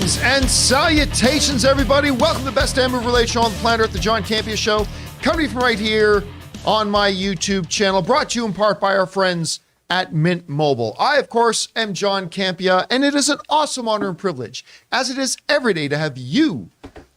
Greetings and salutations, everybody. Welcome to the best damn movie-related show on the planet Earth, the John Campea Show. Coming from right here on my YouTube channel, brought to you in part by our friends at Mint Mobile. I, of course, am John Campea, and it is an awesome honor and privilege, as it is every day, to have you,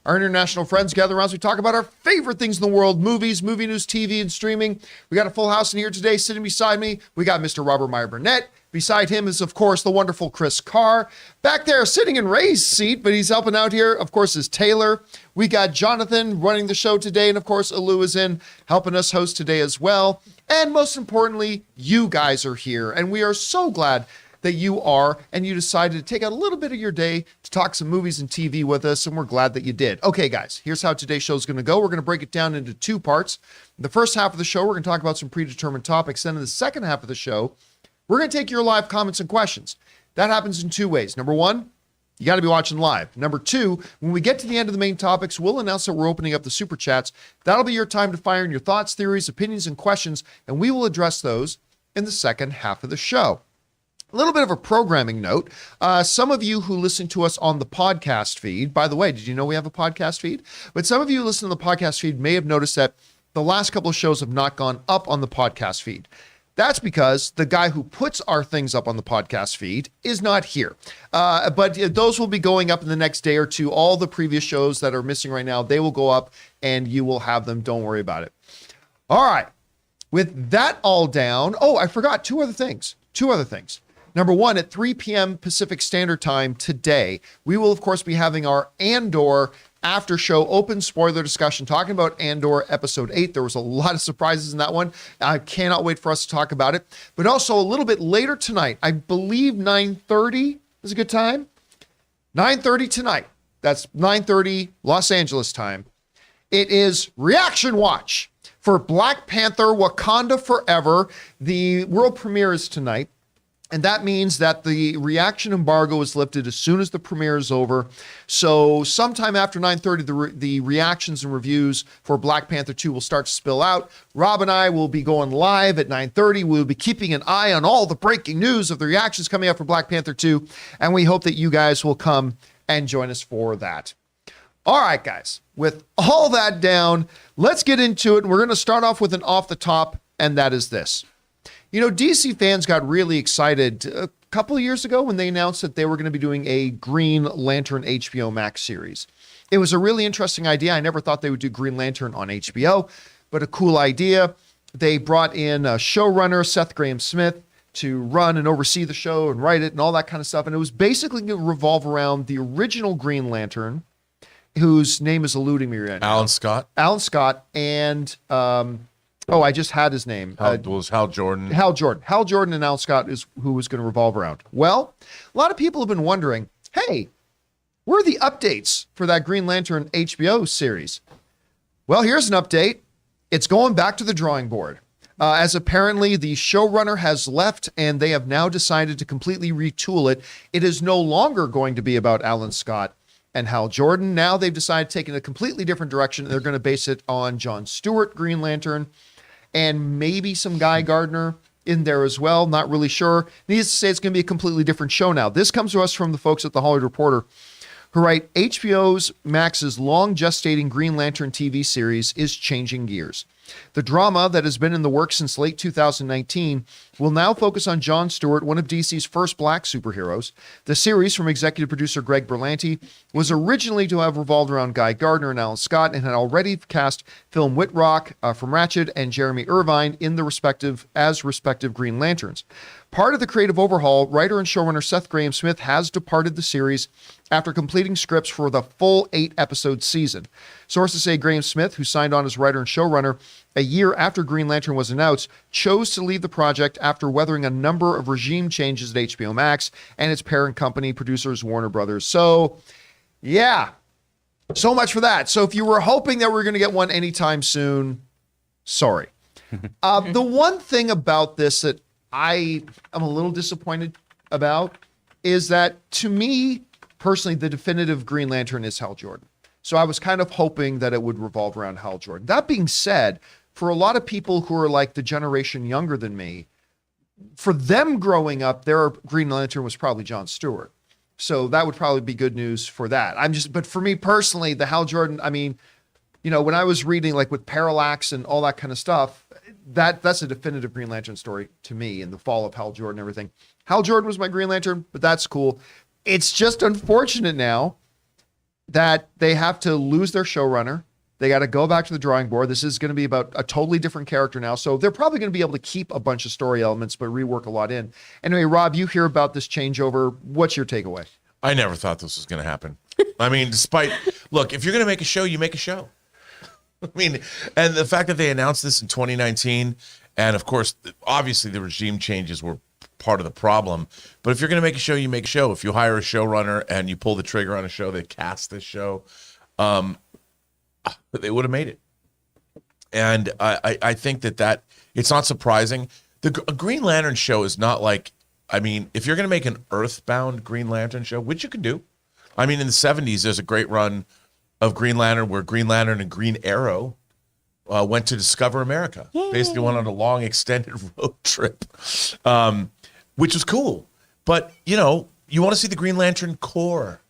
our international friends, gather around as we talk about our favorite things in the world: movies, movie news, TV, and streaming. We got a full house in here today. Sitting beside me, we got Mr. Robert Meyer Burnett. Beside him is, of course, the wonderful Chris Carr. Back there, sitting in Ray's seat, but he's helping out here, of course, is Taylor. We got Jonathan running the show today, and of course, Alu is in helping us host today as well. And most importantly, you guys are here, and we are so glad that you are, and you decided to take out a little bit of your day to talk some movies and TV with us, and we're glad that you did. Okay, guys, here's how today's show is going to go. We're going to break it down into two parts. In the first half of the show, we're going to talk about some predetermined topics. Then in the second half of the show, we're going to take your live comments and questions. That happens in two ways. Number one, you got to be watching live. Number two, when we get to the end of the main topics, we'll announce that we're opening up the super chats. That'll be your time to fire in your thoughts, theories, opinions, and questions, and we will address those in the second half of the show. A little bit of a programming note. Some of you who listen to us on the podcast feed, by the way, did you know we have a podcast feed? But some of you who listen to the podcast feed may have noticed that the last couple of shows have not gone up on the podcast feed. That's because the guy who puts our things up on the podcast feed is not here. But those will be going up in the next day or two. All the previous shows that are missing right now, they will go up and you will have them. Don't worry about it. All right. With that all down. Oh, I forgot two other things. Number one, at 3 p.m. Pacific Standard Time today, we will, of course, be having our Andor after show open spoiler discussion, talking about Andor episode 8. There was a lot of surprises in that one. I cannot wait for us to talk about it. But also a little bit later tonight, I believe 9:30 is a good time. 9:30 tonight. That's 9:30 Los Angeles time. It is Reaction Watch for Black Panther: Wakanda Forever. The world premiere is tonight. And that means that the reaction embargo is lifted as soon as the premiere is over. So sometime after 9:30, the reactions and reviews for Black Panther 2 will start to spill out. Rob and I will be going live at 9:30. We'll be keeping an eye on all the breaking news of the reactions coming out for Black Panther 2. And we hope that you guys will come and join us for that. All right, guys, with all that down, let's get into it. And we're going to start off with an off the top, and that is this. You know, DC fans got really excited a couple of years ago when they announced that they were going to be doing a Green Lantern HBO Max series. It was a really interesting idea. I never thought they would do Green Lantern on HBO, but a cool idea. They brought in a showrunner, Seth Grahame-Smith, to run and oversee the show and write it and all that kind of stuff. And it was basically going to revolve around the original Green Lantern, whose name is eluding me right now. Alan Scott, and I just had his name. Was Hal Jordan. Hal Jordan and Al Scott is who was going to revolve around. Well, a lot of people have been wondering, hey, where are the updates for that Green Lantern HBO series? Well, here's an update. It's going back to the drawing board. As apparently the showrunner has left and they have now decided to completely retool it. It is no longer going to be about Alan Scott and Hal Jordan. Now they've decided to take it a completely different direction. They're going to base it on John Stewart, Green Lantern, and maybe some Guy Gardner in there as well. Not really sure. Needless to say, it's going to be a completely different show now. This comes to us from the folks at the Hollywood Reporter, who write, HBO's Max's long gestating Green Lantern TV series is changing gears. The drama that has been in the works since late 2019 will now focus on John Stewart, one of DC's first black superheroes. The series, from executive producer Greg Berlanti, was originally to have revolved around Guy Gardner and Alan Scott and had already cast Film Whitrock from Ratched and Jeremy Irvine in the respective Green Lanterns. Part of the creative overhaul, writer and showrunner Seth Grahame-Smith has departed the series after completing scripts for the full 8-episode season. Sources say Grahame-Smith, who signed on as writer and showrunner a year after Green Lantern was announced, chose to leave the project after weathering a number of regime changes at HBO Max and its parent company, producers Warner Brothers. So, yeah, so much for that. So if you were hoping that we're going to get one anytime soon, sorry. The one thing about this that I am a little disappointed about is that, to me, personally, the definitive Green Lantern is Hal Jordan. So I was kind of hoping that it would revolve around Hal Jordan. That being said, for a lot of people who are like the generation younger than me, for them growing up, their Green Lantern was probably John Stewart. So that would probably be good news for that. But for me personally, the Hal Jordan, I mean, when I was reading like with Parallax and all that kind of stuff, that's a definitive Green Lantern story to me, in the fall of Hal Jordan and everything. Hal Jordan was my Green Lantern, but that's cool. It's just unfortunate now that they have to lose their showrunner. They got to go back to the drawing board. This is going to be about a totally different character now. So they're probably going to be able to keep a bunch of story elements, but rework a lot in. Anyway, Rob, you hear about this changeover. What's your takeaway? I never thought this was going to happen. I mean, look, if you're going to make a show, you make a show. I mean, and the fact that they announced this in 2019, and of course, obviously the regime changes were part of the problem. But if you're going to make a show, you make a show. If you hire a showrunner and you pull the trigger on a show, they cast this show, they would have made it. And I think that it's not surprising. A Green Lantern show is not like, I mean, if you're going to make an Earthbound Green Lantern show, which you can do. I mean, in the 70s, there's a great run of Green Lantern where Green Lantern and Green Arrow went to discover America. Yay. Basically went on a long extended road trip, which was cool. But, you want to see the Green Lantern Corps.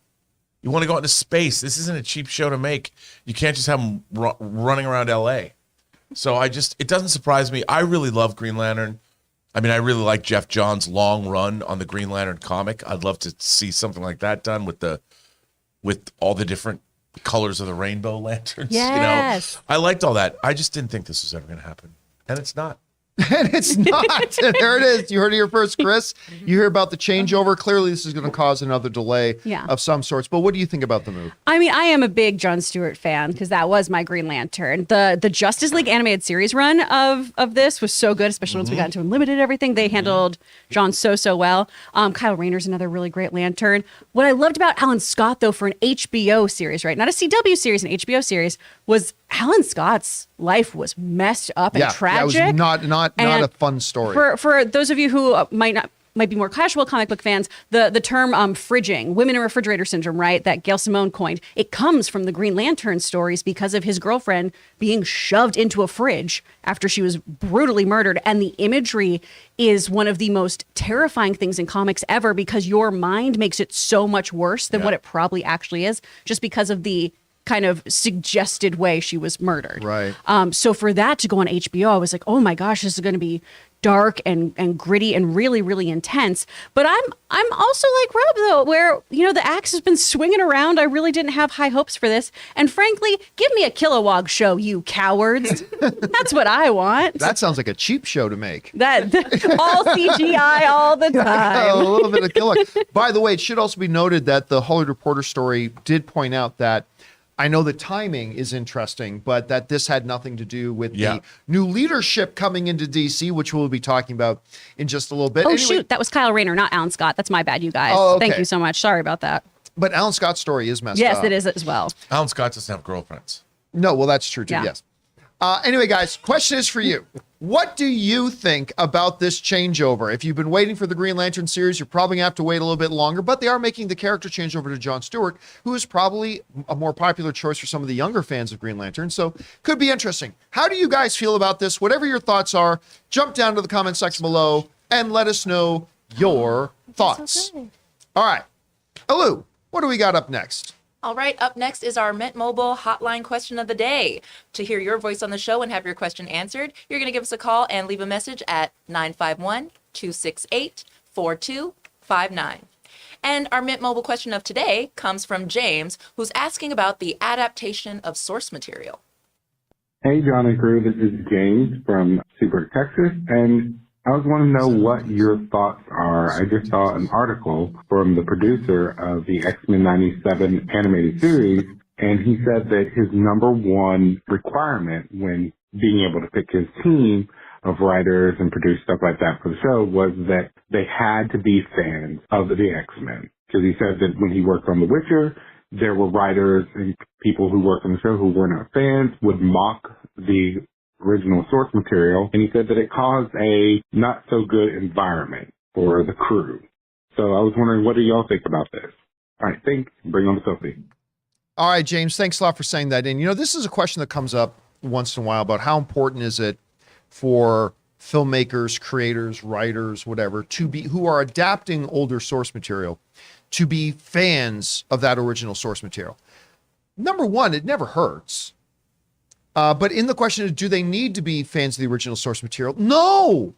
You want to go out into space. This isn't a cheap show to make. You can't just have them running around L.A. So it doesn't surprise me. I really love Green Lantern. I mean, I really like Jeff Johns' long run on the Green Lantern comic. I'd love to see something like that done with all the different colors of the rainbow lanterns. Yes. I liked all that. I just didn't think this was ever going to happen. And it's not. And it's not. There it is. You heard it here first, Chris. You hear about the changeover. Clearly, this is going to cause another delay of some sorts. But what do you think about the move? I mean, I am a big Jon Stewart fan because that was my Green Lantern. The Justice League animated series run of this was so good, especially once we got into Unlimited and everything. They handled John so well. Kyle Rayner's another really great Lantern. What I loved about Alan Scott, though, for an HBO series, right? Not a CW series, an HBO series, was Alan Scott's life was messed up and tragic. Yeah, it was not a fun story. For those of you who might be more casual comic book fans, the term fridging, women in refrigerator syndrome, right, that Gail Simone coined, it comes from the Green Lantern stories because of his girlfriend being shoved into a fridge after she was brutally murdered. And the imagery is one of the most terrifying things in comics ever because your mind makes it so much worse than what it probably actually is, just because of the kind of suggested way she was murdered. Right. So for that to go on HBO, I was like, oh my gosh, this is going to be dark and gritty and really, really intense. But I'm also like Rob, though, where, the axe has been swinging around. I really didn't have high hopes for this. And frankly, give me a Kilowog show, you cowards. That's what I want. That sounds like a cheap show to make. That all CGI all the time. A little bit of Kilowog. By the way, it should also be noted that the Hollywood Reporter story did point out that I know the timing is interesting, but that this had nothing to do with the new leadership coming into DC, which we'll be talking about in just a little bit. Oh, shoot. That was Kyle Rayner, not Alan Scott. That's my bad, you guys. Oh, okay. Thank you so much. Sorry about that. But Alan Scott's story is messed up. Yes, it is as well. Alan Scott doesn't have girlfriends. No, well, that's true, too. Yeah. Yes. Anyway, guys, question is for you. What do you think about this changeover? If you've been waiting for the Green Lantern series, you're probably going to have to wait a little bit longer, but they are making the character change over to Jon Stewart, who is probably a more popular choice for some of the younger fans of Green Lantern, so could be interesting. How do you guys feel about this? Whatever your thoughts are, jump down to the comment section below and let us know your thoughts. All right. Alu, what do we got up next? All right, up next is our Mint Mobile hotline question of the day. To hear your voice on the show and have your question answered, you're going to give us a call and leave a message at 951-268-4259. And our Mint Mobile question of today comes from James, who's asking about the adaptation of source material. Hey, John and crew, this is James from Seabrook, Texas, and I was wanting to know what your thoughts are. I just saw an article from the producer of the X-Men 97 animated series, and he said that his number one requirement when being able to pick his team of writers and produce stuff like that for the show was that they had to be fans of the X-Men. Because he said that when he worked on The Witcher, there were writers and people who worked on the show who were not fans, would mock the original source material, and he said that it caused a not so good environment for the crew. So I was wondering, what do y'all think about this? All right, thanks. Bring on the Sophie. All right, James, thanks a lot for saying that. And, this is a question that comes up once in a while about how important is it for filmmakers, creators, writers, whatever, who are adapting older source material to be fans of that original source material. Number one, it never hurts. But in the question of, do they need to be fans of the original source material? No,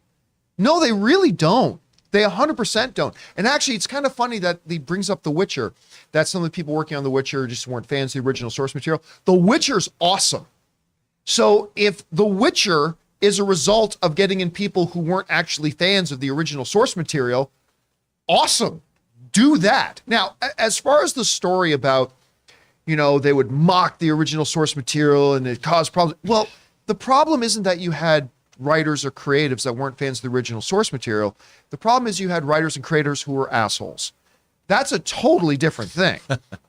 they really don't. They 100% don't. And actually, it's kind of funny that he brings up The Witcher, that some of the people working on The Witcher just weren't fans of the original source material. The Witcher's awesome. So if The Witcher is a result of getting in people who weren't actually fans of the original source material, awesome. Do that. Now, as far as the story about, they would mock the original source material and it caused problems. Well, the problem isn't that you had writers or creatives that weren't fans of the original source material. The problem is you had writers and creators who were assholes. That's a totally different thing.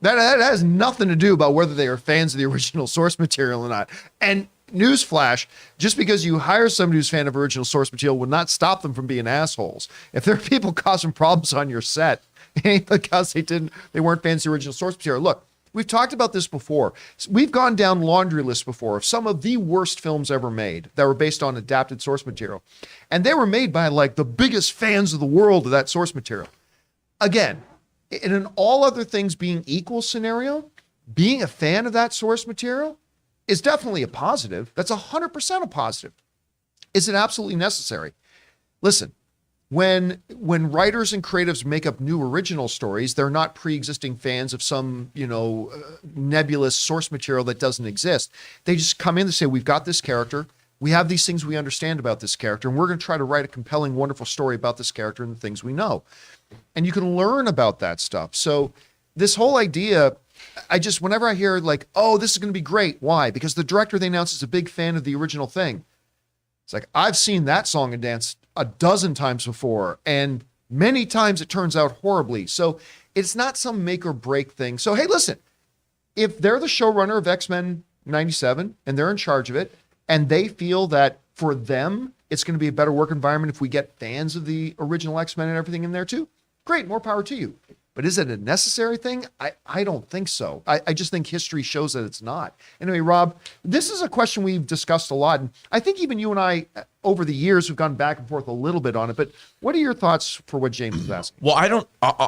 that has nothing to do about whether they are fans of the original source material or not. And newsflash, just because you hire somebody who's a fan of original source material will not stop them from being assholes. If there are people causing problems on your set, it ain't because they weren't fans of the original source material. Look, we've talked about this before. We've gone down laundry lists before of some of the worst films ever made that were based on adapted source material. And they were made by like the biggest fans of the world of that source material. Again, in an all other things being equal scenario, being a fan of that source material is definitely a positive. That's 100% a positive. Is it absolutely necessary? Listen, when writers and creatives make up new original stories, they're not pre-existing fans of some, nebulous source material that doesn't exist. They just come in and say, we've got this character. We have these things we understand about this character, and we're going to try to write a compelling, wonderful story about this character and the things we know. And you can learn about that stuff. So this whole idea, whenever I hear like, oh, this is going to be great. Why? Because the director they announced is a big fan of the original thing. It's like, I've seen that song and dance a dozen times before, and many times it turns out horribly. So it's not some make or break thing. So, hey, listen, if they're the showrunner of X-Men 97 and they're in charge of it, and they feel that for them, it's going to be a better work environment if we get fans of the original X-Men and everything in there too, great, more power to you. But is it a necessary thing? I don't think so. I just think history shows that it's not. Anyway, Rob, this is a question we've discussed a lot. And I think even you and I, over the years, we've gone back and forth a little bit on it. But what are your thoughts for what James is asking? Well,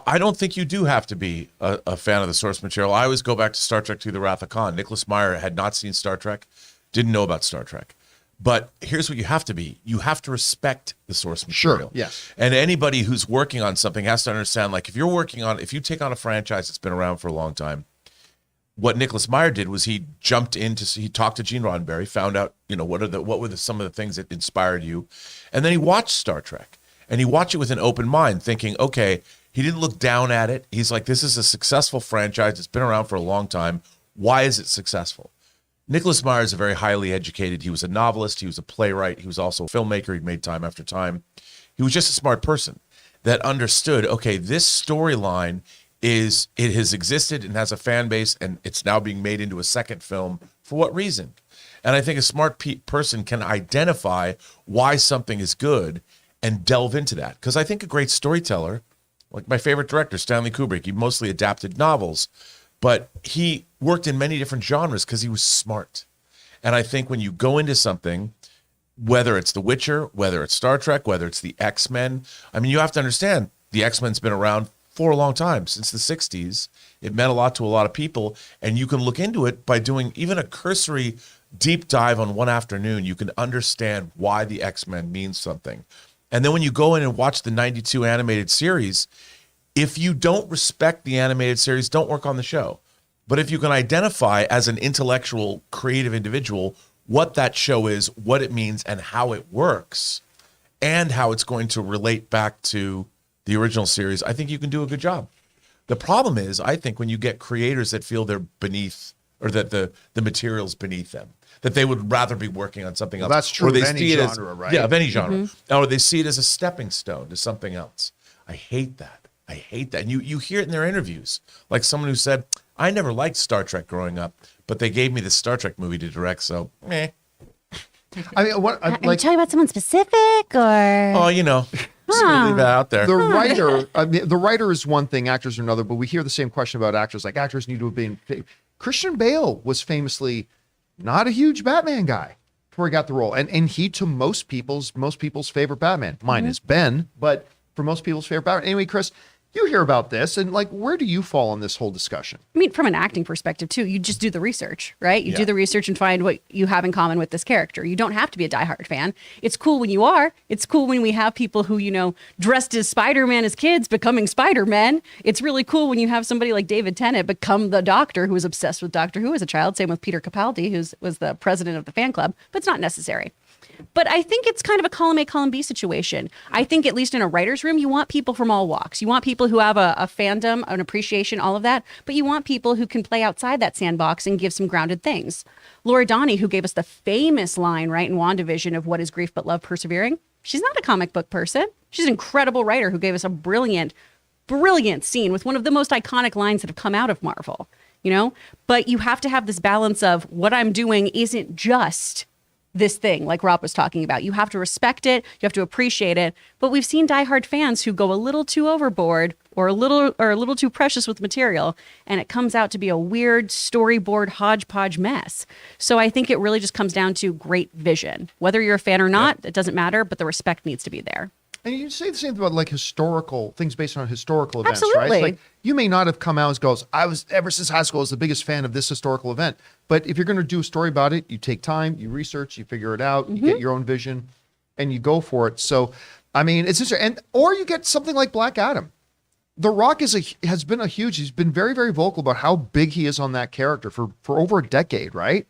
I don't think you do have to be a fan of the source material. I always go back to Star Trek II: The Wrath of Khan. Nicholas Meyer had not seen Star Trek, didn't know about Star Trek. But here's what you have to be. You have to respect the source material. Sure, yes. And anybody who's working on something has to understand, like, if you take on a franchise that's been around for a long time, what Nicholas Meyer did was he talked to Gene Roddenberry, found out, what were some of the things that inspired you. And then he watched Star Trek. And he watched it with an open mind, thinking, okay, he didn't look down at it. He's like, this is a successful franchise. It's been around for a long time. Why is it successful? Nicholas Meyer is a very highly educated. He was a novelist. He was a playwright. He was also a filmmaker. He'd made Time After Time. He was just a smart person that understood, okay, this storyline it has existed and has a fan base, and it's now being made into a second film. For what reason? And I think a smart person can identify why something is good and delve into that. Because I think a great storyteller, like my favorite director, Stanley Kubrick, he mostly adapted novels, but he worked in many different genres because he was smart. And I think when you go into something, whether it's The Witcher, whether it's Star Trek, whether it's the X-Men, I mean, you have to understand the X-Men's been around for a long time, since the 60s. It meant a lot to a lot of people. And you can look into it by doing even a cursory deep dive on one afternoon. You can understand why the X-Men means something. And then when you go in and watch the 92 animated series, if you don't respect the animated series, don't work on the show. But if you can identify as an intellectual, creative individual what that show is, what it means, and how it works, and how it's going to relate back to the original series, I think you can do a good job. The problem is, I think, when you get creators that feel they're beneath, or that the material's beneath them, that they would rather be working on something else. That's true or they of any see it genre, as, right? Yeah, of any genre. Or they see it as a stepping stone to something else. I hate that. I hate that. And you hear it in their interviews. Like someone who said, I never liked Star Trek growing up, but they gave me this Star Trek movie to direct, so meh. I mean, what Are you like talking about someone specific, or? Oh, just gonna leave that out there. the writer? I mean, the writer is one thing, actors are another. But we hear the same question about actors. Like actors need to have been. Christian Bale was famously not a huge Batman guy before he got the role, and he to most people's favorite Batman. Mine is Ben, but for most people's favorite Batman. Anyway, Chris, you hear about this, and like, where do you fall in this whole discussion? I mean, from an acting perspective too, you just do the research, right? You Yeah. do the research and find what you have in common with this character. You don't have to be a diehard fan. It's cool when you are. It's cool when we have people who, dressed as Spider-Man as kids becoming Spider-Man. It's really cool when you have somebody like David Tennant become the Doctor who was obsessed with Doctor Who as a child. Same with Peter Capaldi, who was the president of the fan club, but it's not necessary. But I think it's kind of a column A, column B situation. I think at least in a writer's room, you want people from all walks. You want people who have a fandom, an appreciation, all of that. But you want people who can play outside that sandbox and give some grounded things. Laura Donnie, who gave us the famous line, right, in WandaVision of what is grief but love persevering. She's not a comic book person. She's an incredible writer who gave us a brilliant scene with one of the most iconic lines that have come out of Marvel, But you have to have this balance of what I'm doing isn't just this thing like Rob was talking about. You have to respect it, you have to appreciate it. But we've seen diehard fans who go a little too overboard or a little too precious with material, and it comes out to be a weird storyboard hodgepodge mess. So I think it really just comes down to great vision. Whether you're a fan or not, it doesn't matter, but the respect needs to be there. And you say the same thing about like historical things based on historical events, Absolutely. right? Like you may not have come out as goes, I was ever since high school, I was the biggest fan of this historical event. But if you're going to do a story about it, you take time, you research, you figure it out, you get your own vision, and you go for it. So, I mean, it's interesting. Or you get something like Black Adam. The Rock has been he's been very, very vocal about how big he is on that character for over a decade, right?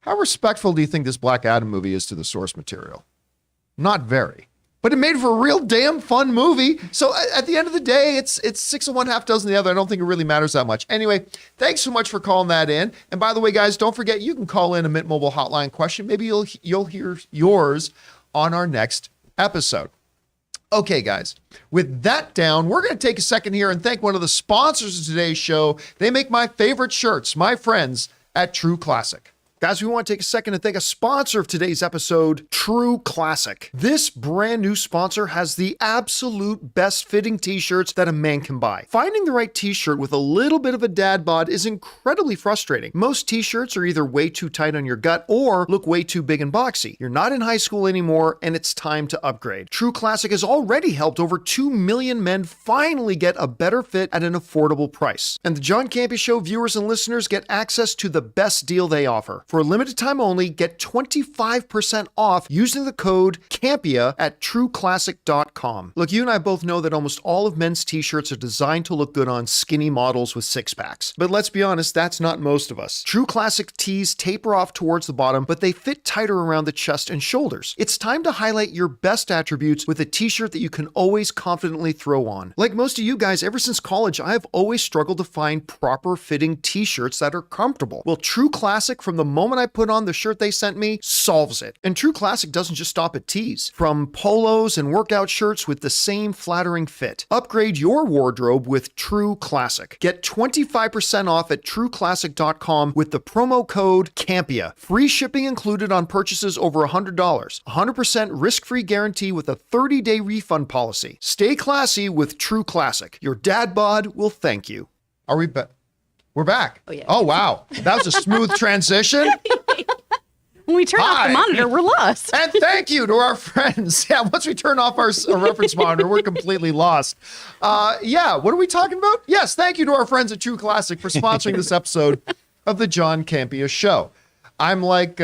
How respectful do you think this Black Adam movie is to the source material? Not very. But it made for a real damn fun movie. So at the end of the day, it's 6 of one, half dozen of the other. I don't think it really matters that much. Anyway, thanks so much for calling that in. And by the way, guys, don't forget you can call in a Mint Mobile hotline question. Maybe you'll hear yours on our next episode. Okay, guys, with that down, we're going to take a second here and thank one of the sponsors of today's show. They make my favorite shirts, my friends at True Classic. Guys, we want to take a second to thank a sponsor of today's episode, True Classic. This brand new sponsor has the absolute best fitting t-shirts that a man can buy. Finding the right t-shirt with a little bit of a dad bod is incredibly frustrating. Most t-shirts are either way too tight on your gut or look way too big and boxy. You're not in high school anymore and it's time to upgrade. True Classic has already helped over 2 million men finally get a better fit at an affordable price. And the John Campea Show viewers and listeners get access to the best deal they offer. For a limited time only, get 25% off using the code CAMPEA at trueclassic.com. Look, you and I both know that almost all of men's t-shirts are designed to look good on skinny models with six-packs. But let's be honest, that's not most of us. True Classic tees taper off towards the bottom, but they fit tighter around the chest and shoulders. It's time to highlight your best attributes with a t-shirt that you can always confidently throw on. Like most of you guys, ever since college, I've always struggled to find proper fitting t-shirts that are comfortable. Well, True Classic, from the moment I put on the shirt they sent me, solves it. And True Classic doesn't just stop at tees. From polos and workout shirts with the same flattering fit. Upgrade your wardrobe with True Classic. Get 25% off at trueclassic.com with the promo code CAMPEA. Free shipping included on purchases over $100. 100% risk-free guarantee with a 30-day refund policy. Stay classy with True Classic. Your dad bod will thank you. Are we back? We're back. Oh, yeah. Oh, wow. That was a smooth transition. When we turn off Hi. the monitor, we're lost. And thank you to our friends. Yeah, once we turn off our reference monitor, we're completely lost. Yeah, what are we talking about? Yes, thank you to our friends at True Classic for sponsoring this episode of the John Campea Show. I'm like,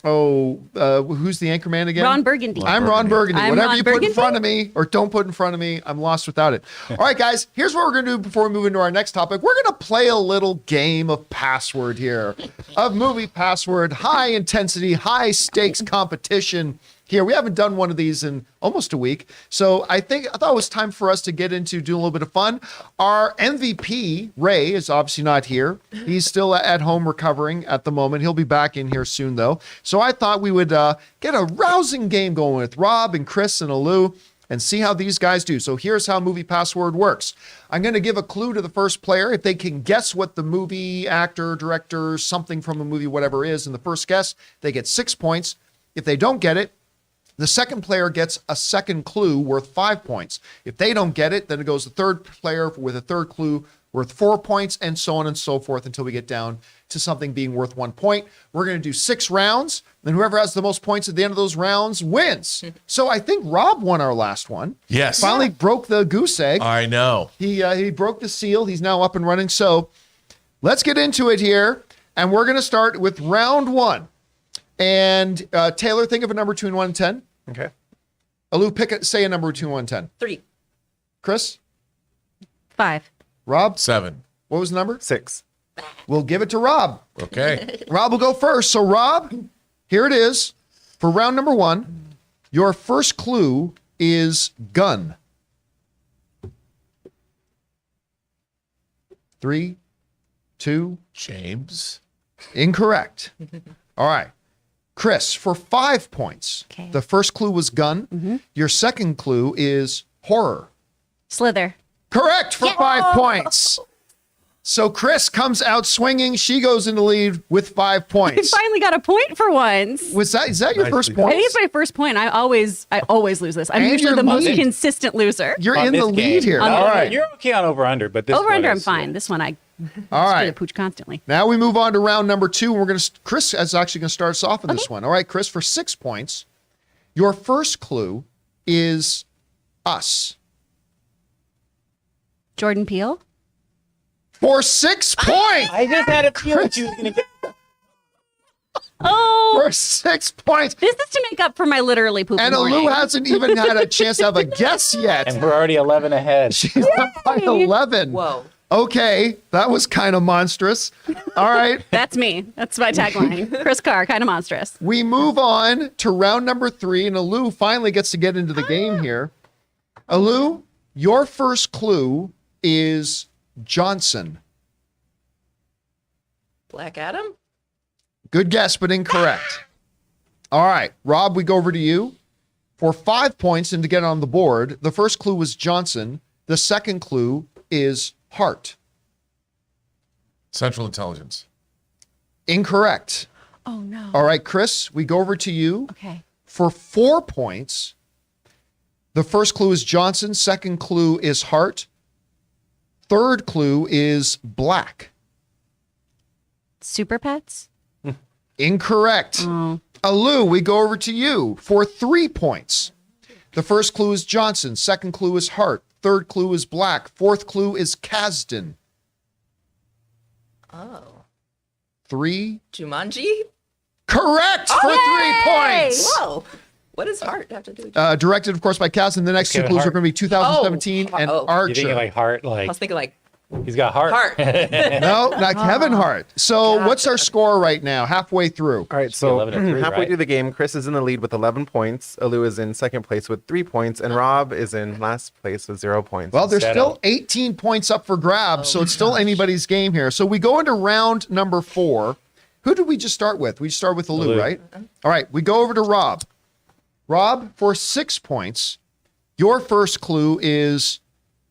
who's the anchorman again? Ron Burgundy. I'm Ron Burgundy. I'm Whatever Ron you put in Burgundy. front of me or don't put in front of me, I'm lost without it. All right, guys, here's what we're going to do before we move into our next topic. We're going to play a little game of password here, of movie password, high intensity, high stakes competition here. We haven't done one of these in almost a week. So I thought it was time for us to get into doing a little bit of fun. Our MVP, Ray, is obviously not here. He's still at home recovering at the moment. He'll be back in here soon, though. So I thought we would get a rousing game going with Rob and Chris and Alou and see how these guys do. So here's how movie password works. I'm going to give a clue to the first player. If they can guess what the movie, actor, director, something from a movie, whatever is in the first guess, they get 6 points. If they don't get it, The second player gets a second clue worth 5 points. If they don't get it, then it goes to the third player with a third clue worth 4 points, and so on and so forth until we get down to something being worth 1 point. We're going to do 6 rounds, and whoever has the most points at the end of those rounds wins. So I think Rob won our last one. Yes. Finally broke the goose egg. I know. He broke the seal. He's now up and running. So let's get into it here, and we're going to start with round 1. And Taylor, think of a number between 1 and 10. Okay. Alou, say a number between 1 and 10. 3. Chris? 5. Rob? 7. What was the number? 6. We'll give it to Rob. Okay. Rob will go first. So, Rob, here it is. For round number 1, your first clue is gun. 3, 2, James. incorrect. All right. Chris, for 5 points, Okay. the first clue was gun. Your second clue is horror. Slither. Correct for 5 points. So Chris comes out swinging. She goes in the lead with 5 I points. finally got a point for once. Is that your Nicely first done. point? I think it's my first point. I always lose this. I'm And usually you're the most leading. consistent loser. You're On in this the lead game. here. On All the- right. You're okay on over under, but this Over one under, I'm is, fine. This one I All spit a right. pooch constantly. Now we move on to round number 2. And we're going to, Chris is actually going to start us off in this one. All right, Chris, for 6 points, your first clue is us. Jordan Peele. For 6 points. I just had a feeling she was going to get. Oh, For 6 points. this is to make up for my literally pooping And morning. Alou hasn't even had a chance to have a guess yet. And we're already 11 ahead. She's up by 11. Whoa. Okay, that was kind of monstrous. All right, That's me. That's my tagline. Chris Carr, kind of monstrous. we move on to round number 3, and Alou finally gets to get into the game here. Alou, your first clue is Johnson. Black Adam? Good guess, but incorrect. All right, Rob, we go over to you. For 5 points and to get on the board, the first clue was Johnson. The second clue is Hart. Central Intelligence. Incorrect. Oh no. All right, Chris, we go over to you. Okay. For 4 points, the first clue is Johnson. Second clue is Hart. Third clue is black. Super Pets. Incorrect. Alou, we go over to you for 3 points. The first clue is Johnson. Second clue is Hart. Third clue is black. Fourth clue is Kasdan. Oh. 3. Jumanji? Correct for 3 points. Whoa. What does heart have to do with it? Directed, of course, by Kasdan. The next two Kevin clues are Hart. going to be 2017 Oh. and Oh. You Archer. thinking like heart, I like was thinking like he's got heart. heart. No, not Kevin Hart. So what's our score right now? Halfway through. All right, so 11 and 3, halfway right? through the game, Chris is in the lead with 11 points. Alou is in second place with 3 points, and Rob is in last place with 0 points. Well, there's Settle. still 18 points up for grabs, so it's still anybody's game here. So we go into round number 4. Who did we just start with? We start with Alou, Alou. right? All right, we go over to Rob. Rob, for 6 points, your first clue is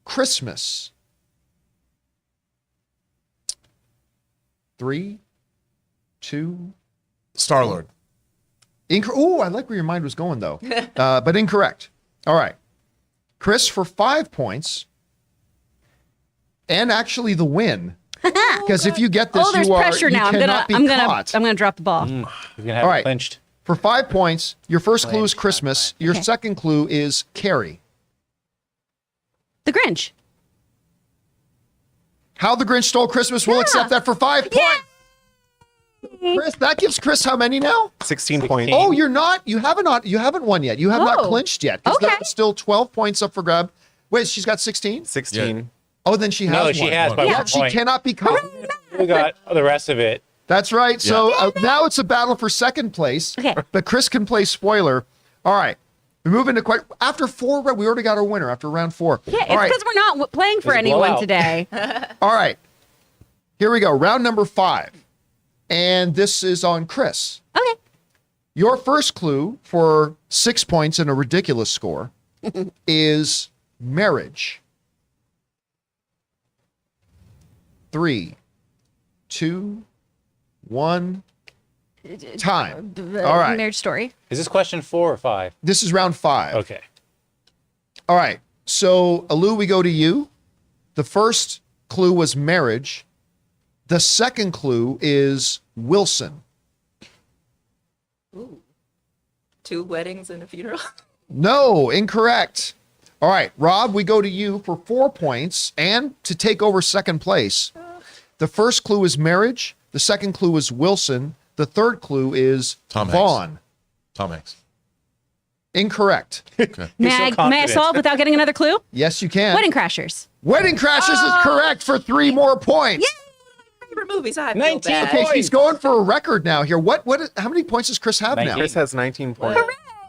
Christmas. 3, 2, Star-Lord. Oh, I like where your mind was going, though. But incorrect. All right. Chris, for 5 points, and actually the win. Because if you get this, Oh, there's you pressure you now. I'm cannot be gonna caught. drop the ball. He's gonna have All it right. clinched. For 5 points, your first clue is Christmas. Your Okay. second clue is Carrie. The Grinch. How the Grinch Stole Christmas. We'll accept that for 5 points. Chris, that gives Chris how many now? 16 points. Oh, you haven't won yet. You have not Oh. clinched yet. 'Cause Okay. there's still 12 points up for grab. Wait, she's got 16? 16. Oh, then she has No, one. she has by Yeah. one She point. cannot be caught. We got the rest of it. That's right. So now it's a battle for second place. Okay. But Chris can play spoiler. All right. We move into after 4. We already got our winner after round 4. Yeah, it's All right. because we're not playing for It's a anyone blowout. today. All right. Here we go. Round number 5. And this is on Chris. Okay. Your first clue for 6 points and a ridiculous score is marriage. 3, 2, 1. Time. All right. Marriage Story. Is this question 4 or 5? This is round 5. Okay. All right. So, Alu, we go to you. The first clue was marriage. The second clue is Wilson. Ooh. 2 weddings and a funeral. No, incorrect. All right, Rob, we go to you for 4 points and to take over second place. The first clue is marriage. The second clue is Wilson. The third clue is Tom Hanks. Vaughn. Tom Hanks. Incorrect. May so I confident. solve without getting another clue? Yes, you can. Wedding Crashers. Wedding Crashers is correct for 3 more points. Favorite movies. I feel 19 bad. Okay, points. she's going for a record now here. How many points does Chris have 19. now? Chris has 19 points.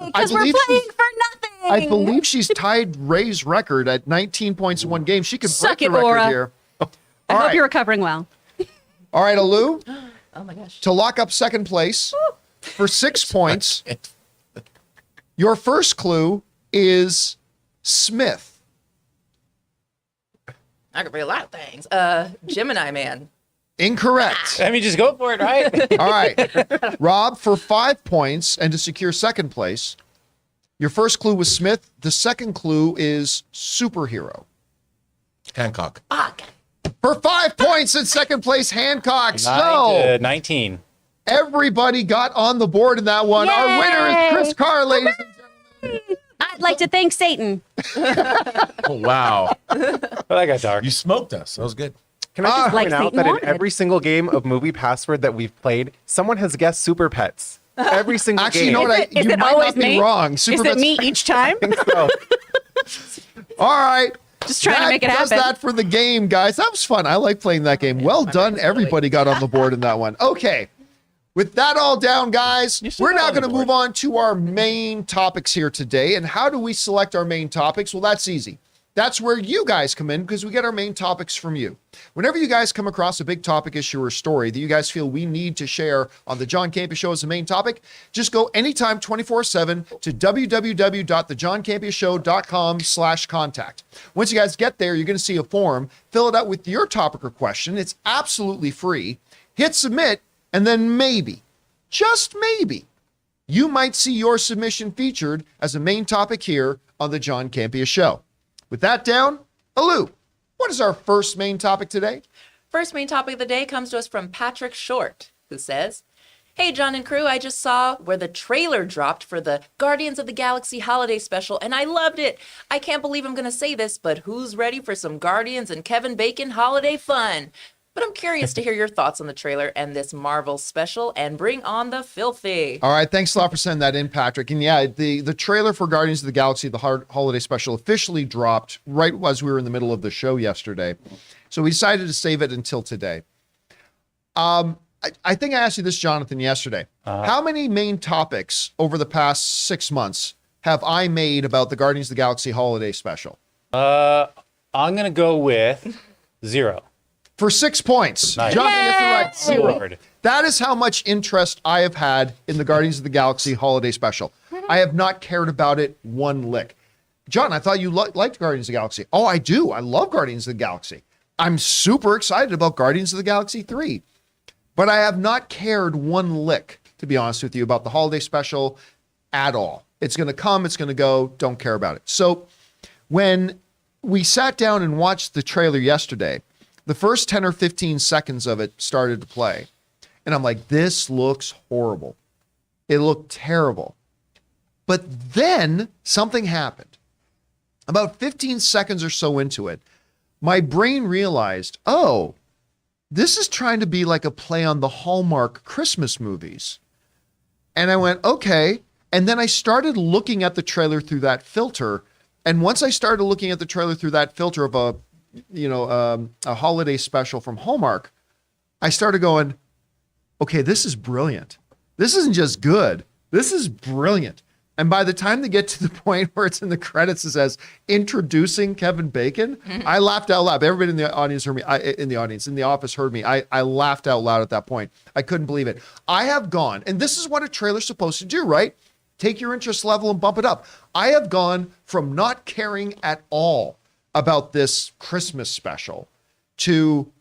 Because we're believe playing she's- for nothing. I believe she's tied Ray's record at 19 points in one game. She could break Suck the it, record Aura. here. I All hope right. you're recovering well. All right, Alu, Oh my gosh. to lock up second place for 6 points. Your first clue is Smith. I could be a lot of things. Gemini Man. Incorrect. I mean, just go for it, right? All right. Rob, for 5 points and to secure second place, your first clue was Smith. The second clue is superhero. Hancock. Ah, God. For 5 points in second place, Hancock. 9 So to 19. everybody got on the board in that one. Our winner is Chris Carr, ladies and gentlemen. I'd like to thank Satan. Oh, wow. Oh, that got dark. You smoked us. That was good. Can I just Like point out Satan that in wanted. every single game of Movie Password that we've played, someone has guessed Super Pets. Every single Actually, you game. know what? Is You it might always not be me? wrong. Is Super it Pets- me each time? So, All right. Just trying to That make it does happen. that for the game, guys. That was fun. I like playing that game. Well done. Everybody got on the board in that one. Okay. With that all down, guys, still we're got now on the going to board. move on to our main topics here today. And how do we select our main topics? Well, that's easy. That's where you guys come in because we get our main topics from you. Whenever you guys come across a big topic, issue, or story that you guys feel we need to share on the John Campea Show as the main topic, just go anytime 24/7 to www.thejohncampeashow.com/contact. Once you guys get there, you're going to see a form. Fill it out with your topic or question. It's absolutely free. Hit submit, and then maybe, just maybe, you might see your submission featured as a main topic here on the John Campea Show. With that down, Alu, what is our first main topic today? First main topic of the day comes to us from Patrick Short, who says, "Hey, John and crew, I just saw where the trailer dropped for the Guardians of the Galaxy holiday special, and I loved it. I can't believe I'm going to say this, but who's ready for some Guardians and Kevin Bacon holiday fun? But I'm curious to hear your thoughts on the trailer and this Marvel special, and bring on the filthy." All right, thanks a lot for sending that in, Patrick. And yeah, the trailer for Guardians of the Galaxy, the holiday special, officially dropped right as we were in the middle of the show yesterday. So we decided to save it until today. I think I asked you this, Jonathan, yesterday. How many main topics over the past 6 months have I made about the Guardians of the Galaxy holiday special? I'm going to go with 0. For 6 points. Nice. Jonathan gets the right 0. Lord. That is how much interest I have had in the Guardians of the Galaxy holiday special. I have not cared about it one lick. John, I thought you liked Guardians of the Galaxy. Oh, I do. I love Guardians of the Galaxy. I'm super excited about Guardians of the Galaxy 3. But I have not cared one lick, to be honest with you, about the holiday special at all. It's going to come, it's going to go, don't care about it. So when we sat down and watched the trailer yesterday, the first 10 or 15 seconds of it started to play. And I'm like, this looks horrible. It looked terrible. But then something happened. About 15 seconds or so into it, my brain realized, oh, this is trying to be like a play on the Hallmark Christmas movies. And I went, okay. And then I started looking at the trailer through that filter. And once I started looking at the trailer through that filter of a holiday special from Hallmark, I started going, okay, this is brilliant. This isn't just good. This is brilliant. And by the time they get to the point where it's in the credits, it says introducing Kevin Bacon, I laughed out loud. Everybody in the audience heard me. In the office heard me. I laughed out loud at that point. I couldn't believe it. I have gone, and this is what a trailer's supposed to do, right? Take your interest level and bump it up. I have gone from not caring at all about this Christmas special to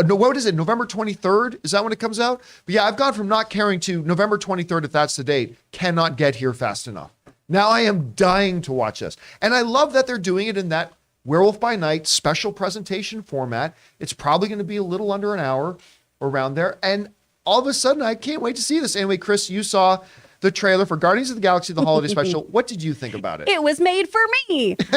No, what is it? November 23rd? Is that when it comes out? But yeah, I've gone from not caring to November 23rd, if that's the date. Cannot get here fast enough. Now I am dying to watch this. And I love that they're doing it in that Werewolf by Night special presentation format. It's probably going to be a little under an hour around there. And all of a sudden, I can't wait to see this. Anyway, Chris, you saw the trailer for Guardians of the Galaxy, the holiday special. What did you think about it? It was made for me because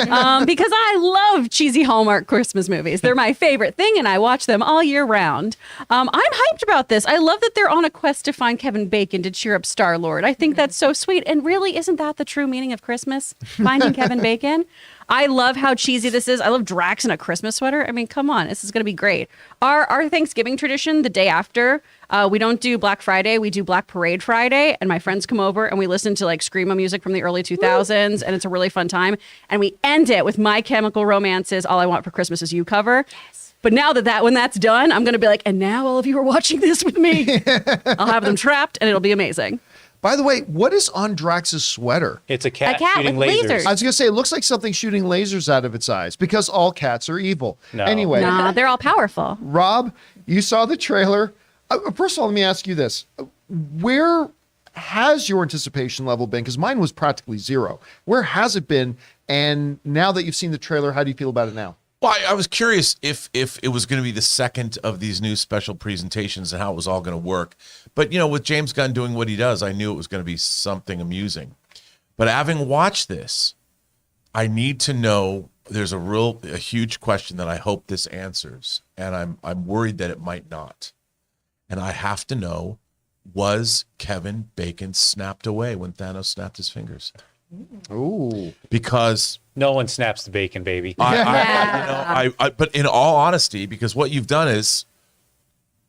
I love cheesy Hallmark Christmas movies. They're my favorite thing, and I watch them all year round. I'm hyped about this. I love that they're on a quest to find Kevin Bacon to cheer up Star-Lord. I think that's so sweet. And really, isn't that the true meaning of Christmas? Finding Kevin Bacon? I love how cheesy this is. I love Drax in a Christmas sweater. I mean, come on. This is going to be great. Our Thanksgiving tradition, the day after, we don't do Black Friday. We do Black Parade Friday. And my friends come over and we listen to like Screamo music from the early 2000s. And it's a really fun time. And we end it with My Chemical Romance's All I Want for Christmas Is You cover. Yes. But now when that's done, I'm going to be like, and now all of you are watching this with me. I'll have them trapped and it'll be amazing. By the way, what is on Drax's sweater? It's a cat with shooting lasers. I was going to say, it looks like something shooting lasers out of its eyes because all cats are evil. No. Anyway. Nah, they're all powerful. Rob, you saw the trailer. First of all, let me ask you this. Where has your anticipation level been? Because mine was practically zero. Where has it been? And now that you've seen the trailer, how do you feel about it now? Well, I was curious if it was going to be the second of these new special presentations and how it was all going to work. But, with James Gunn doing what he does, I knew it was going to be something amusing. But having watched this, I need to know, there's a huge question that I hope this answers. And I'm worried that it might not. And I have to know, was Kevin Bacon snapped away when Thanos snapped his fingers? Ooh. Because No one snaps the bacon, baby. but in all honesty, because what you've done is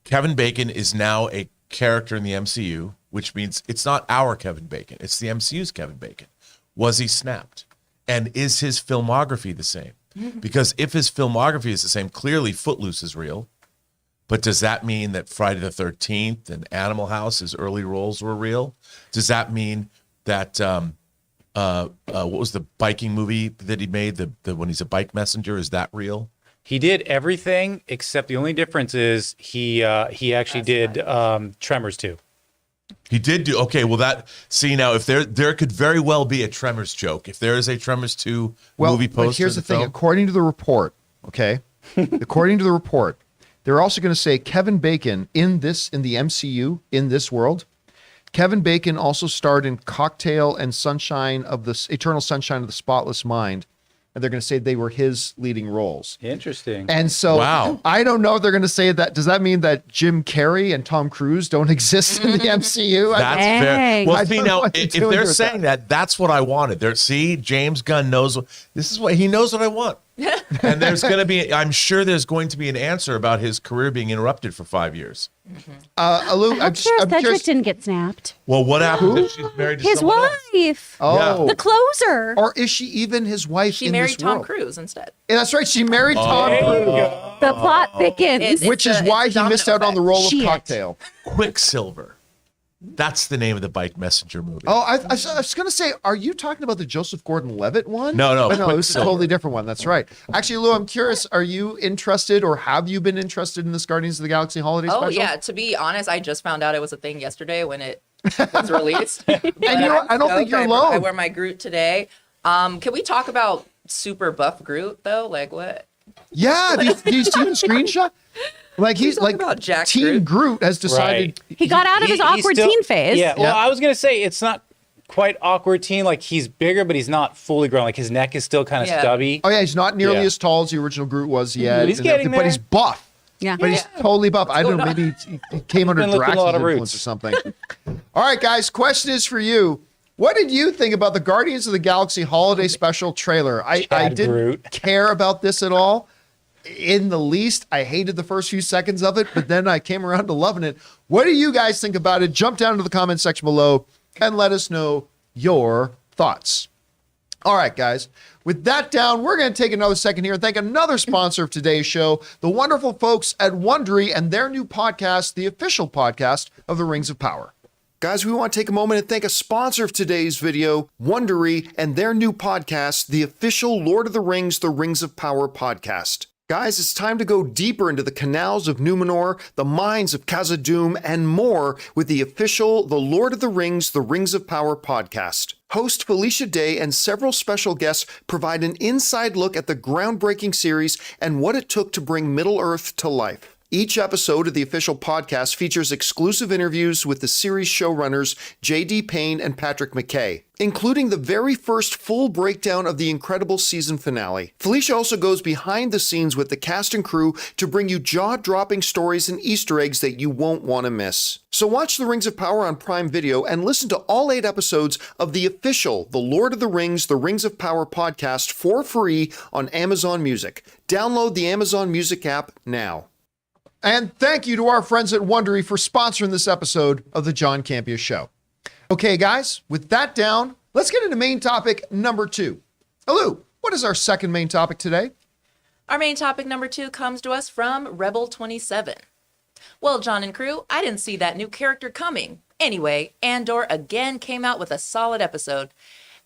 Kevin Bacon is now a character in the MCU, which means it's not our Kevin Bacon. It's the MCU's Kevin Bacon. Was he snapped? And is his filmography the same? Because if his filmography is the same, clearly Footloose is real. But does that mean that Friday the 13th and Animal House, his early roles were real? Does that mean that what was the biking movie that he made? The when he's a bike messenger, is that real? He did everything except the only difference is he actually did Tremors 2. He did do okay. Well, now if there could very well be a Tremors joke. If there is a Tremors 2 movie poster, but here's the thing. film, According to the report, according to the report, they're also going to say Kevin Bacon in the MCU in this world. Kevin Bacon also starred in Cocktail and Eternal Sunshine of the Spotless Mind. And they're going to say they were his leading roles. Interesting. And so Wow. I don't know if they're going to say that. Does that mean that Jim Carrey and Tom Cruise don't exist in the MCU? That's Dang. very well. I See don't know now, what if they're doing they're with saying that, that's what I wanted. James Gunn knows this is what he knows what I want. And I'm sure there's going to be an answer about his career being interrupted for 5 years. Alou, I'm sure Cedric didn't get snapped. Well, what happened if she's married to His someone else? wife. Oh. The closer. Or is she even his wife She in married this Tom world? Cruise instead. Yeah, that's right. She married Tom Cruise, The plot thickens. It's which is why he domino missed out on the effect. role of Shit. Cocktail. Quicksilver. That's the name of the bike messenger movie. Oh, I was going to say, are you talking about the Joseph Gordon-Levitt one? No, But no, it was a Quicksilver. totally different one. That's right. Actually, Lou, I'm curious, are you interested or have you been interested in this Guardians of the Galaxy holiday special? Oh yeah, to be honest, I just found out it was a thing yesterday when it was released. And I don't think you're I alone. wear my Groot today. Can we talk about super buff Groot though? Like what? Yeah, do you see the screenshot? Like he's talk like about Jack Team Groot has decided. He got out of his He's awkward still- teen phase. Yeah, well, Yeah. I was going to say it's not quite awkward teen. Like he's bigger, but he's not fully grown. Like his neck is still kind of Yeah. stubby. Oh yeah, he's not nearly Yeah. as tall as the original Groot was yet. But he's and getting everything, but he's there. buff. Yeah. But he's totally buff. I don't know, going maybe he came under been lifting a Drax's lot of influence roots. or something. All right, guys, question is for you. What did you think about the Guardians of the Galaxy holiday special trailer? I Chad didn't Groot. care about this at all. In the least, I hated the first few seconds of it, but then I came around to loving it. What do you guys think about it? Jump down to the comment section below and let us know your thoughts. All right, guys. With that down, we're going to take another second here and thank another sponsor of today's show, the wonderful folks at Wondery and their new podcast, the official podcast of the Rings of Power. Guys, we want to take a moment and thank a sponsor of today's video, Wondery, and their new podcast, the official Lord of the Rings, the Rings of Power podcast. Guys, it's time to go deeper into the canals of Numenor, the mines of Khazad-dûm, and more with the official The Lord of the Rings, The Rings of Power podcast. Host Felicia Day and several special guests provide an inside look at the groundbreaking series and what it took to bring Middle-earth to life. Each episode of the official podcast features exclusive interviews with the series showrunners J.D. Payne and Patrick McKay, including the very first full breakdown of the incredible season finale. Felicia also goes behind the scenes with the cast and crew to bring you jaw-dropping stories and Easter eggs that you won't want to miss. So watch The Rings of Power on Prime Video and listen to all 8 episodes of the official The Lord of the Rings, The Rings of Power podcast for free on Amazon Music. Download the Amazon Music app now. And thank you to our friends at Wondery for sponsoring this episode of the John Campea Show. Okay, guys, with that down, let's get into main topic number 2. Hello, what is our second main topic today? Our main topic number 2 comes to us from Rebel 27. Well, John and crew, I didn't see that new character coming. Anyway, Andor again came out with a solid episode.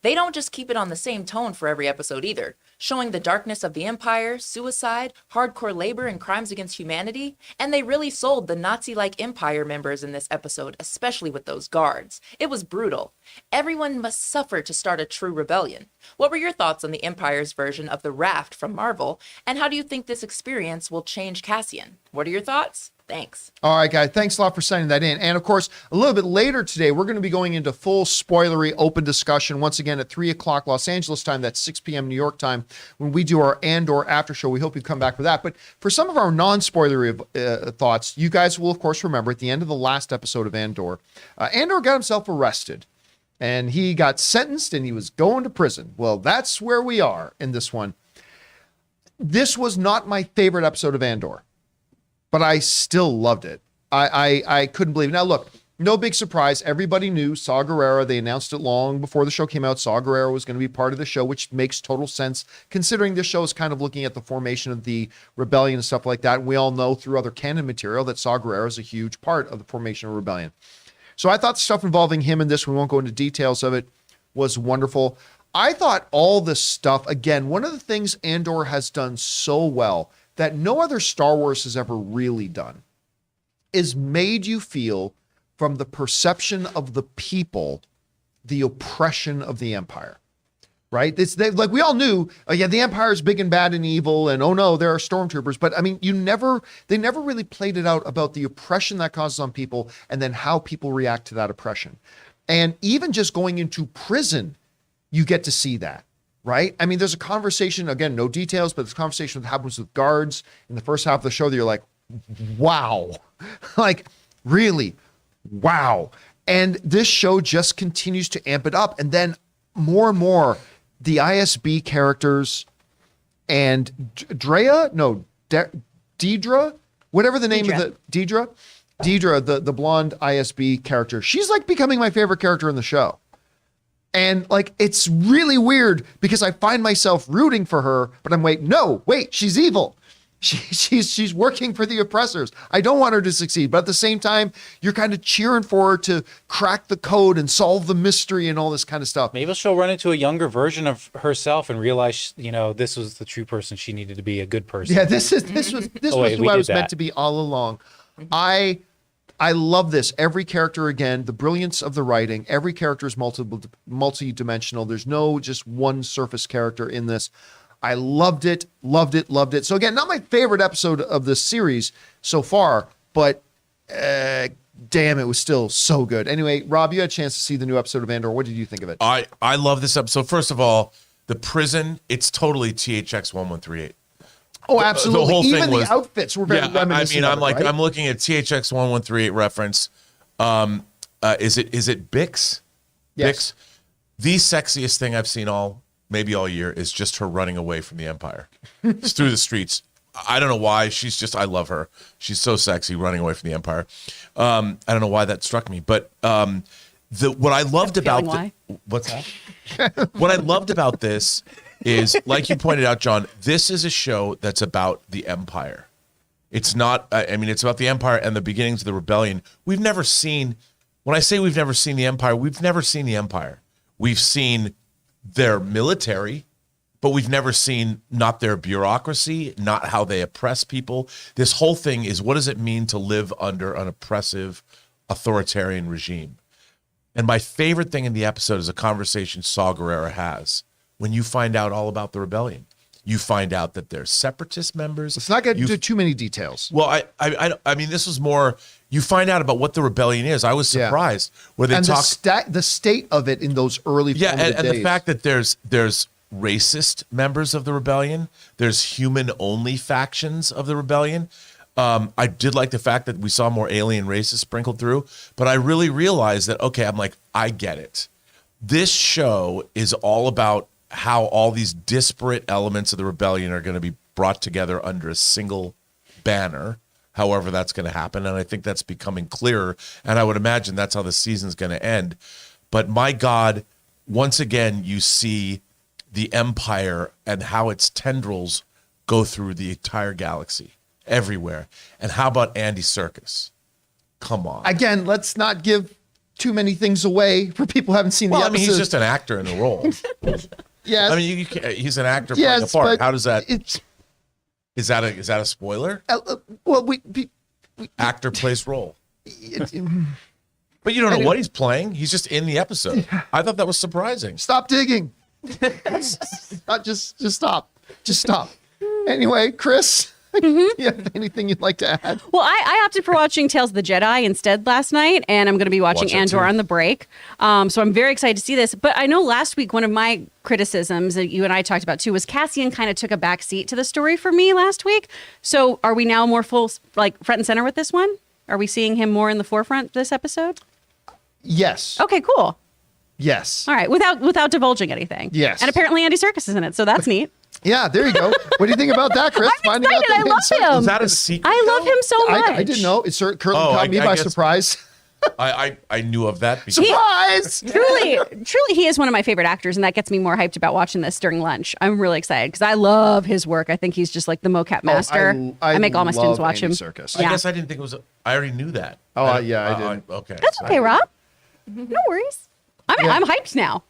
They don't just keep it on the same tone for every episode either, showing the darkness of the Empire, suicide, hardcore labor, and crimes against humanity. And they really sold the Nazi-like Empire members in this episode, especially with those guards. It was brutal. Everyone must suffer to start a true rebellion. What were your thoughts on the Empire's version of the Raft from Marvel? And how do you think this experience will change Cassian? What are your thoughts? Thanks. All right, guys. Thanks a lot for sending that in. And of course, a little bit later today, we're going to be going into full spoilery open discussion once again at 3 o'clock Los Angeles time. That's 6 p.m. New York time when we do our Andor after show. We hope you come back for that. But for some of our non-spoilery thoughts, you guys will, of course, remember at the end of the last episode of Andor, Andor got himself arrested. And he got sentenced and he was going to prison. Well, that's where we are in this one. This was not my favorite episode of Andor, but I still loved it. I couldn't believe it. Now, look, no big surprise. Everybody knew Saw Gerrera. They announced it long before the show came out. Saw Gerrera was going to be part of the show, which makes total sense considering this show is kind of looking at the formation of the rebellion and stuff like that. And we all know through other canon material that Saw Gerrera is a huge part of the formation of rebellion. So I thought the stuff involving him in this, we won't go into details of it, was wonderful. I thought all this stuff, again, one of the things Andor has done so well that no other Star Wars has ever really done is made you feel from the perception of the people, the oppression of the Empire, right? Like we all knew, the Empire is big and bad and evil, and oh no, there are stormtroopers. But I mean, they never really played it out about the oppression that causes on people and then how people react to that oppression. And even just going into prison, you get to see that. Right? I mean, there's a conversation, again, no details, but there's a conversation that happens with guards in the first half of the show that you're like, wow, like really, wow. And this show just continues to amp it up. And then more and more, the ISB characters and Deidre, whatever the name of the, Deidre, the blonde ISB character, she's like becoming my favorite character in the show. And like, it's really weird because I find myself rooting for her, but I'm wait, she's evil. She's working for the oppressors. I don't want her to succeed, but at the same time, you're kind of cheering for her to crack the code and solve the mystery and all this kind of stuff. Maybe she'll run into a younger version of herself and realize, this was the true person she needed to be, a good person. Yeah, this was who I was meant to be all along. I love this. Every character, again, the brilliance of the writing, every character is multi-dimensional. There's no just one surface character in this. I loved it. So again, not my favorite episode of this series so far, but damn, it was still so good. Anyway, Rob, you had a chance to see the new episode of Andor. What did you think of it? I love this episode. First of all, the prison, it's totally THX 1138. Oh, absolutely. The whole thing Even was, the outfits were very reminiscent. I'm looking at THX 1138 reference. Is it Bix? Yes. Bix. The sexiest thing I've seen all year is just her running away from the Empire. It's through the streets. I don't know why. I love her. She's so sexy running away from the Empire. I don't know why that struck me, but what I loved about what's that? What I loved about this is, like you pointed out, John, this is a show that's about the Empire. It's not, it's about the Empire and the beginnings of the rebellion. When I say we've never seen the Empire, we've never seen the Empire. We've seen their military, but we've never seen not their bureaucracy, not how they oppress people. This whole thing is, what does it mean to live under an oppressive, authoritarian regime? And my favorite thing in the episode is a conversation Saw Gerrera has when you find out all about the rebellion. You find out that there's separatist members. Let's not get into too many details. Well, I mean, this was more. You find out about what the rebellion is. I was surprised where they and talk the state of it in those early and days. the fact that there's racist members of the rebellion. There's human only factions of the rebellion. I did like the fact that we saw more alien races sprinkled through, but I really realized that, okay, I'm like, I get it. This show is all about how all these disparate elements of the rebellion are going to be brought together under a single banner, however that's going to happen. And I think that's becoming clearer. And I would imagine that's how the season's going to end. But my God, once again, you see the Empire and how its tendrils go through the entire galaxy, everywhere. And how about Andy Serkis? Come on. Again, let's not give too many things away for people who haven't seen the episode. I mean, he's just an actor in the role. Yes. I mean, he's an actor playing a part. but How does that? Is that a spoiler? Well, we Actor plays role. But you don't know what he's playing. He's just in the episode. I thought that was surprising. stop digging. Just stop. Just stop. Anyway, Chris, you have anything you'd like to add? Well, I opted for watching Tales of the Jedi instead last night, and I'm going to be watching Watch it Andor too. on the break. So I'm very excited to see this. But I know last week one of my criticisms that you and I talked about too was Cassian kind of took a back seat to the story for me last week. So are we now more front and center with this one? Are we seeing him more in the forefront this episode? Yes. Okay, cool. Yes. All right, without divulging anything. Yes. And apparently Andy Serkis is in it, so that's neat. Yeah, there you go. What do you think about that, Chris? I'm excited. I love him. Is that a secret? I love him so much. I didn't know. It currently Oh, caught me I by guess- surprise. I knew of that. Because Surprise! Truly, he is one of my favorite actors, and that gets me more hyped about watching this during lunch. I'm really excited because I love his work. I think he's just like the mocap master. I make all my students watch him. Circus. I Yeah. guess I didn't think it was. I already knew that. Oh, yeah, I did. Okay. That's okay, Rob. No worries. I'm hyped now.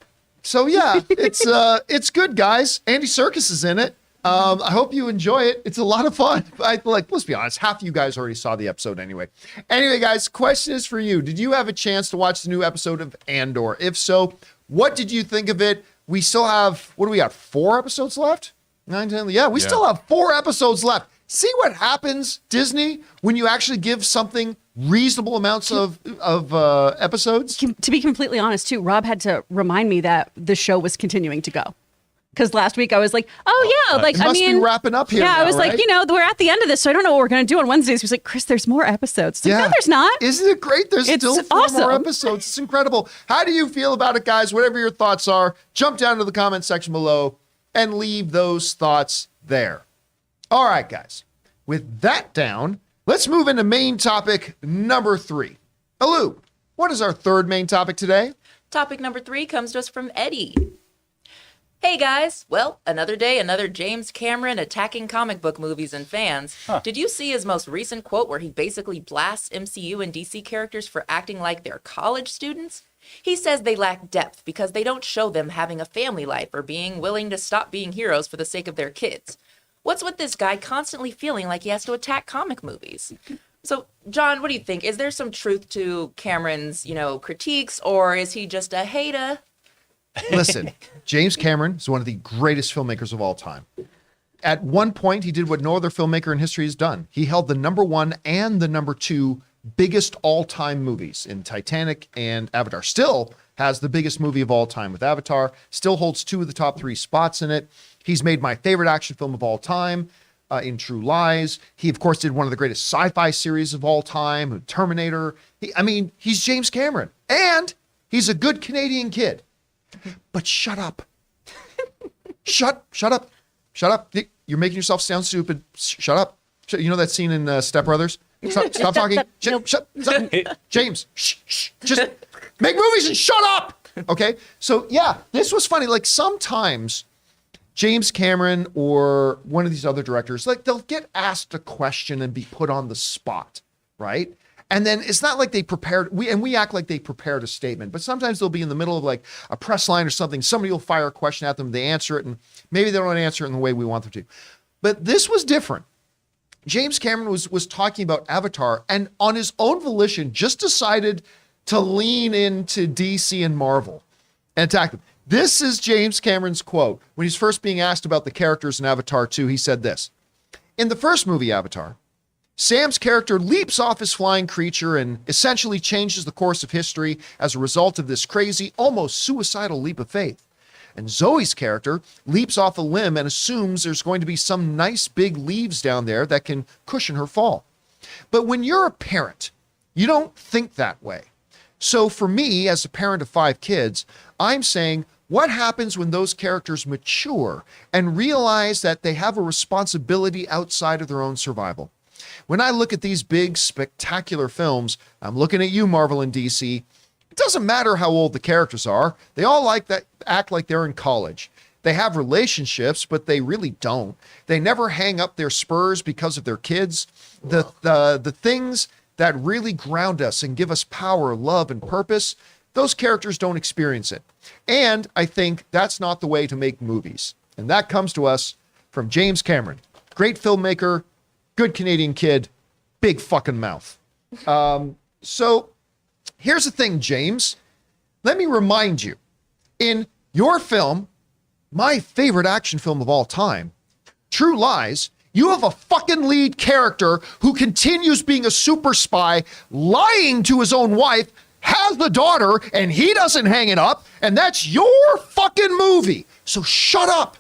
So yeah, it's good, guys. Andy Serkis is in it. I hope you enjoy it. It's a lot of fun. Let's be honest, half of you guys already saw the episode anyway. Anyway, guys, question is for you. Did you have a chance to watch the new episode of Andor? If so, what did you think of it? We still have, what do we got, 4 episodes left? 9, 10, yeah, we still have 4 episodes left. See what happens, Disney, when you actually give something reasonable amounts of episodes? To be completely honest, too, Rob had to remind me that the show was continuing to go. Because last week I was like, oh, yeah, It must be wrapping up here Yeah, now, I was right? like, we're at the end of this, so I don't know what we're going to do on Wednesdays. He was like, Chris, there's more episodes. Like, no, there's not. Isn't it great? There's It's still 4 more awesome. episodes. It's incredible. How do you feel about it, guys? Whatever your thoughts are, jump down to the comment section below and leave those thoughts there. All right, guys. With that down, let's move into main topic number 3. Alou, what is our third main topic today? Topic number 3 comes to us from Eddie. Hey guys, well, another day, another James Cameron attacking comic book movies and fans. Did you see his most recent quote where he basically blasts MCU and DC characters for acting like they're college students? He says they lack depth because they don't show them having a family life or being willing to stop being heroes for the sake of their kids. What's with this guy constantly feeling like he has to attack comic movies? So, John, what do you think? Is there some truth to Cameron's, critiques, or is he just a hater? Listen, James Cameron is one of the greatest filmmakers of all time. At one point, he did what no other filmmaker in history has done. He held the number 1 and the number 2 biggest all-time movies in Titanic and Avatar. Still has the biggest movie of all time with Avatar. Still holds 2 of the top 3 spots in it. He's made my favorite action film of all time in True Lies. He, of course, did one of the greatest sci-fi series of all time, Terminator. He's James Cameron. And he's a good Canadian kid. But shut up. Shut up. Shut up. You're making yourself sound stupid. Shut up. You know that scene in Step Brothers? Stop talking. Shut. James, shh. Just make movies and shut up. Okay? So, yeah, this was funny. Like, sometimes James Cameron or one of these other directors, they'll get asked a question and be put on the spot, right? And then it's not like they prepared, we act like they prepared a statement, but sometimes they'll be in the middle of like a press line or something. Somebody will fire a question at them, they answer it, and maybe they don't answer it in the way we want them to. But this was different. James Cameron was talking about Avatar, and on his own volition just decided to lean into DC and Marvel and attack them. This is James Cameron's quote. When he's first being asked about the characters in Avatar 2, he said this: "In the first movie, Avatar, Sam's character leaps off his flying creature and essentially changes the course of history as a result of this crazy, almost suicidal leap of faith. And Zoe's character leaps off a limb and assumes there's going to be some nice big leaves down there that can cushion her fall. But when you're a parent, you don't think that way. So for me, as a parent of 5 kids, I'm saying, what happens when those characters mature and realize that they have a responsibility outside of their own survival? When I look at these big, spectacular films, I'm looking at you, Marvel and DC. It doesn't matter how old the characters are. They all act like they're in college. They have relationships, but they really don't. They never hang up their spurs because of their kids. The things that really ground us and give us power, love, and purpose, those characters don't experience it. And I think that's not the way to make movies." And that comes to us from James Cameron. Great filmmaker, good Canadian kid, big fucking mouth. So here's the thing, James. Let me remind you, in your film, my favorite action film of all time, True Lies, you have a fucking lead character who continues being a super spy, lying to his own wife, has the daughter, and he doesn't hang it up, and that's your fucking movie. So shut up.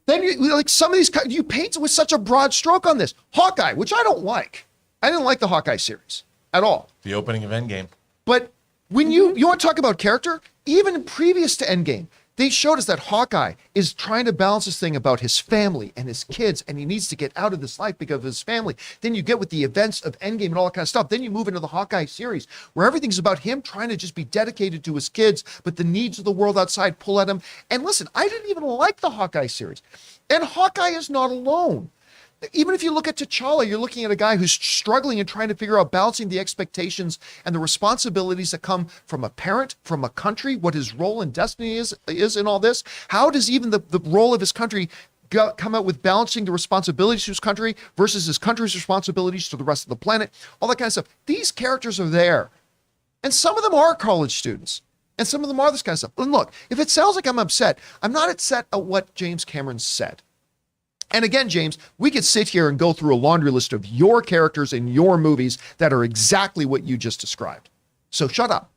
Then some of these, you paint with such a broad stroke on this. Hawkeye, which I don't like. I didn't like the Hawkeye series at all. The opening of Endgame. But when you want to talk about character, even previous to Endgame, they showed us that Hawkeye is trying to balance this thing about his family and his kids, and he needs to get out of this life because of his family. Then you get with the events of Endgame and all that kind of stuff. Then you move into the Hawkeye series, where everything's about him trying to just be dedicated to his kids, but the needs of the world outside pull at him. And listen, I didn't even like the Hawkeye series. And Hawkeye is not alone. Even if you look at T'Challa, you're looking at a guy who's struggling and trying to figure out balancing the expectations and the responsibilities that come from a parent, from a country, what his role and destiny is in all this. How does even the role of his country come out with balancing the responsibilities to his country versus his country's responsibilities to the rest of the planet, all that kind of stuff. These characters are there. And some of them are college students. And some of them are this kind of stuff. And look, if it sounds like I'm upset, I'm not upset at what James Cameron said. And again, James, we could sit here and go through a laundry list of your characters in your movies that are exactly what you just described. So shut up.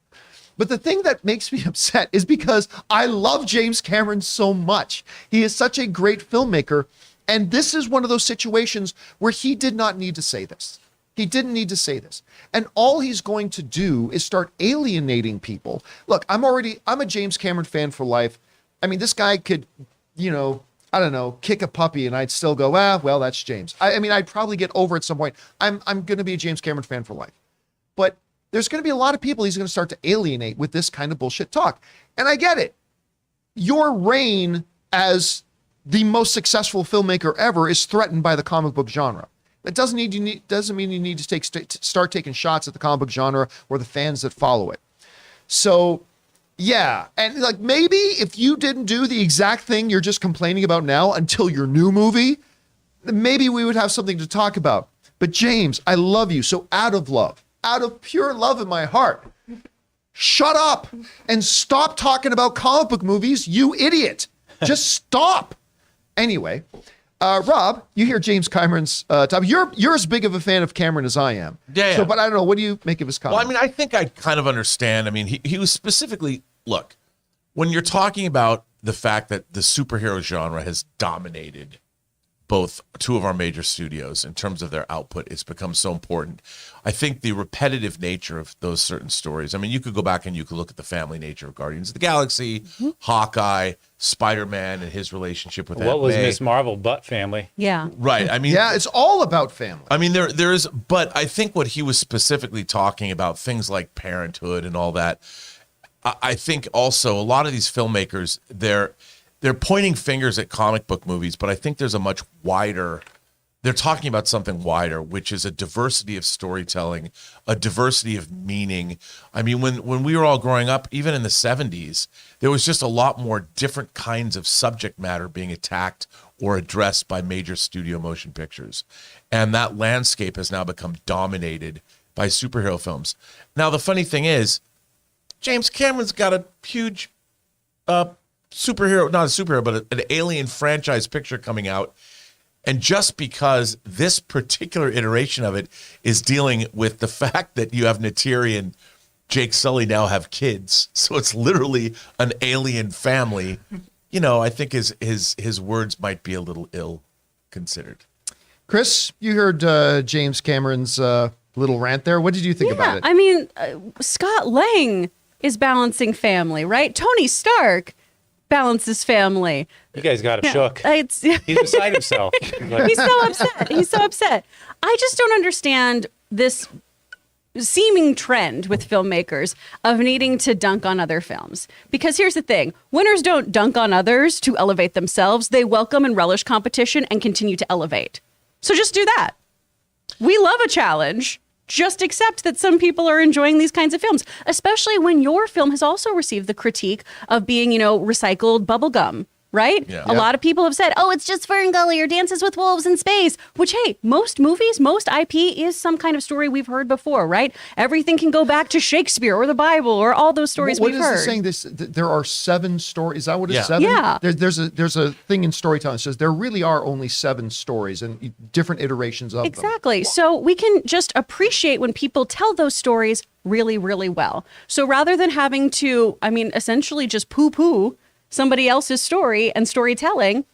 But the thing that makes me upset is because I love James Cameron so much. He is such a great filmmaker. And this is one of those situations where he did not need to say this. He didn't need to say this. And all he's going to do is start alienating people. Look, I'm a James Cameron fan for life. I mean, this guy could, I don't know, kick a puppy and I'd still go, well, that's James. I mean, I'd probably get over at some point. I'm going to be a James Cameron fan for life. But there's going to be a lot of people he's going to start to alienate with this kind of bullshit talk. And I get it. Your reign as the most successful filmmaker ever is threatened by the comic book genre. That doesn't mean you need to start taking shots at the comic book genre or the fans that follow it. So, yeah, and like maybe if you didn't do the exact thing you're just complaining about now until your new movie, maybe we would have something to talk about. But James, I love you. So out of pure love in my heart, shut up and stop talking about comic book movies, you idiot. Just stop. Anyway, Rob, you hear James Cameron's topic. You're as big of a fan of Cameron as I am. Yeah. So, but I don't know. What do you make of his comment? Well, I mean, I think I kind of understand. I mean, he was specifically, look, when you're talking about the fact that the superhero genre has dominated both two of our major studios in terms of their output, it's become so important. I think the repetitive nature of those certain stories, I mean, you could go back and you could look at the family nature of Guardians of the Galaxy, Hawkeye, Spider-Man and his relationship with What was Aunt May. Miss Marvel but family? Yeah. Right. I mean, yeah, it's all about family. I mean, there is, but I think what he was specifically talking about, things like parenthood and all that, I think also a lot of these filmmakers, they're pointing fingers at comic book movies, but I think there's a much wider they're talking about something wider, which is a diversity of storytelling, a diversity of meaning. I mean, when we were all growing up, even in the 70s, there was just a lot more different kinds of subject matter being attacked or addressed by major studio motion pictures. And that landscape has now become dominated by superhero films. Now, the funny thing is, James Cameron's got a huge superhero, not a superhero, but an alien franchise picture coming out. And just because this particular iteration of it is dealing with the fact that you have Neytiri and Jake Sully now have kids, so it's literally an alien family, you know, I think his words might be a little ill considered. Chris, you heard James Cameron's little rant there. What did you think about it? I mean, Scott Lang is balancing family, right? Tony Stark balances family. You guys got him shook. He's He's beside himself. He's so upset. He's so upset. I just don't understand this seeming trend with filmmakers of needing to dunk on other films. Because here's the thing. Winners don't dunk on others to elevate themselves. They welcome and relish competition and continue to elevate. So just do that. We love a challenge. Just accept that some people are enjoying these kinds of films, especially when your film has also received the critique of being, you know, recycled bubblegum, right? Yeah. A lot of people have said, oh, it's just Ferngully or Dances with Wolves in Space, which, hey, most movies, most IP is some kind of story we've heard before, right? Everything can go back to Shakespeare or the Bible or all those stories we've heard. What is it saying? There are 7 stories. Is that what it's 7? Yeah. There's a thing in storytelling that says there really are only 7 stories and different iterations of them. Exactly. So we can just appreciate when people tell those stories really, really well. So rather than having to, I mean, essentially just poo-poo somebody else's story and storytelling,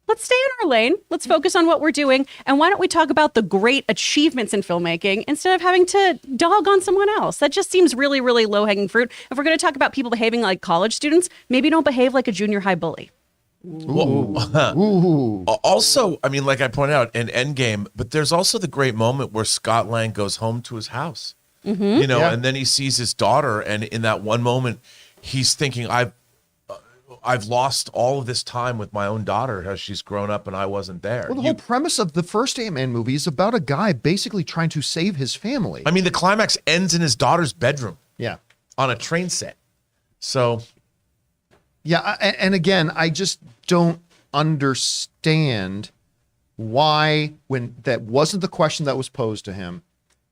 let's stay in our lane. Let's focus on what we're doing. And why don't we talk about the great achievements in filmmaking instead of having to dog on someone else? That just seems really, really low-hanging fruit. If we're going to talk about people behaving like college students, maybe don't behave like a junior high bully. Also, I mean, like I pointed out in Endgame, but there's also the great moment where Scott Lang goes home to his house, you know, and then he sees his daughter. And in that one moment, he's thinking, I've lost all of this time with my own daughter as she's grown up and I wasn't there. Well, the whole premise of the first Ant-Man movie is about a guy basically trying to save his family. I mean, the climax ends in his daughter's bedroom. Yeah. On a train set. So. Yeah. And again, I just don't understand why, when that wasn't the question that was posed to him,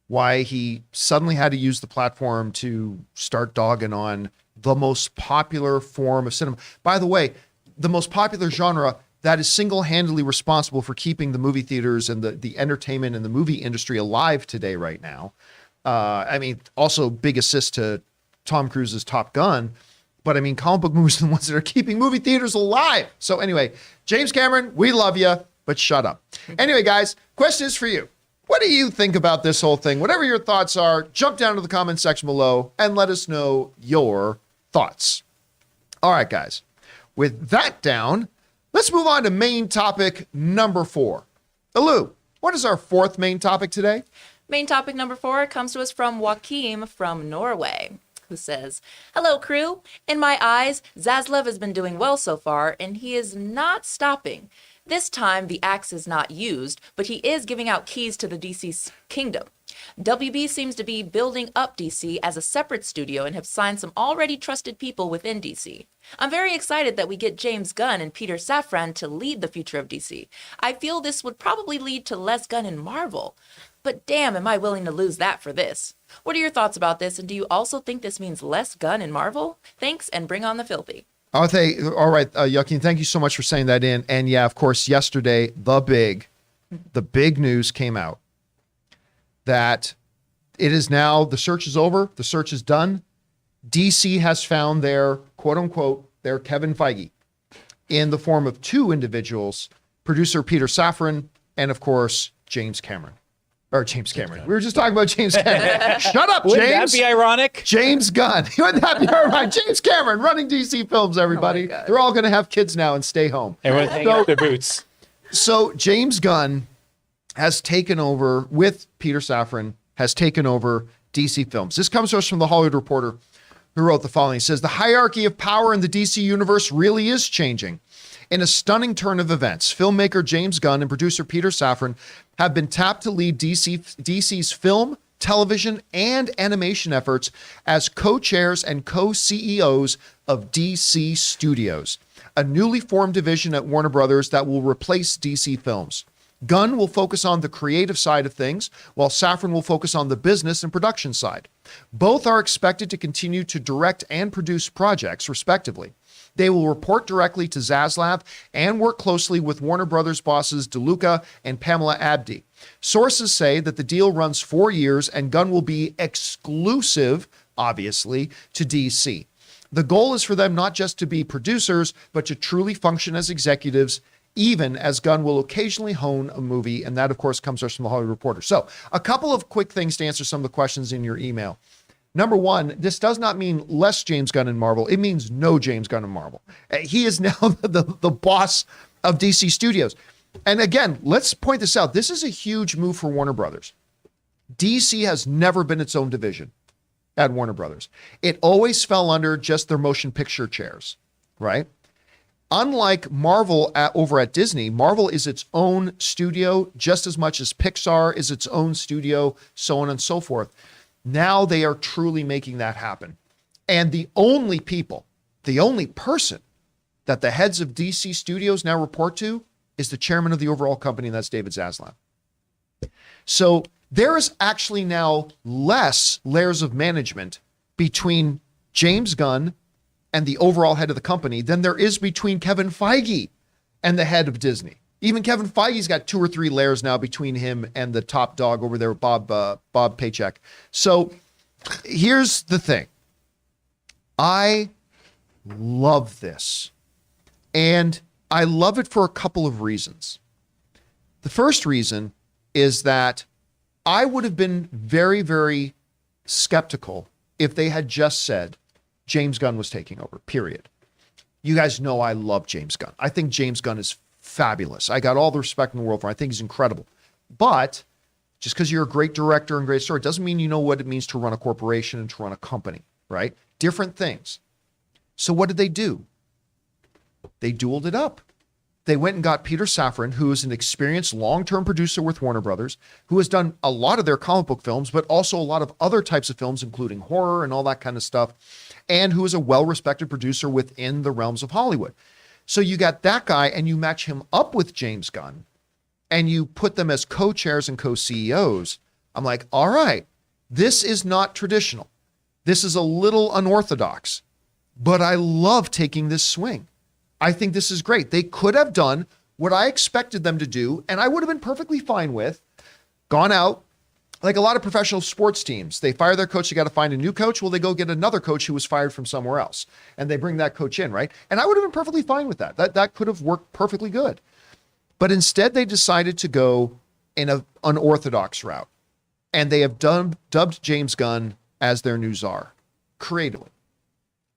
why he suddenly had to use the platform to start dogging on the most popular form of cinema. By the way, the most popular genre that is single-handedly responsible for keeping the movie theaters and the entertainment and the movie industry alive today right now. I mean, also big assist to Tom Cruise's Top Gun. But I mean, comic book movies are the ones that are keeping movie theaters alive. So anyway, James Cameron, we love you, but shut up. Anyway, guys, question is for you. What do you think about this whole thing? Whatever your thoughts are, jump down to the comment section below and let us know your thoughts. All right, guys. With that down, let's move on to main topic number 4. Alu, what is our 4th main topic today? Main topic number 4 comes to us from Joachim from Norway, who says, hello, crew. In my eyes, Zaslav has been doing well so far, and he is not stopping. This time, the axe is not used, but he is giving out keys to the DC's kingdom. WB seems to be building up DC as a separate studio and have signed some already trusted people within DC. I'm very excited that we get James Gunn and Peter Safran to lead the future of DC. I feel this would probably lead to less Gunn in Marvel. But damn, am I willing to lose that for this? What are your thoughts about this, and do you also think this means less Gunn in Marvel? Thanks, and bring on the filthy. All right, Joaquin, thank you so much for saying that in. And yeah, of course, yesterday, the big news came out that it is now, the search is over, the search is done. DC has found their, quote unquote, their Kevin Feige in the form of 2 individuals, producer Peter Safran, and of course, James Cameron. We were just talking about James Cameron. Shut up, James. Wouldn't that be ironic? James Gunn. Wouldn't that be ironic? James Cameron running DC Films, everybody. Oh They're all going to have kids now and stay home. Everyone's hanging out their boots. So James Gunn has taken over, with Peter Safran, has taken over DC Films. This comes to us from The Hollywood Reporter, who wrote the following. He says, the hierarchy of power in the DC universe really is changing. In a stunning turn of events, filmmaker James Gunn and producer Peter Safrin have been tapped to lead DC's film, television, and animation efforts as co-chairs and co-CEOs of DC Studios, a newly formed division at Warner Brothers that will replace DC Films. Gunn will focus on the creative side of things, while Safrin will focus on the business and production side. Both are expected to continue to direct and produce projects, respectively. They will report directly to Zaslav and work closely with Warner Brothers bosses DeLuca and Pamela Abdi. Sources say that the deal runs 4 years and Gunn will be exclusive, obviously, to DC. The goal is for them not just to be producers, but to truly function as executives, even as Gunn will occasionally hone a movie. And that, of course, comes from the Hollywood Reporter. So a couple of quick things to answer some of the questions in your email. Number one, this does not mean less James Gunn in Marvel. It means no James Gunn in Marvel. He is now the boss of DC Studios. And again, let's point this out. This is a huge move for Warner Brothers. DC has never been its own division at Warner Brothers. It always fell under just their motion picture chairs, right? Unlike Marvel over at Disney, Marvel is its own studio just as much as Pixar is its own studio, so on and so forth. Now they are truly making that happen. And the only person that the heads of DC Studios now report to is the chairman of the overall company, and that's David Zaslav. So there is actually now less layers of management between James Gunn and the overall head of the company than there is between Kevin Feige and the head of Disney. Even Kevin Feige's got 2 or 3 layers now between him and the top dog over there, Bob Paycheck. So here's the thing. I love this. And I love it for a couple of reasons. The first reason is that I would have been very, very skeptical if they had just said James Gunn was taking over, period. You guys know I love James Gunn. I think James Gunn is fabulous. I got all the respect in the world for him. I think he's incredible. But just because you're a great director and great story doesn't mean you know what it means to run a corporation and to run a company, right? Different things. So what did they do? They dueled it up. They went and got Peter Safrin, who is an experienced long-term producer with Warner Brothers, who has done a lot of their comic book films, but also a lot of other types of films, including horror and all that kind of stuff, and who is a well-respected producer within the realms of Hollywood. So you got that guy and you match him up with James Gunn and you put them as co-chairs and co-CEOs. I'm like, all right, this is not traditional. This is a little unorthodox, but I love taking this swing. I think this is great. They could have done what I expected them to do, and I would have been perfectly fine with, gone out, like a lot of professional sports teams. They fire their coach, they got to find a new coach. Well, they go get another coach who was fired from somewhere else, and they bring that coach in, right? And I would have been perfectly fine with that. That could have worked perfectly good. But instead, they decided to go in an unorthodox route, and they have dubbed James Gunn as their new czar, creatively.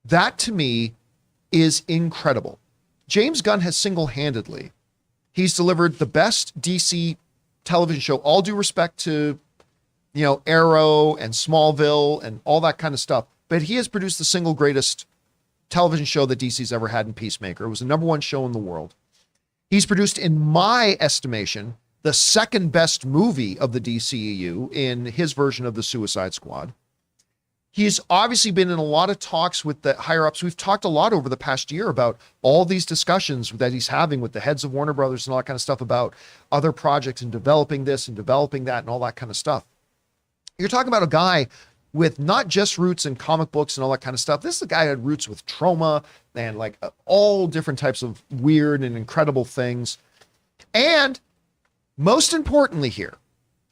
That, to me, is incredible. James Gunn has single-handedly, he's delivered the best DC television show, all due respect to, Arrow and Smallville and all that kind of stuff. But he has produced the single greatest television show that DC's ever had in Peacemaker. It was the #1 show in the world. He's produced, in my estimation, the second best movie of the DCEU in his version of the Suicide Squad. He's obviously been in a lot of talks with the higher ups. We've talked a lot over the past year about all these discussions that he's having with the heads of Warner Brothers and all that kind of stuff about other projects and developing this and developing that and all that kind of stuff. You're talking about a guy with not just roots in comic books and all that kind of stuff. This is a guy who had roots with trauma and like all different types of weird and incredible things. And most importantly here,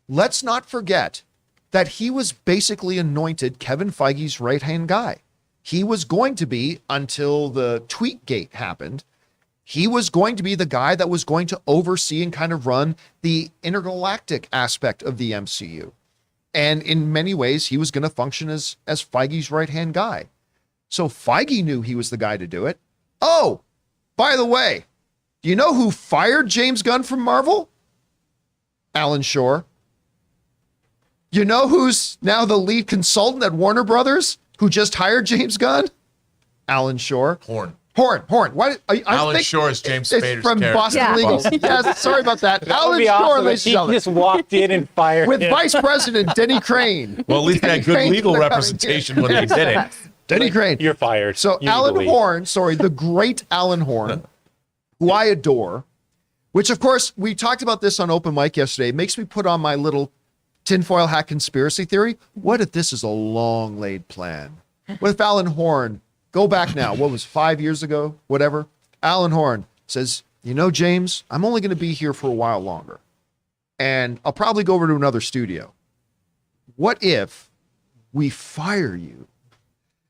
let's not forget that he was basically anointed Kevin Feige's right-hand guy. He was going to be, until the Tweetgate happened, he was going to be the guy that was going to oversee and kind of run the intergalactic aspect of the MCU. And in many ways, he was going to function as Feige's right-hand guy. So Feige knew he was the guy to do it. Oh, by the way, do you know who fired James Gunn from Marvel? Alan Shore. You know who's now the lead consultant at Warner Brothers who just hired James Gunn? Alan Shore. Horn. Horn. What? I Alan think Shore is James it's Spader's from character. Boston Yeah. Legal. Yes, sorry about that. That would Alan be Shore, awesome if ladies and he gentlemen. just walked in and fired With him. Vice President Denny Crane. Well, at least they had good Crane's legal in the representation when they did it. Denny Crane. You're fired. So You need Alan to leave. Horn, the great Alan Horn, who I adore, which of course we talked about this on Open Mic yesterday. It makes me put on my little tinfoil hat conspiracy theory. What if this is a long laid plan? What if Alan Horn, go back now, what was 5 years ago, whatever? Alan Horn says, you know, James, I'm only going to be here for a while longer. And I'll probably go over to another studio. What if we fire you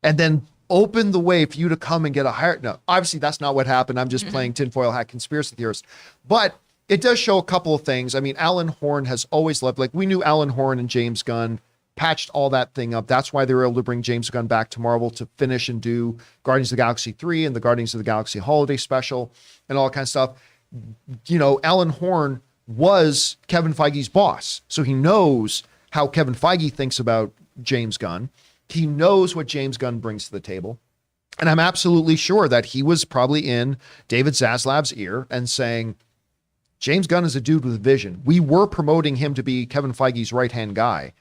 and then open the way for you to come and get a higher? No, obviously that's not what happened. I'm just playing tinfoil hat conspiracy theorist. But it does show a couple of things. I mean, Alan Horn has always loved, like we knew Alan Horn and James Gunn patched all that thing up. That's why they were able to bring James Gunn back to Marvel to finish and do Guardians of the Galaxy 3 and the Guardians of the Galaxy Holiday Special and all that kind of stuff. You know, Alan Horn was Kevin Feige's boss. So he knows how Kevin Feige thinks about James Gunn. He knows what James Gunn brings to the table. And I'm absolutely sure that he was probably in David Zaslav's ear and saying, James Gunn is a dude with vision. We were promoting him to be Kevin Feige's right-hand guy.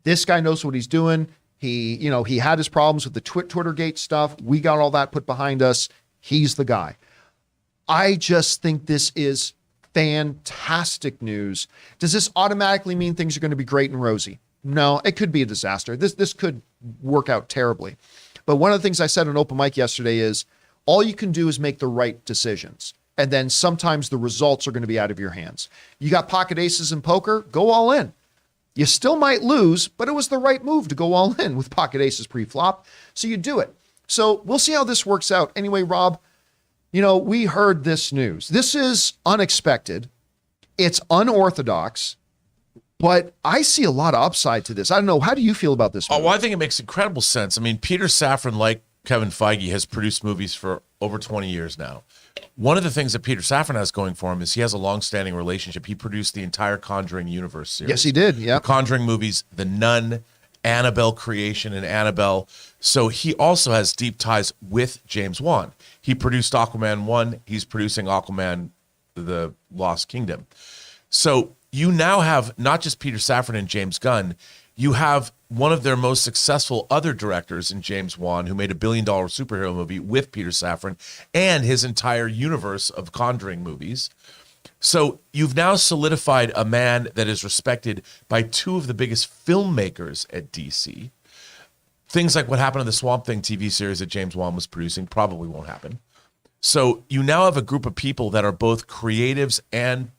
This guy knows what he's doing. He had his problems with the Twittergate stuff. We got all that put behind us. He's the guy. I just think this is fantastic news. Does this automatically mean things are going to be great and rosy? No, it could be a disaster. This could work out terribly. But one of the things I said on Open Mic yesterday is all you can do is make the right decisions. And then sometimes the results are going to be out of your hands. You got pocket aces in poker, go all in. You still might lose, but it was the right move to go all in with pocket aces pre-flop. So you do it. So we'll see how this works out. Anyway, Rob, you know, we heard this news. This is unexpected. It's unorthodox, but I see a lot of upside to this. I don't know. How do you feel about this movie? Oh, well, I think it makes incredible sense. I mean, Peter Safran, like Kevin Feige, has produced movies for over 20 years now. One of the things that Peter Safran has going for him is he has a long-standing relationship. He produced the entire Conjuring universe series. Yes, he did. Yeah. The Conjuring movies, The Nun, Annabelle Creation, and Annabelle. So he also has deep ties with James Wan. He produced Aquaman 1. He's producing Aquaman, The Lost Kingdom. So you now have not just Peter Safran and James Gunn, you have one of their most successful other directors in James Wan, who made $1 billion superhero movie with Peter Safran and his entire universe of Conjuring movies. So you've now solidified a man that is respected by two of the biggest filmmakers at DC. Things like what happened to the Swamp Thing TV series that James Wan was producing probably won't happen. So you now have a group of people that are both creatives and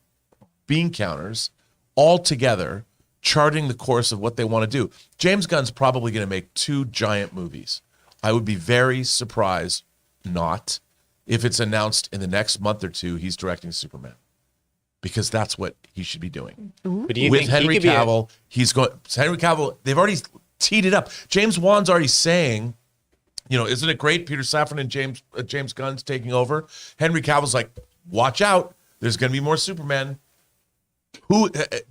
bean counters all together, charting the course of what they want to do. James Gunn's probably going to make 2 giant movies. I would be very surprised not if it's announced in the next month or 2 he's directing Superman, because that's what he should be doing. But do you With think Henry he could be Cavill, Henry Cavill, they've already teed it up. James Wan's already saying, you know, isn't it great Peter Safran and James Gunn's taking over? Henry Cavill's like, watch out, there's going to be more Superman.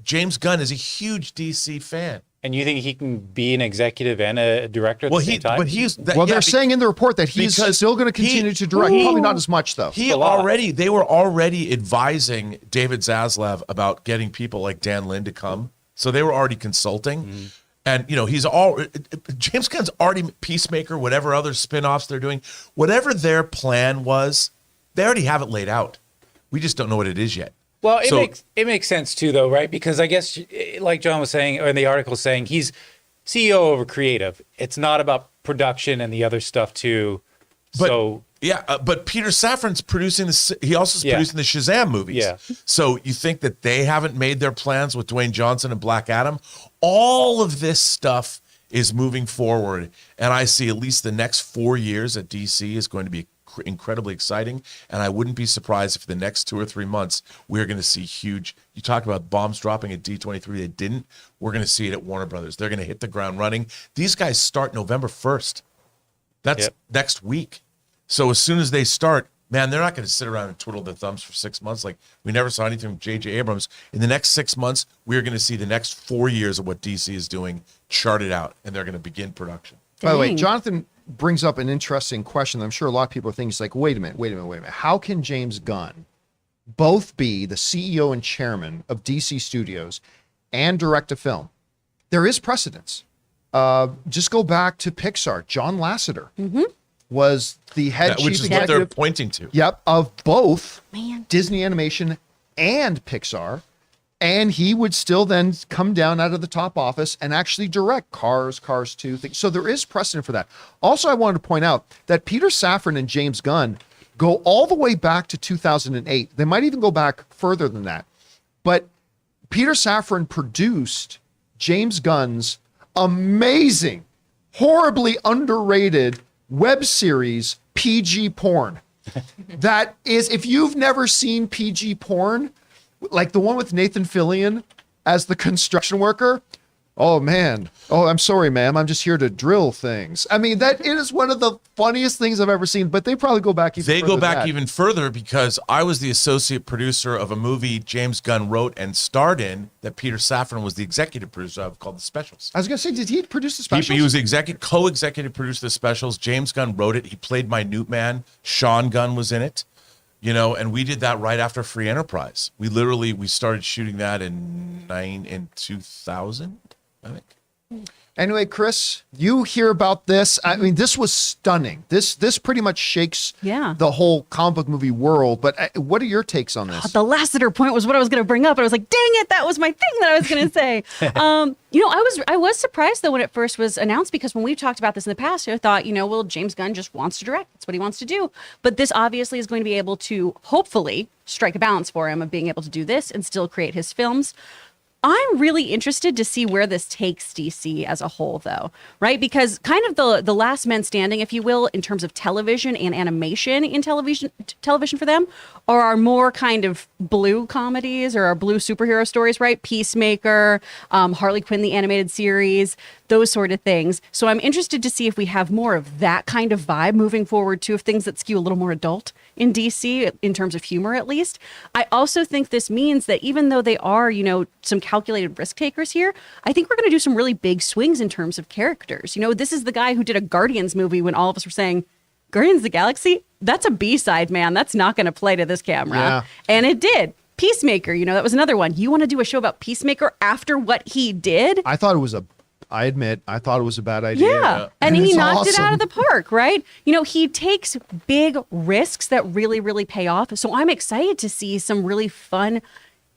James Gunn is a huge DC fan. And you think he can be an executive and a director at the same time? They're saying in the report that he's still going to continue to direct. Probably not as much though. They were already advising David Zaslav about getting people like Dan Lin to come. So they were already consulting. Mm-hmm. And, you know, James Gunn's already Peacemaker, whatever other spin-offs they're doing, whatever their plan was, they already have it laid out. We just don't know what it is yet. Well, it makes sense too, though, right? Because I guess, like John was saying, or in the article saying, he's CEO over creative. It's not about production and the other stuff too. But Peter Safran's producing this. He also is producing the Shazam movies. Yeah. So you think that they haven't made their plans with Dwayne Johnson and Black Adam? All of this stuff is moving forward, and I see at least the next 4 years at DC is going to be incredibly exciting, and I wouldn't be surprised if the next 2 or 3 months we're going to see huge. You talked about bombs dropping at D23. They didn't. We're going to see it at Warner Brothers. They're going to hit the ground running. These guys start November 1st. That's next week. So as soon as they start, man, they're not going to sit around and twiddle their thumbs for 6 months. Like we never saw anything from J.J. Abrams. In the next 6 months, we're going to see the next 4 years of what DC is doing charted out, and they're going to begin production. By the way, Jonathan brings up an interesting question that I'm sure a lot of people are thinking. It's like, wait a minute. How can James Gunn both be the CEO and chairman of DC Studios and direct a film? There is precedence. Just go back to Pixar. John Lasseter was the head chief which is what they're executive. pointing to. Yep, of both Man. Disney Animation and Pixar. And he would still then come down out of the top office and actually direct Cars 2 things. So there is precedent for that. Also, I wanted to point out that Peter Safran and James Gunn go all the way back to 2008. They might even go back further than that. But Peter Safran produced James Gunn's amazing, horribly underrated web series, PG Porn. That is, if you've never seen PG Porn, like the one with Nathan Fillion as the construction worker. Oh man. Oh, I'm sorry, ma'am. I'm just here to drill things. I mean, that it is one of the funniest things I've ever seen, but they probably go back even They further go than back that. even further because I was the associate producer of a movie James Gunn wrote and starred in that Peter Safran was the executive producer of called The Specials. I was going to say, did he produce the specials? He was co-executive producer of The Specials. James Gunn wrote it. He played my Newt Man. Sean Gunn was in it. You know, and we did that right after Free Enterprise. We started shooting that in 2000, I think. Anyway, Chris, you hear about this. I mean, this was stunning. This pretty much shakes the whole comic book movie world. But what are your takes on this? The Lasseter point was what I was going to bring up. I was like, dang it, that was my thing that I was going to say. I was surprised though when it first was announced, because when we've talked about this in the past, I thought, well, James Gunn just wants to direct. That's what he wants to do. But this obviously is going to be able to hopefully strike a balance for him of being able to do this and still create his films. I'm really interested to see where this takes DC as a whole, though, right? Because kind of the last men standing, if you will, in terms of television and animation in television for them are our more kind of blue comedies or our blue superhero stories, right? Peacemaker, Harley Quinn, the animated series, those sort of things. So I'm interested to see if we have more of that kind of vibe moving forward too, of things that skew a little more adult in DC in terms of humor, at least. I also think this means that even though they are, some calculated risk takers here, I think we're going to do some really big swings in terms of characters. This is the guy who did a Guardians movie when all of us were saying, Guardians of the Galaxy, that's a B-side, man. That's not going to play to this camera. Yeah. And it did. Peacemaker, that was another one. You want to do a show about Peacemaker after what he did? I admit, I thought it was a bad idea. Yeah. And he It's knocked it out awesome. of the park, right? He takes big risks that really, really pay off. So I'm excited to see some really fun,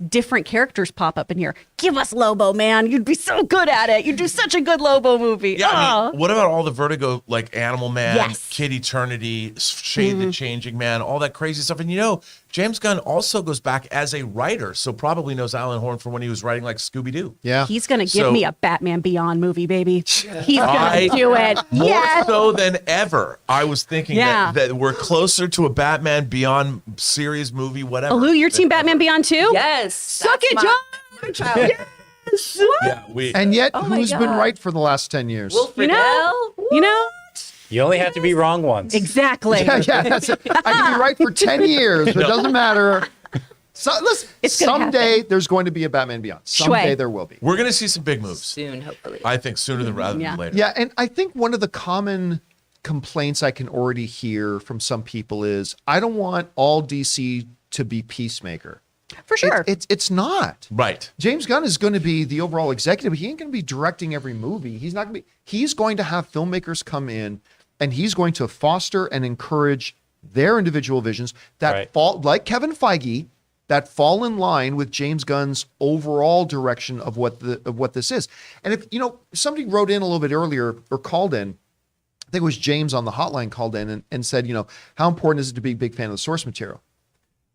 different characters pop up in here. Give us Lobo, man. You'd be so good at it. You'd do such a good Lobo movie. Yeah, I mean, what about all the Vertigo, like Animal Man, Yes. Kid Eternity, Shade the Changing Man, all that crazy stuff? And James Gunn also goes back as a writer, so probably knows Alan Horn from when he was writing like Scooby-Doo. Yeah. He's going to give So- me a Batman Beyond movie, baby. He's going to do it. More Yes. so than ever, I was thinking Yeah. that we're closer to a Batman Beyond series movie, whatever. Oh, Lou, your team Batman Beyond too? Yes. Suck that's it, my- John. my child. Yeah, And yet, Oh my who's been God. right for the last 10 years? Will You know? Friedle? You only have to be wrong once. Exactly. Yeah, that's it. I can be right for 10 years, but it doesn't matter. So, listen, It's gonna someday happen. there's going to be a Batman Beyond. Someday Shui. there will be. We're going to see some big moves. Soon, hopefully. I think sooner than rather Yeah. than later. Yeah, and I think one of the common complaints I can already hear from some people is, I don't want all DC to be Peacemaker. For sure. It's not. Right. James Gunn is going to be the overall executive. He ain't going to be directing every movie. He's not going to be. He's going to have filmmakers come in, and he's going to foster and encourage their individual visions that Right. fall, like Kevin Feige, that fall in line with James Gunn's overall direction of what this is. And if somebody wrote in a little bit earlier or called in, I think it was James on the hotline called in and said, how important is it to be a big fan of the source material?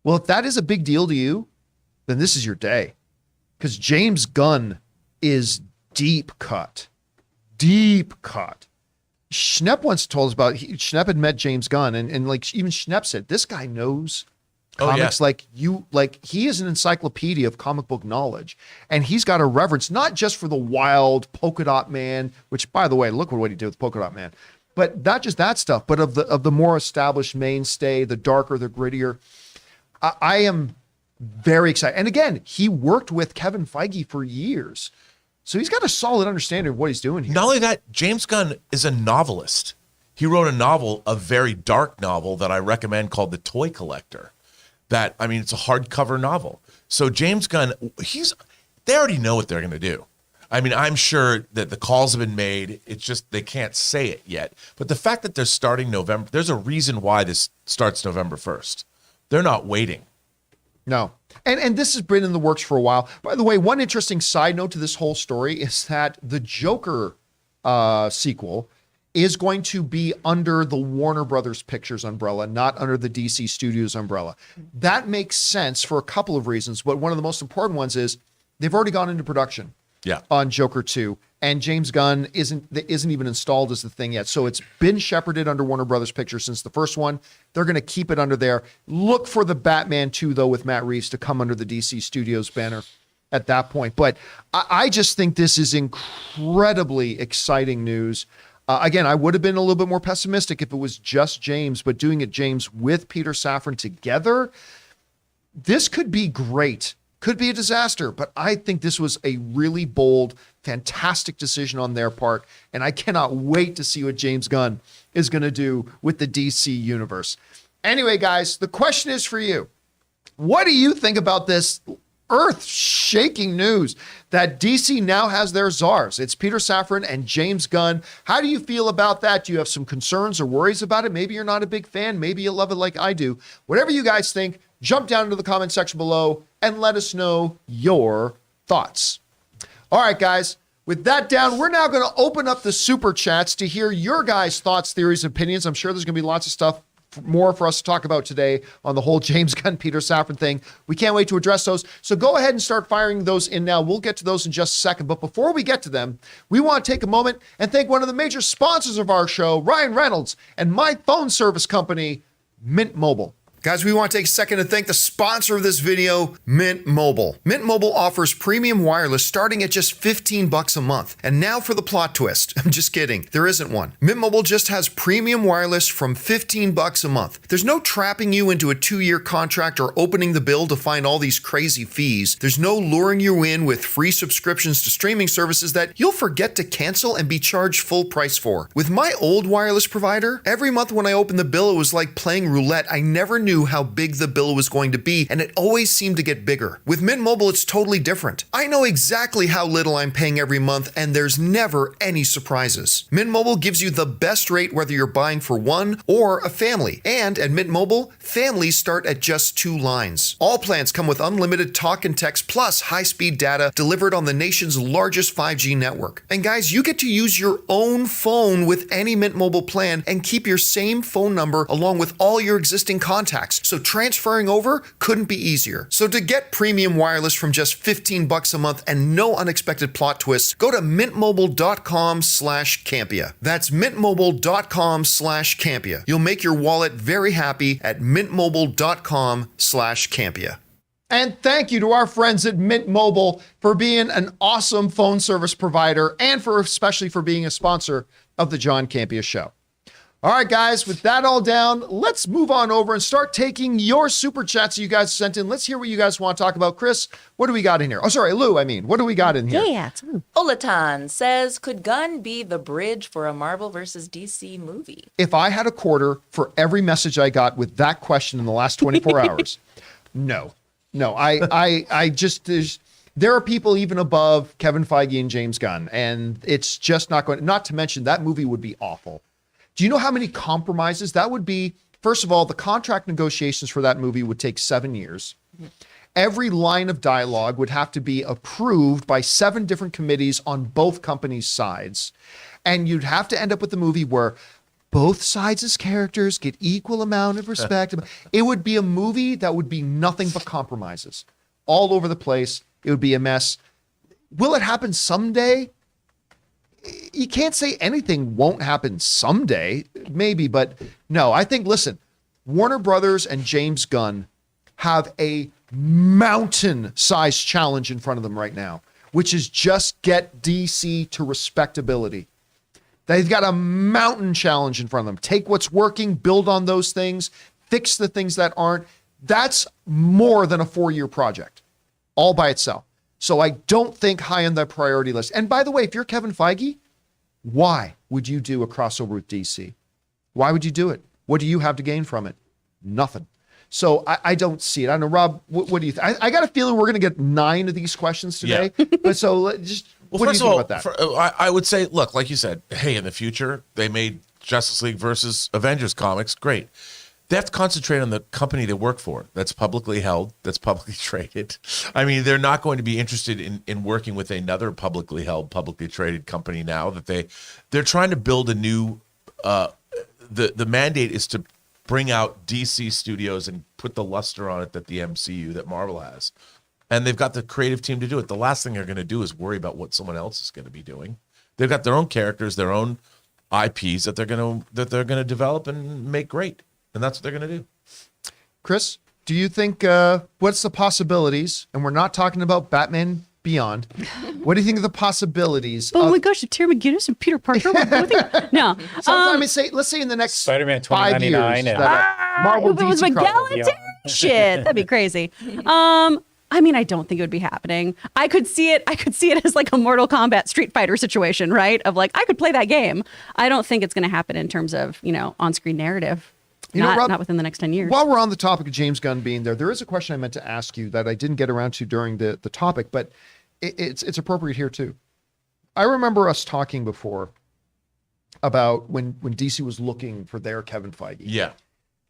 Well, if that is a big deal to you, then this is your day. Because James Gunn is deep cut. Deep cut. Schnepp once told us about, Schnepp had met James Gunn, and like even Schnepp said, this guy knows comics like he is an encyclopedia of comic book knowledge. And he's got a reverence, not just for the wild Polka Dot Man, which, by the way, look what he did with Polka Dot Man. But not just that stuff, but of the more established mainstay, the darker, the grittier. I am very excited. And again, he worked with Kevin Feige for years. So he's got a solid understanding of what he's doing here. Not only that, James Gunn is a novelist. He wrote a novel, a very dark novel that I recommend called The Toy Collector. It's a hardcover novel. So James Gunn, they already know what they're going to do. I'm sure that the calls have been made. It's just they can't say it yet. But the fact that they're starting November, there's a reason why this starts November 1st. They're not waiting. No. And this has been in the works for a while. By the way, one interesting side note to this whole story is that the Joker sequel is going to be under the Warner Brothers Pictures umbrella, not under the DC Studios umbrella. That makes sense for a couple of reasons, but one of the most important ones is they've already gone into production on Joker 2, and James Gunn isn't even installed as the thing yet. So it's been shepherded under Warner Brothers Pictures since the first one. They're going to keep it under there. Look for the Batman 2, though, with Matt Reeves to come under the DC Studios banner at that point. But I just think this is incredibly exciting news. Again, I would have been a little bit more pessimistic if it was just James, but doing it James with Peter Safran together, this could be great. Could be a disaster, but I think this was a really bold, fantastic decision on their part, and I cannot wait to see what James Gunn is going to do with the DC universe. Anyway, guys, the question is for you. What do you think about this earth-shaking news that DC now has their czars? It's Peter Safran and James Gunn. How do you feel about that? Do you have some concerns or worries about it? Maybe you're not a big fan. Maybe you love it like I do. Whatever you guys think, jump down into the comment section below and let us know your thoughts. All right, guys. With that down, we're now going to open up the super chats to hear your guys' thoughts, theories, opinions. I'm sure there's going to be lots of stuff more for us to talk about today on the whole James Gunn, Peter Safran thing. We can't wait to address those. So go ahead and start firing those in now. We'll get to those in just a second. But before we get to them, we want to take a moment and thank one of the major sponsors of our show, Ryan Reynolds, and my phone service company, Mint Mobile. Guys, we want to take a second to thank the sponsor of this video, Mint Mobile. Mint Mobile offers premium wireless starting at just $15 a month. And now for the plot twist. I'm just kidding. There isn't one. Mint Mobile just has premium wireless from $15 a month. There's no trapping you into a 2-year contract or opening the bill to find all these crazy fees. There's no luring you in with free subscriptions to streaming services that you'll forget to cancel and be charged full price for. With my old wireless provider, every month when I opened the bill, it was like playing roulette. I never knew how big the bill was going to be, and it always seemed to get bigger. With Mint Mobile, it's totally different. I know exactly how little I'm paying every month, and there's never any surprises. Mint Mobile gives you the best rate whether you're buying for one or a family. And at Mint Mobile, families start at just 2 lines. All plans come with unlimited talk and text plus high-speed data delivered on the nation's largest 5G network. And guys, you get to use your own phone with any Mint Mobile plan and keep your same phone number along with all your existing contacts. So transferring over couldn't be easier. So to get premium wireless from just $15 a month and no unexpected plot twists, go to mintmobile.com/Campea. That's mintmobile.com/Campea. You'll make your wallet very happy at mintmobile.com/Campea. And thank you to our friends at Mint Mobile for being an awesome phone service provider and especially for being a sponsor of the John Campea Show. All right, guys, with that all down, let's move on over and start taking your super chats that you guys sent in. Let's hear what you guys want to talk about. Chris, what do we got in here? Oh, sorry, Lou, what do we got in here? Yeah, it's Lou. Olatan says, could Gunn be the bridge for a Marvel versus DC movie? If I had a quarter for every message I got with that question in the last 24 hours, no. I just, there are people even above Kevin Feige and James Gunn, and it's just not going, not to mention that movie would be awful. Do you know how many compromises that would be? First of all, the contract negotiations for that movie would take 7 years. Every line of dialogue would have to be approved by 7 different committees on both companies' sides. And you'd have to end up with a movie where both sides' characters get equal amount of respect. It would be a movie that would be nothing but compromises all over the place. It would be a mess. Will it happen someday? You can't say anything won't happen someday, maybe, but no, I think, listen, Warner Brothers and James Gunn have a mountain-sized challenge in front of them right now, which is just get DC to respectability. They've got a mountain challenge in front of them. Take what's working, build on those things, fix the things that aren't. That's more than a 4-year project all by itself. So I don't think high on the priority list. And by the way, if you're Kevin Feige, why would you do a crossover with DC? Why would you do it? What do you have to gain from it? Nothing. So I don't see it. I don't know, Rob, what do you think? I got a feeling we're going to get 9 of these questions today. But so just, what do you think about that? I would say, look, like you said, hey, in the future, they made Justice League versus Avengers comics. Great. They have to concentrate on the company they work for. That's publicly held. That's publicly traded. I mean, they're not going to be interested in working with another publicly held, publicly traded company now that they're trying to build a new, the mandate is to bring out DC Studios and put the luster on it that the MCU, that Marvel has. And they've got the creative team to do it. The last thing they're going to do is worry about what someone else is going to be doing. They've got their own characters, their own IPs that they're going to develop and make great. And that's what they're going to do. Chris, do you think, what's the possibilities? And we're not talking about Batman Beyond. What do you think of the possibilities? Oh my gosh, Terry McGinnis and Peter Parker. No. Let's say in the next Spider-Man 5 years, 2099 and Marvel if it was DC McGallantine, shit, that'd be crazy. I mean, I don't think it would be happening. I could see it as like a Mortal Kombat Street Fighter situation, right? Of like, I could play that game. I don't think it's going to happen in terms of, on-screen narrative. Not within the next 10 years. While we're on the topic of James Gunn being there is a question I meant to ask you that I didn't get around to during the topic, but it's appropriate here too. I remember us talking before about when DC was looking for their Kevin Feige. Yeah.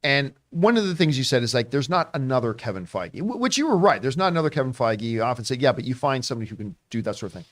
And one of the things you said is like, there's not another Kevin Feige, which you were right. There's not another Kevin Feige. You often say, yeah, but you find somebody who can do that sort of thing.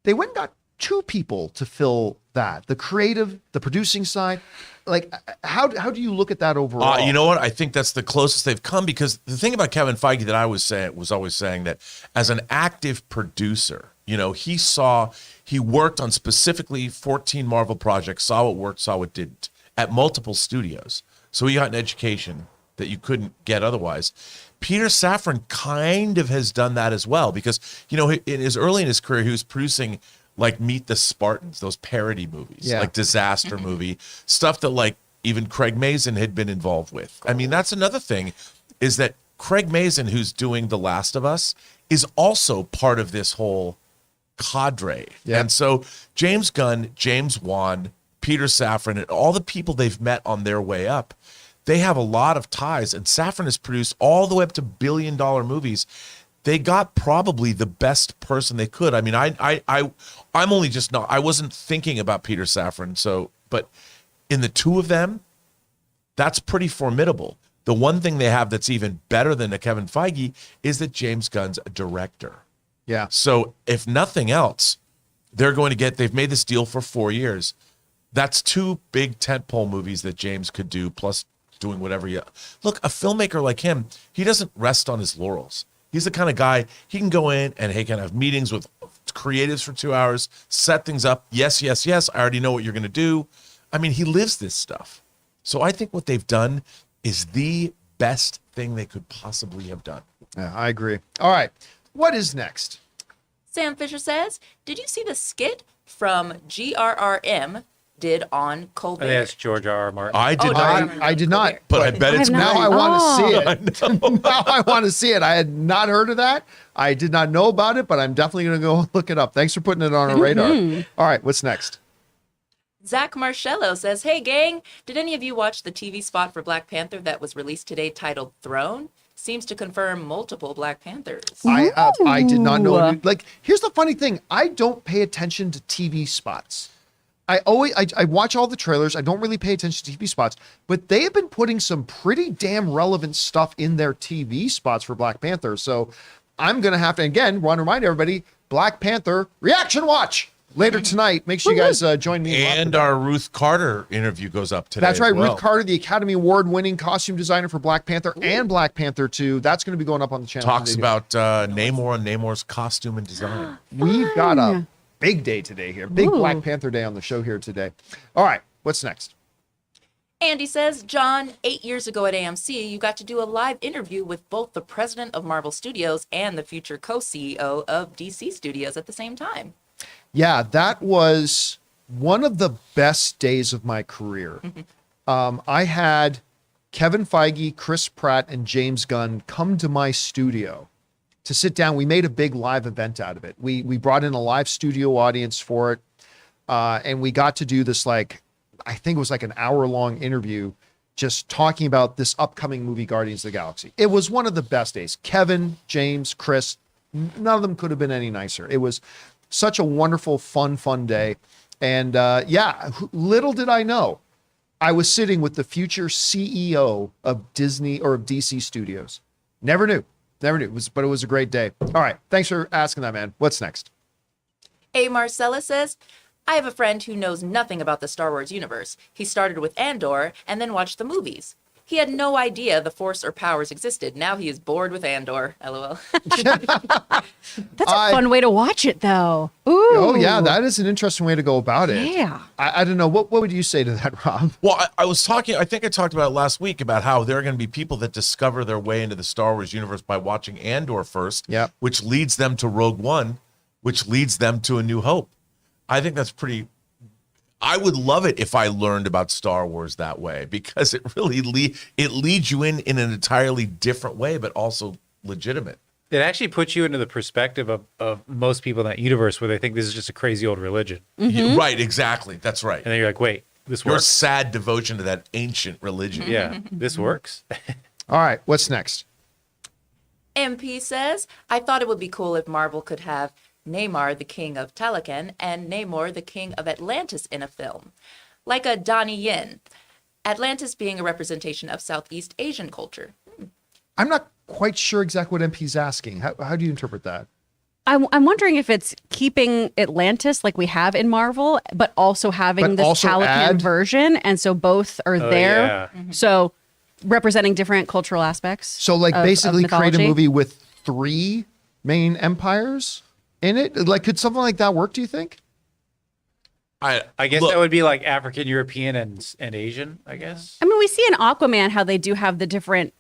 They went and got 2 people to fill that, the creative, the producing side. Like, how do you look at that overall? You know what? I think that's the closest they've come, because the thing about Kevin Feige that I was always saying that as an active producer, he worked on specifically 14 Marvel projects, saw what worked, saw what didn't, at multiple studios. So he got an education that you couldn't get otherwise. Peter Safran kind of has done that as well, because, early in his career, he was producing like Meet the Spartans, those parody movies, like disaster movie, stuff that like even Craig Mazin had been involved with. I mean, that's another thing, is that Craig Mazin, who's doing The Last of Us, is also part of this whole cadre. Yeah. And so James Gunn, James Wan, Peter Safran, and all the people they've met on their way up, they have a lot of ties. And Safran has produced all the way up to billion-dollar movies. They got probably the best person they could. I mean, I'm only just not. I wasn't thinking about Peter Safran. But in the 2 of them, that's pretty formidable. The one thing they have that's even better than a Kevin Feige is that James Gunn's a director. Yeah. So if nothing else, they've made this deal for 4 years. That's 2 big tentpole movies that James could do, plus doing whatever. Look, a filmmaker like him, he doesn't rest on his laurels. He's the kind of guy, he can go in and he can have meetings with creatives for 2 hours, set things up. Yes, yes, yes. I already know what you're going to do. I mean, he lives this stuff. So I think what they've done is the best thing they could possibly have done. Yeah, I agree. All right. What is next? Sam Fisher says, did you see the skit from GRRM did on Colbert? I think that's George R.R. Martin. I did not. I did not. But I bet it's now great. I want to see it. Now I want to see it. I had not heard of that. I did not know about it, but I'm definitely going to go look it up. Thanks for putting it on our radar. All right, what's next? Zach Marcello says, hey gang, did any of you watch the TV spot for Black Panther that was released today titled Throne? Seems to confirm multiple Black Panthers. I did not know. Like, here's the funny thing. I don't pay attention to TV spots. I watch all the trailers. I don't really pay attention to TV spots, but they have been putting some pretty damn relevant stuff in their TV spots for Black Panther. So I'm going to have to, again, want to remind everybody, Black Panther Reaction Watch later tonight. Make sure you guys join me. And our Ruth Carter interview goes up today. That's right. Well. Ruth Carter, the Academy Award winning costume designer for Black Panther and Black Panther 2. That's going to be going up on the channel. Talks about Namor and Namor's costume and design. We've got a big day today here. Big Black Panther day on the show here today. All right. What's next? Andy says, John, 8 years ago at AMC, you got to do a live interview with both the president of Marvel Studios and the future co-CEO of DC Studios at the same time. Yeah, that was one of the best days of my career. I had Kevin Feige, Chris Pratt, and James Gunn come to my studio to sit down. We made a big live event out of it. We brought in a live studio audience for it, and we got to do this like I think it was like an hour-long interview just talking about this upcoming movie, Guardians of the Galaxy. It was one of the best days. Kevin, James, Chris, none of them could have been any nicer. It was such a wonderful, fun day. And little did I know, I was sitting with the future CEO of Disney or of DC Studios. Never knew. But it was a great day. All right. Thanks for asking that, man. What's next? A. Marcella says, I have a friend who knows nothing about the Star Wars universe. He started with Andor and then watched the movies. He had no idea the Force or powers existed. Now he is bored with Andor. LOL. That's a fun way to watch it, though. Ooh. Oh, yeah. That is an interesting way to go about it. Yeah. I don't know. What would you say to that, Rob? Well, I think I talked about it last week about how there are going to be people that discover their way into the Star Wars universe by watching Andor first, Yep. which leads them to Rogue One, which leads them to A New Hope. I think that's pretty... I would love it if I learned about Star Wars that way, because it really leads you in an entirely different way, but also legitimate. It actually puts you into the perspective of most people in that universe where they think this is just a crazy old religion. Yeah, right, exactly. That's right. And then you're like, wait, this Your works. sad devotion to that ancient religion. Yeah, this works. All right. What's next? MP says, I thought it would be cool if Marvel could have Namor, the king of Talokan, and Namor, the king of Atlantis in a film. Like a Donnie Yen. Atlantis being a representation of Southeast Asian culture. I'm not quite sure exactly what MP's asking. How do you interpret that? I'm wondering if it's keeping Atlantis like we have in Marvel, but also having this also Talokan add- version. And so both are there. yeah. So representing different cultural aspects. So, like, of basically create a mythology. movie with 3 main empires in it? Like, could something like that work, do you think? I guess Look, that would be like African, European, and Asian, I guess. I mean, we see in Aquaman how they do have the different,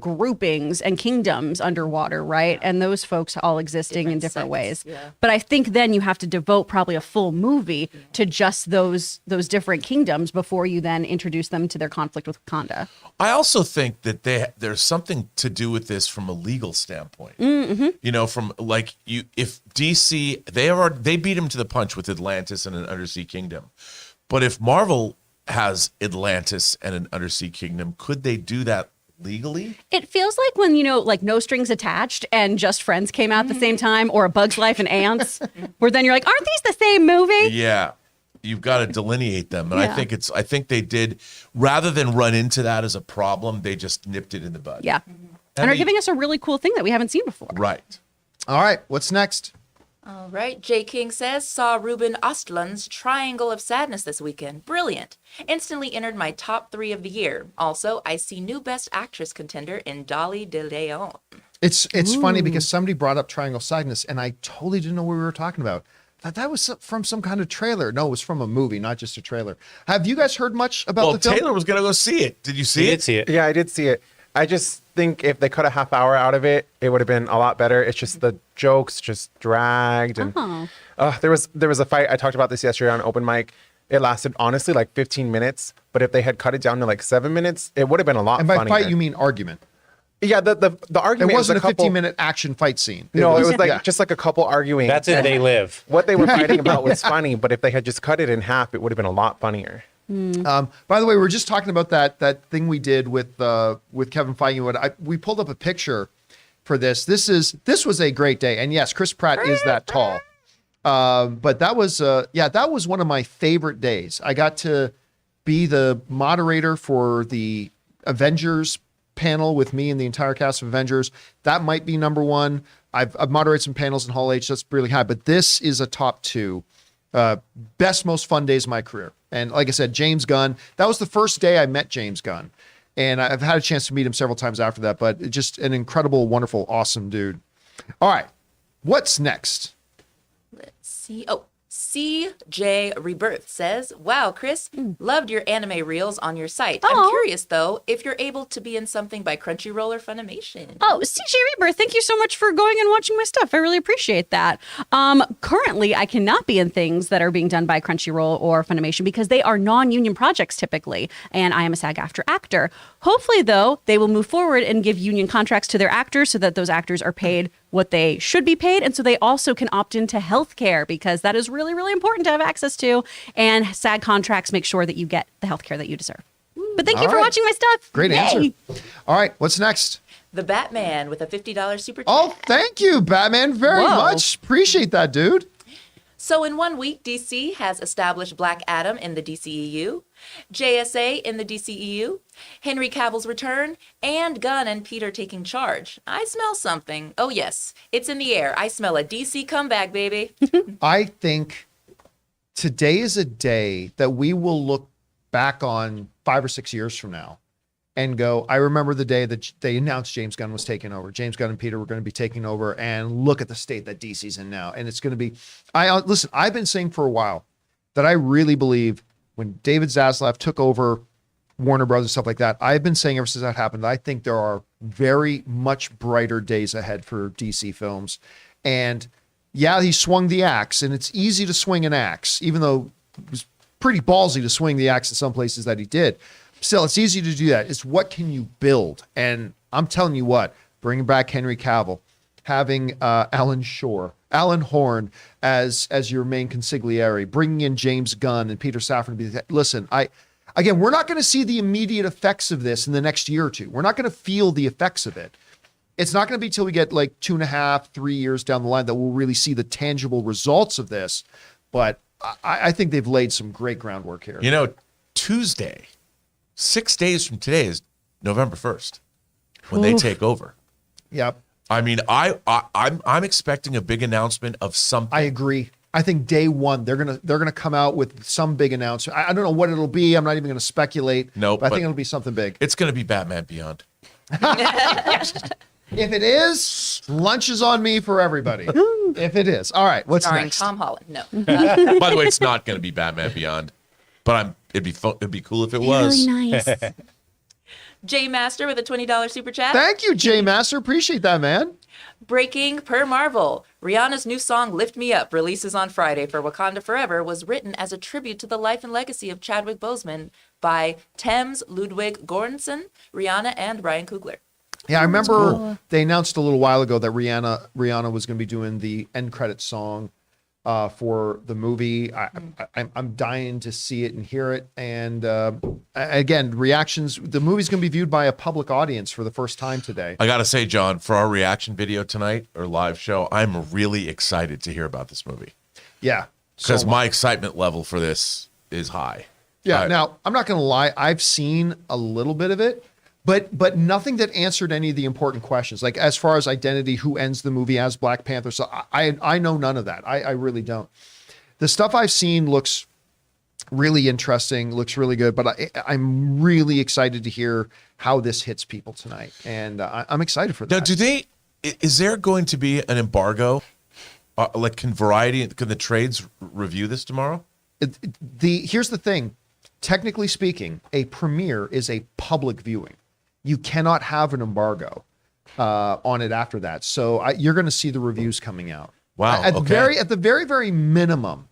groupings and kingdoms underwater, right? And those folks all existing in different ways. yeah. But I think then you have to devote probably a full movie to just those different kingdoms before you then introduce them to their conflict with Wakanda. I also think that there's something to do with this from a legal standpoint. Mm-hmm. From like if DC they beat him to the punch with Atlantis and an undersea kingdom, but if Marvel has Atlantis and an undersea kingdom, could they do that legally? It feels like when, like No Strings Attached and Just Friends came out at the same time, or A Bug's Life and Ants, where then you're like, aren't these the same movie? Yeah. You've got to delineate them. And Yeah. I think they did, rather than run into that as a problem, they just nipped it in the bud. Yeah. And are giving us a really cool thing that we haven't seen before. Right. All right. What's next? All right. J. King says, saw Ruben Östlund's Triangle of Sadness this weekend. Brilliant. Instantly entered my top 3 of the year. Also, I see new Best Actress contender in Dolly de Leon. It's funny because somebody brought up Triangle Sadness, and I totally didn't know what we were talking about. That was from some kind of trailer. No, it was from a movie, not just a trailer. Have you guys heard much about Well, the film? Taylor was going to go see it. Did you see You it? did see it. Yeah, I did see it. I just think if they cut a half hour out of it, it would have been a lot better. It's just the jokes just dragged, and there was a fight. I talked about this yesterday on Open Mic. It lasted honestly like 15 minutes, but if they had cut it down to like 7 minutes, it would have been a lot And by funnier. fight, you mean argument. Yeah, the argument It wasn't a was a couple. 15-minute action fight scene. No, it was like yeah. just like a couple arguing. That's it. They live. What they were fighting about was funny, but if they had just cut it in half, it would have been a lot funnier. By the way, we were just talking about that thing we did with Kevin Feige. We pulled up a picture for this. This was a great day, and yes, Chris Pratt is that tall. But that was one of my favorite days. I got to be the moderator for the Avengers panel with me and the entire cast of Avengers. That might be number 1. I've moderated some panels in Hall H. That's really high, but this is a top 2. Best, most fun days of my career. And like I said, James Gunn, that was the first day I met James Gunn. And I've had a chance to meet him several times after that, but just an incredible, wonderful, awesome dude. All right. What's next? Let's see. Oh, CJ Rebirth says, wow, Chris, loved your anime reels on your site. I'm Aw. curious, though, if you're able to be in something by Crunchyroll or Funimation. Oh, CJ Rebirth, thank you so much for going and watching my stuff. I really appreciate that. Currently, I cannot be in things that are being done by Crunchyroll or Funimation because they are non-union projects typically, and I am a SAG-AFTRA actor. Hopefully, though, they will move forward and give union contracts to their actors so that those actors are paid what they should be paid. And so they also can opt into health care because that is really, really important to have access to. And SAG contracts make sure that you get the health care that you deserve. But thank you All for right. watching my stuff. Great Yay. answer. All right, what's next? The Batman with a $50 super chat. Oh, thank you, Batman, very Whoa. much. Appreciate that, dude. So in 1 week, DC has established Black Adam in the DCEU, JSA in the DCEU, Henry Cavill's return, and Gunn and Peter taking charge. I smell something. Oh yes, it's in the air. I smell a DC comeback, baby. I think today is a day that we will look back on 5 or 6 years from now and go, I remember the day that they announced James Gunn was taking over. James Gunn and Peter were going to be taking over, and look at the state that DC's in now. And it's going to be, listen, I've been saying for a while that I really believe when David Zaslav took over Warner Brothers and stuff like that, I've been saying ever since that happened, I think there are very much brighter days ahead for DC films. And yeah, he swung the axe, and it's easy to swing an axe, even though it was pretty ballsy to swing the axe in some places that he did. Still, it's easy to do that. It's what can you build? And I'm telling you what, bringing back Henry Cavill, having Alan Horn as your main consigliere, bringing in James Gunn and Peter Safrin. Listen, we're not going to see the immediate effects of this in the next year or two. We're not going to feel the effects of it. It's not going to be till we get like 2.5, 3 years down the line that we'll really see the tangible results of this. But I think they've laid some great groundwork here. You know, Tuesday, 6 days from today is November 1st when they take over. Yep. I mean, I'm expecting a big announcement of something. I agree. I think day one they're gonna come out with some big announcement. I don't know what it'll be. I'm not even gonna speculate. Nope, but I but think it'll be something big. It's going to be Batman Beyond. If it is, lunch is on me for everybody. If it is, all right. What's Starring next? Tom Holland. No. By the way, it's not going to be Batman Beyond, but it'd be cool if it was. Really nice. J Master with a $20 super chat. Thank you, Jay Master. Appreciate that, man. Breaking per Marvel. Rihanna's new song Lift Me Up releases on Friday for Wakanda Forever was written as a tribute to the life and legacy of Chadwick Boseman by Thames Ludwig Göransson, Rihanna, and Ryan Coogler. Yeah, I remember they announced a little while ago that Rihanna was going to be doing the end credit song for the movie. I'm dying to see it and hear it. And again, reactions. The movie's going to be viewed by a public audience for the first time today. I got to say, John, for our reaction video tonight or live show, I'm really excited to hear about this movie Yeah, because so my excitement level for this is high. yeah. Now I'm not going to lie. I've seen a little bit of it. But nothing that answered any of the important questions, like as far as identity, who ends the movie as Black Panther. So I know none of that. I really don't. The stuff I've seen looks really interesting, looks really good. But I'm really excited to hear how this hits people tonight, and I'm excited for that. Now, is there going to be an embargo? Can the trades review this tomorrow? Here's the thing. Technically speaking, a premiere is a public viewing. You cannot have an embargo on it after that. So you're going to see the reviews coming out. Wow. At the very minimum,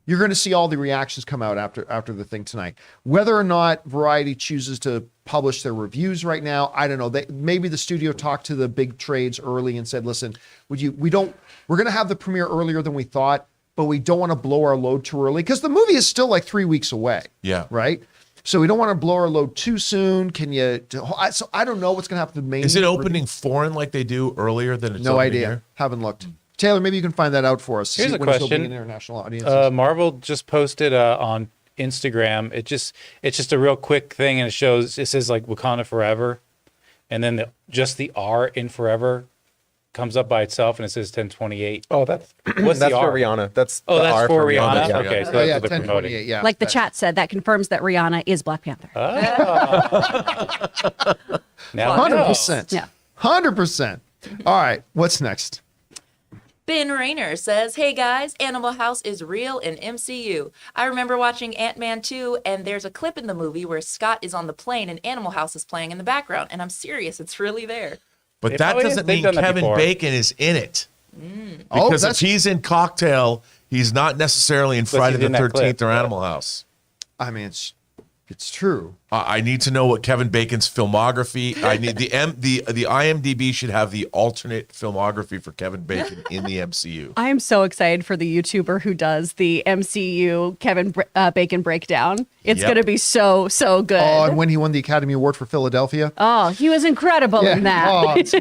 you're going to see all the reactions come out after the thing tonight. Whether or not Variety chooses to publish their reviews right now, I don't know. Maybe the studio talked to the big trades early and said, "Listen, we're going to have the premiere earlier than we thought, but we don't want to blow our load too early because the movie is still like 3 weeks away." Yeah. Right. So we don't want to blow our load too soon. So I don't know what's going to happen to the main. Is it opening foreign like they do earlier than it's No opening idea. here? Haven't looked. Taylor, maybe you can find that out for us. Here's a when it's question. opening in international audiences. Marvel just posted on Instagram. It's just a real quick thing, and it says like Wakanda Forever, and then just the R in Forever comes up by itself, and it says 1028. Oh, that's What's that's the for R? That's that's the R for Rihanna. Yeah. Okay, so Oh that's yeah, what they're promoting. 1028. Yeah. Like the chat said, that confirms that Rihanna is Black Panther. Now I know. 100%. Yeah. 100%. All right. What's next? Ben Rayner says, "Hey guys, Animal House is real in MCU. I remember watching Ant-Man 2, and there's a clip in the movie where Scott is on the plane and Animal House is playing in the background. And I'm serious, it's really there." But It that probably is. doesn't They've mean done that Kevin before. Bacon is in it. Oh, Because if that's. he's in Cocktail, he's not necessarily in Friday he's the in that 13th clip. or Animal House. I mean, it's It's true. I need to know what Kevin Bacon's filmography. I need the IMDb should have the alternate filmography for Kevin Bacon in the MCU. I am so excited for the YouTuber who does the MCU Kevin Bacon breakdown. It's Yep. going to be so good. Oh, and when he won the Academy Award for Philadelphia. Oh, he was incredible in that.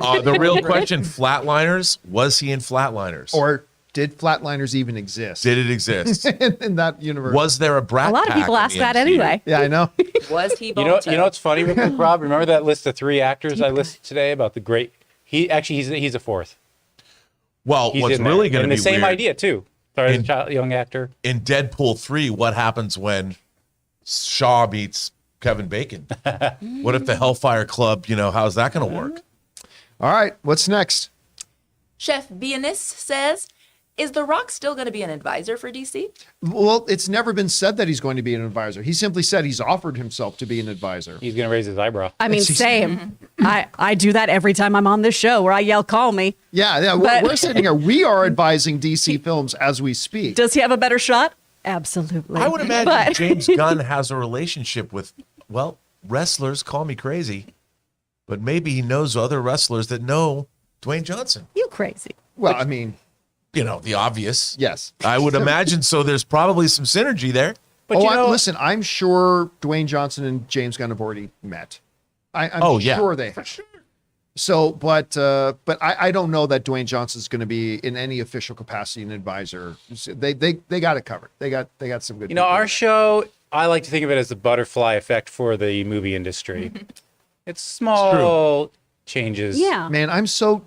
Oh, The real question: Flatliners? Was he in Flatliners? or did Flatliners even exist did it exist? in that universe? Was there a Brat A lot of Pack people in ask the that MCU? anyway. Yeah, I know. Was he You Balto? know what's funny with Rob? Remember that list of 3 actors I listed today about the great? He's a 4th. Well, He's what's in there. really going to and be the same weird, idea too. Sorry, In- the young actor. in Deadpool 3, what happens when Shaw meets Kevin Bacon? What if the Hellfire Club? How's that going to work? All right, what's next? Chef Bianis says, is The Rock still going to be an advisor for DC? Well, it's never been said that he's going to be an advisor. He simply said he's offered himself to be an advisor. He's going to raise his eyebrow. I mean, same. I do that every time I'm on this show where I yell, "Call me." Yeah, But- we're sitting here. We are advising DC films as we speak. Does he have a better shot? Absolutely. I would imagine But- James Gunn has a relationship with, wrestlers call me crazy, but maybe he knows other wrestlers that know Dwayne Johnson. You crazy. Well, I mean, The obvious. yes. I would imagine so. There's probably some synergy there. But Listen, I'm sure Dwayne Johnson and James Gunn have already met. I'm sure they have. So, but I don't know that Dwayne Johnson's going to be in any official capacity an advisor. They got it covered. They got some good. You know, people our there. show, I like to think of it as the butterfly effect for the movie industry. It's small changes. Yeah. Man, I'm so.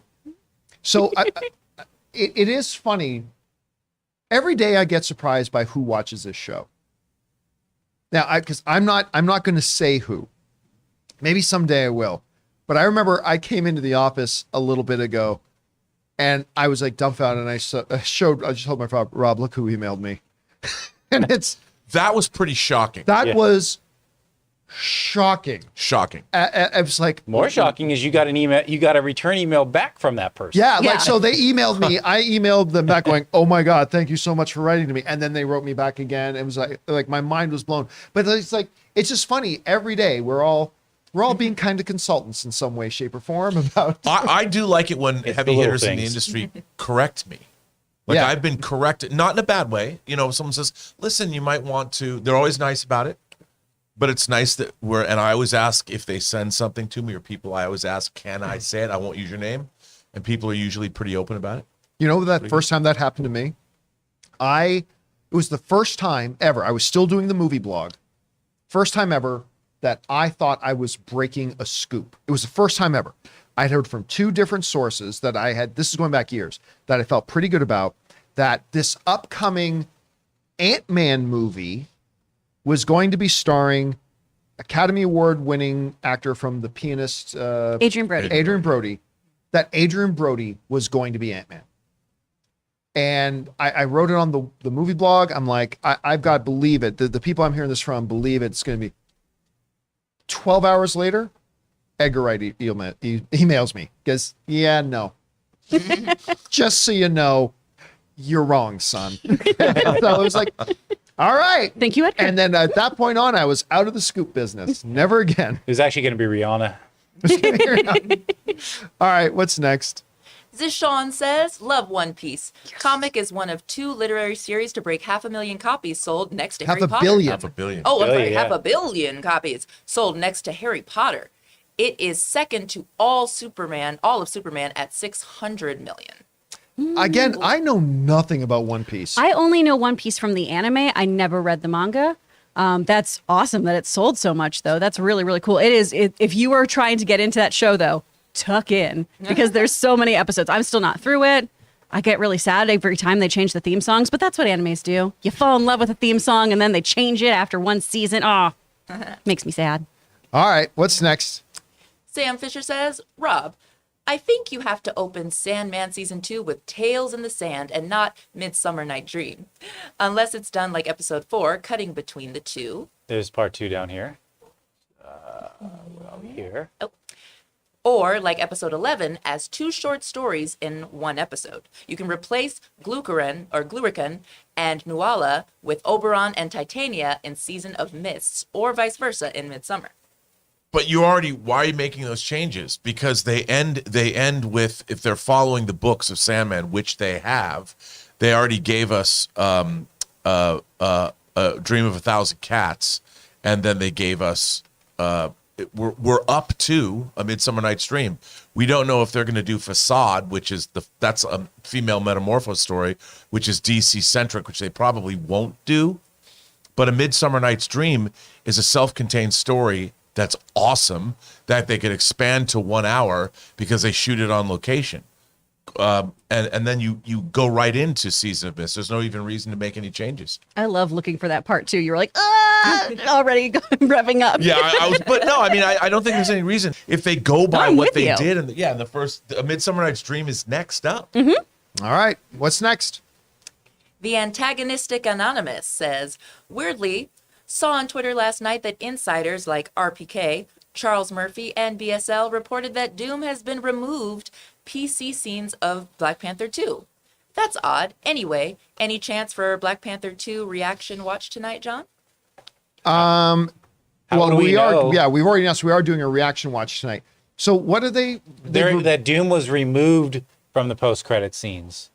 It is funny. Every day I get surprised by who watches this show. Now, because I'm not going to say who. Maybe someday I will. But I remember I came into the office a little bit ago, and I was like dumbfounded. And I just told my friend, Rob, look who emailed me, and That was pretty shocking. that was shocking. Shocking. I was like, More shocking is you got a return email back from that person. yeah, Yeah. like so they emailed me. I emailed them back going, "Oh my God, thank you so much for writing to me." And then they wrote me back again. It was like my mind was blown. But it's just funny. Every day we're all being kind of consultants in some way, shape, or form about. I do like it when the heavy little hitters in the things. industry correct me. Like Yeah. I've been corrected, not in a bad way. Someone says, listen, you might want to, they're always nice about it, but it's nice that and I always ask if they send something to me or people, I always ask, can I say it? I won't use your name. And people are usually pretty open about it. You know that first time that happened to me? It was the first time ever. I was still doing the movie blog. First time ever that I thought I was breaking a scoop. It was the first time ever. I'd heard from 2 different sources that this is going back years, that I felt pretty good about, that this upcoming Ant-Man movie was going to be starring Academy Award winning actor from The Pianist, Adrian Brody. Adrian Brody, that Adrian Brody was going to be Ant-Man. And I wrote it on the movie blog. I'm like, I've got to believe it. The people I'm hearing this from believe it's going to be. 12 hours later, Edgar Wright emails me. Goes, yeah, no. Just so you know, you're wrong, son. So I was like, all right. Thank you, Edgar. And then at that point on, I was out of the scoop business. Never again. It was actually going to be Rihanna. All right, what's next? Zishan says, love One Piece. Comic is one of 2 literary series to break 500,000 copies sold next to Harry Potter. Half a billion. Oh, I'm sorry, Billion, yeah. 500 million copies sold next to Harry Potter. It is second to all of Superman at 600 million. Again, I know nothing about One Piece. I only know One Piece from the anime. I never read the manga. That's awesome that it sold so much, though. That's really, really cool. It is. If you are trying to get into that show, though, tuck in because there's so many episodes. I'm still not through it. I get really sad every time they change the theme songs, but that's what animes do. You fall in love with a theme song and then they change it after one season. Oh, makes me sad. All right, what's next? Sam Fisher says, Rob, I think you have to open Sandman Season 2 with Tales in the Sand and not Midsummer Night Dream. Unless it's done like Episode 4, cutting between the 2. There's part 2 down here. Here. Or or like episode 11 as 2 short stories in 1 episode. You can replace Glurican and Nuala with Oberon and Titania in Season of Mists, or vice versa in Midsummer. But why are you making those changes? Because they end with, if they're following the books of Sandman, which they have, they already gave us a Dream of a Thousand Cats, and then they gave us we're up to A Midsummer Night's Dream. We don't know if they're going to do Facade, that's a female metamorpho story, which is DC centric, which they probably won't do. But A Midsummer Night's Dream is a self-contained story that's awesome, that they could expand to 1 hour because they shoot it on location. And then you go right into Season of Mist. There's no even reason to make any changes. I love looking for that part too. You were like, already revving up. Yeah, I was, but no, I mean, I don't think there's any reason if they go by I'm what with they you. did. In the first, A Midsummer Night's Dream is next up. All right. What's next? The antagonistic Anonymous says, weirdly, saw on Twitter last night that insiders like RPK, Charles Murphy, and BSL reported that Doom has been removed PC scenes of Black Panther 2. That's odd. Anyway, any chance for Black Panther 2 reaction watch tonight, John? How do we are. know? Yeah, we've already announced we are doing a reaction watch tonight. So what are they? That Doom was removed from the post-credit scenes.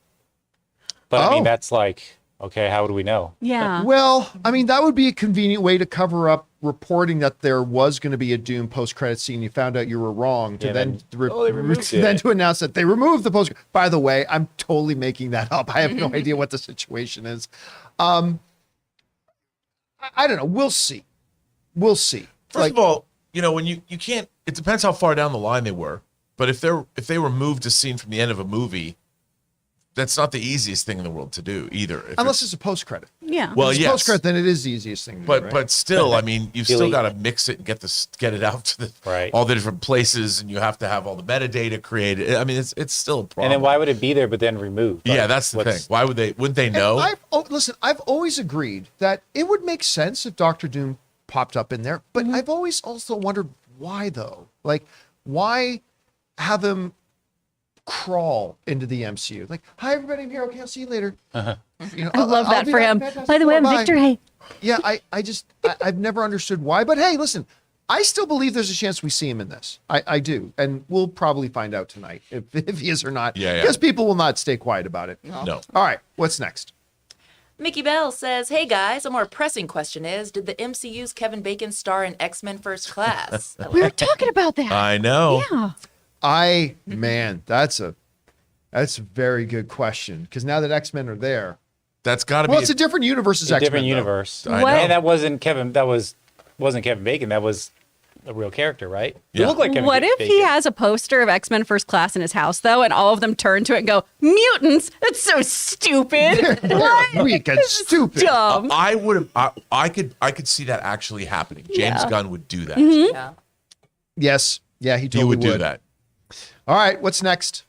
But I Oh. mean, that's like, okay, how do we know? Yeah. Well, I mean, that would be a convenient way to cover up reporting that there was going to be a Doom post-credit scene. You found out you were wrong to Yeah, then they removed it. then to announce that they removed the post. By the way, I'm totally making that up. I have no idea what the situation is. I don't know. We'll see. We'll see. First of all, when you can't, it depends how far down the line they were. But if they removed a scene from the end of a movie, that's not the easiest thing in the world to do either. Unless it's a post-credit. Yeah. Well, If it's yes. post-credit, then it is the easiest thing to do, right? But still, I mean, you've still Delete. got to mix it and get it out to Right. all the different places, and you have to have all the metadata created. I mean, it's still a problem. And then why would it be there but then removed? Like, Yeah, that's the thing. what's- Why wouldn't they know? Listen, I've always agreed that it would make sense if Doctor Doom popped up in there, but I've always also wondered why, though. Like, why have him crawl into the MCU? Like, hi, everybody, I'm here. Okay, I'll see you later. I love that be for back. him. Fantastic. By the way, I'm Bye-bye. Victor. Hey. Yeah, I've never understood why. But hey, listen, I still believe there's a chance we see him in this. I do. And we'll probably find out tonight if he is or not. Yeah. Because people will not stay quiet about it. No. All right, what's next? Mickey Bell says, hey guys, a more pressing question is, did the MCU's Kevin Bacon star in X-Men First Class? We were talking about that. I know. Yeah. Man, that's a very good question. Because now that X-Men are there, That's got to well, be. it's a different universe as a X-Men. different though. universe. I What? know. And that wasn't Kevin. Wasn't Kevin Bacon. That was a real character, right? Yeah. It looked like Kevin What if Bacon. he has a poster of X-Men First Class in his house, though, and all of them turn to it and go, mutants? That's so stupid. What? Weak and stupid. Dumb. I would have. I could see that actually happening. James Yeah. Gunn would do that. Yeah. Yes. Yeah, he He totally would do that. All right, what's next?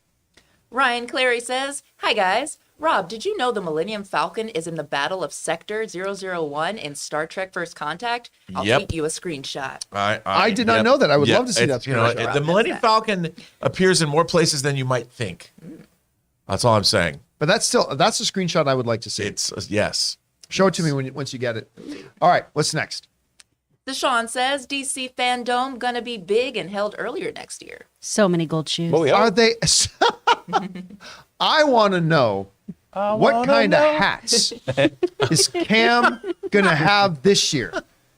Ryan Clary says, hi guys. Rob, did you know the Millennium Falcon is in the Battle of Sector 001 in Star Trek First Contact? I'll Yep. tweet you a screenshot. I did not know that. I would love to see It's- that. You know, screenshot. the Millennium Falcon appears in more places than you might think. That's all I'm saying. But that's a screenshot I would like to see. It's yes. Show it to me once you get it. All right, what's next? Deshaun says, DC Fandom gonna be big and held earlier next year. So many gold shoes. Oh, yeah. Are they? I want to know what kind of hats is Cam gonna have this year?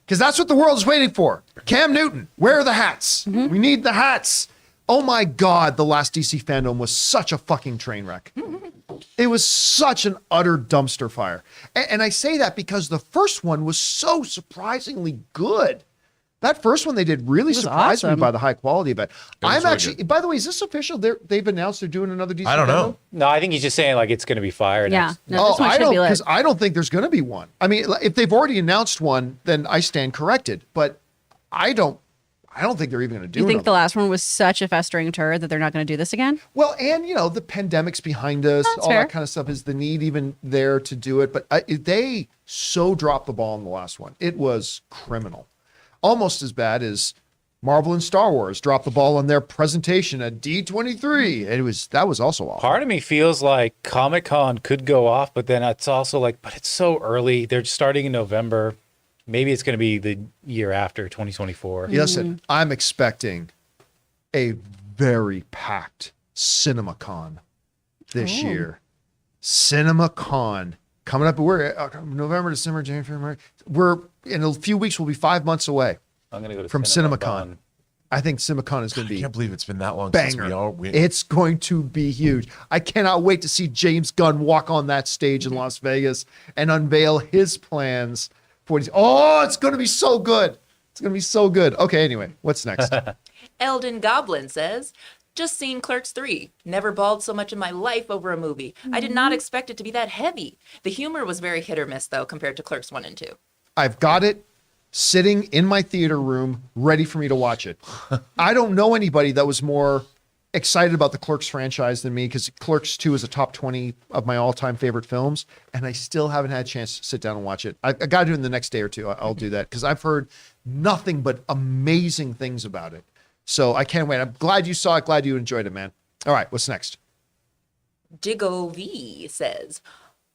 Because that's what the world is waiting for. Cam Newton, where are the hats? We need the hats. Oh my God, the last DC Fandom was such a fucking train wreck. It was such an utter dumpster fire. And I say that because the first one was so surprisingly good. That first one they did really surprised me awesome. by the high quality of it. I'm really actually, good. by the way, is this official? They've announced they're doing another DC I don't Fandom? know. No, I think he's just saying like it's going to be fire. Yeah. next- No, this one I should don't, be lit. because I don't think there's going to be one. I mean, if they've already announced one, then I stand corrected. But I don't think they're even going to do. You think another the last one was such a festering turd that they're not going to do this again? Well, and the pandemic's behind us, That's all fair. that kind of stuff. Is the need even there to do it? But they so dropped the ball in the last one. It was criminal, almost as bad as Marvel and Star Wars dropped the ball on their presentation at D23. That was also awesome. Part of me feels like Comic-Con could go off, but then it's also like, but it's so early. They're starting in November. Maybe it's going to be the year after 2024. Listen, I'm expecting a very packed CinemaCon this year. CinemaCon coming up. We're November, December, January, February. We're in a few weeks. We'll be 5 months away I'm going to go to from CinemaCon. I think CinemaCon is going to be I can't believe it's been that long banger. since It's going to be huge. I cannot wait to see James Gunn walk on that stage in Las Vegas and unveil his plans for it's going to be so good. It's going to be so good. Okay, anyway, what's next? Eldon Goblin says, just seen Clerks 3. Never bawled so much in my life over a movie. I did not expect it to be that heavy. The humor was very hit or miss, though, compared to Clerks 1 and 2. I've got it sitting in my theater room ready for me to watch it. I don't know anybody that was more excited about the Clerks franchise than me, because Clerks 2 is a top 20 of my all-time favorite films, and I still haven't had a chance to sit down and watch it. I got to do it in the next day or two. I'll do that, because I've heard nothing but amazing things about it. So I can't wait. I'm glad you saw it. Glad you enjoyed it, man. All right, what's next? Digo V says,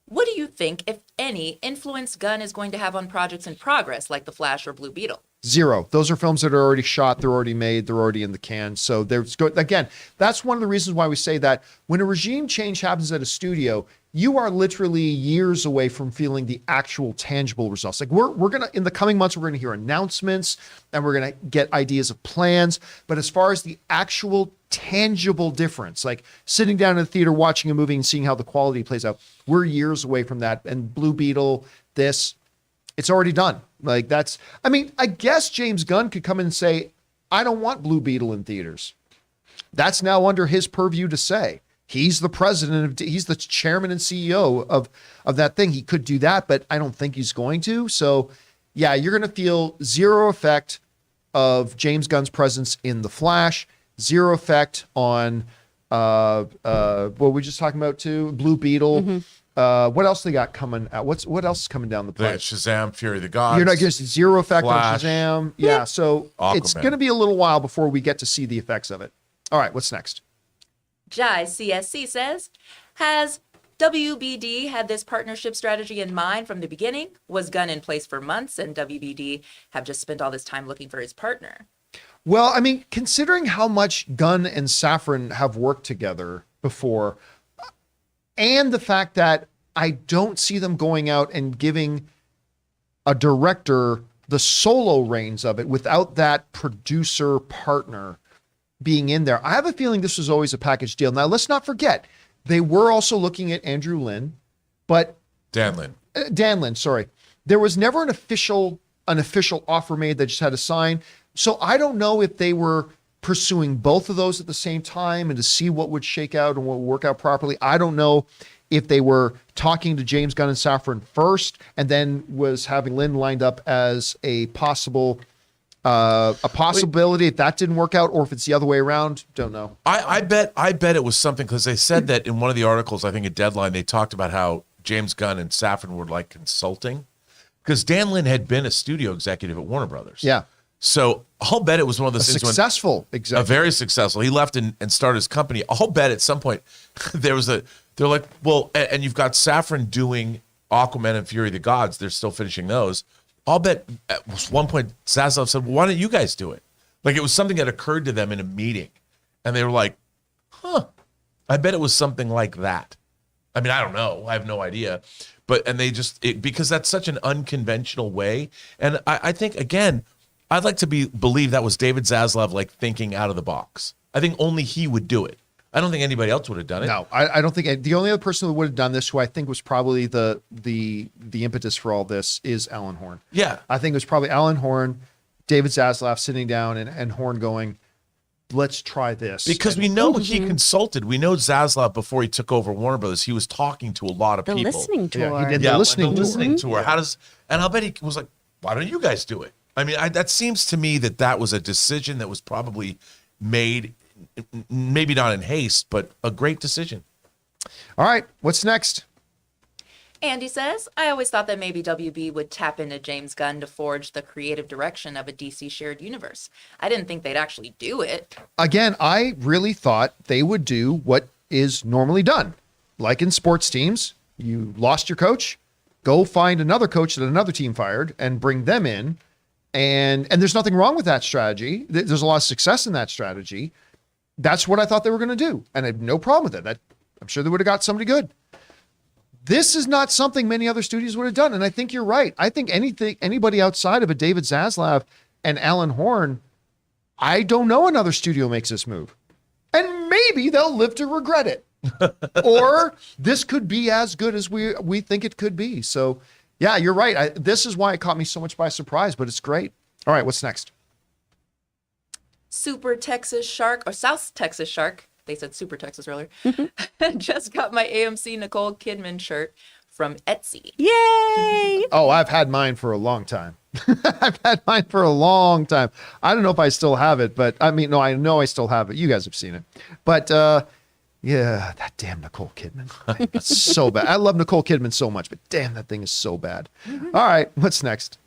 what do you think, if any, influence Gunn is going to have on projects in progress like The Flash or Blue Beetle? Zero. Those are films that are already shot. They're already made. They're already in the can. So there's again, that's one of the reasons why we say that when a regime change happens at a studio, you are literally years away from feeling the actual tangible results. Like we're going to, in the coming months, we're going to hear announcements and we're going to get ideas of plans. But as far as the actual tangible difference, like sitting down in the theater, watching a movie and seeing how the quality plays out, we're years away from that. And Blue Beetle, it's already done. Like I guess James Gunn could come in and say, I don't want Blue Beetle in theaters. That's now under his purview to say. He's the president he's the chairman and CEO of that thing. He could do that, but I don't think he's going to. So yeah, you're going to feel zero effect of James Gunn's presence in The Flash, zero effect on what we were just talking about too, Blue Beetle. Mm-hmm. What else they got coming out? What else is coming down the pipe? Shazam, Fury of the Gods. You're not going to see zero effect Flash, on Shazam. Yeah, so Aquaman. It's going to be a little while before we get to see the effects of it. All right, what's next? Jai CSC says, has WBD had this partnership strategy in mind from the beginning? Was Gunn in place for months and WBD have just spent all this time looking for his partner? Well, I mean, considering how much Gunn and Safrin have worked together before, and the fact that I don't see them going out and giving a director the solo reins of it without that producer partner being in there. I have a feeling this was always a package deal. Now, let's not forget, they were also looking at Andrew Lin, but Dan Lin, sorry. There was never an official offer made that just had to sign. So I don't know if they were pursuing both of those at the same time and to see what would shake out and what would work out properly. I don't know if they were talking to James Gunn and Safrin first and then was having Lin lined up as a possibility if that didn't work out, or if it's the other way around. Don't know. I bet it was something, because they said that in one of the articles, I think at Deadline, they talked about how James Gunn and Safrin were like consulting, because Dan Lin had been a studio executive at Warner Brothers. Yeah. So I'll bet it was one of those things. Successful executive. Very successful. He left and started his company. I'll bet at some point they're like, well, and you've got Safrin doing Aquaman and Fury of the Gods. They're still finishing those. I'll bet at one point Zaslav said, well, why don't you guys do it? Like it was something that occurred to them in a meeting. And they were like, I bet it was something like that. I mean, I don't know. I have no idea. And they because that's such an unconventional way. And I think, again, I'd like to believe that was David Zaslav like thinking out of the box. I think only he would do it. I don't think anybody else would have done it. No, I don't think the only other person who would have done this, who I think was probably the impetus for all this, is Alan Horn. Yeah. I think it was probably Alan Horn, David Zaslav sitting down and Horn going, let's try this. Because we know he consulted. We know Zaslav, before he took over Warner Brothers, he was talking to a lot of The people. listening tour. Yeah, he did the listening tour. And I'll bet he was like, why don't you guys do it? I mean, that seems to me that was a decision that was probably made, maybe not in haste, but a great decision. All right, what's next? Andy says, I always thought that maybe WB would tap into James Gunn to forge the creative direction of a DC shared universe. I didn't think they'd actually do it. Again, I really thought they would do what is normally done. Like in sports teams, you lost your coach, go find another coach that another team fired and bring them in. And there's nothing wrong with that strategy. There's a lot of success in that strategy. That's what I thought they were going to do. And I have no problem with it. I'm sure they would have got somebody good. This is not something many other studios would have done. And I think you're right. I think anybody outside of a David Zaslav and Alan Horn, I don't know another studio makes this move. And maybe they'll live to regret it. Or this could be as good as we think it could be. So, yeah, you're right. This is why it caught me so much by surprise, but it's great. All right, what's next? Super Texas Shark, or South Texas Shark, they said Super Texas earlier, just got my AMC Nicole Kidman shirt from Etsy. Yay! Oh, I've had mine for a long time. I've had mine for a long time. I don't know if I still have it, but I mean, no, I know I still have it. You guys have seen it. But yeah, that damn Nicole Kidman. It's so bad. I love Nicole Kidman so much, but damn, that thing is so bad. All right, what's next?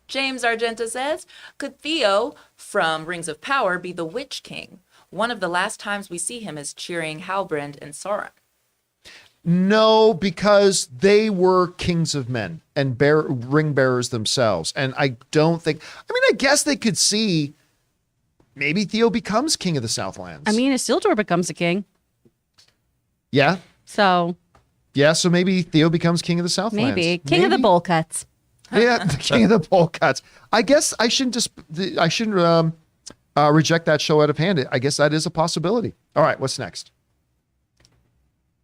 James Argenta says, could Theo from Rings of Power be the Witch King? One of the last times we see him is cheering Halbrand and Sauron. No, because they were kings of men and ring bearers themselves. And I don't think, I mean, I guess they could see maybe Theo becomes king of the Southlands. I mean, Isildur becomes a king. Yeah. So. Yeah, so maybe Theo becomes king of the Southlands. Maybe. King of the bowl cuts. Yeah, the king of the bowl cuts. I guess I shouldn't reject that show out of hand. I guess that is a possibility. All right, what's next?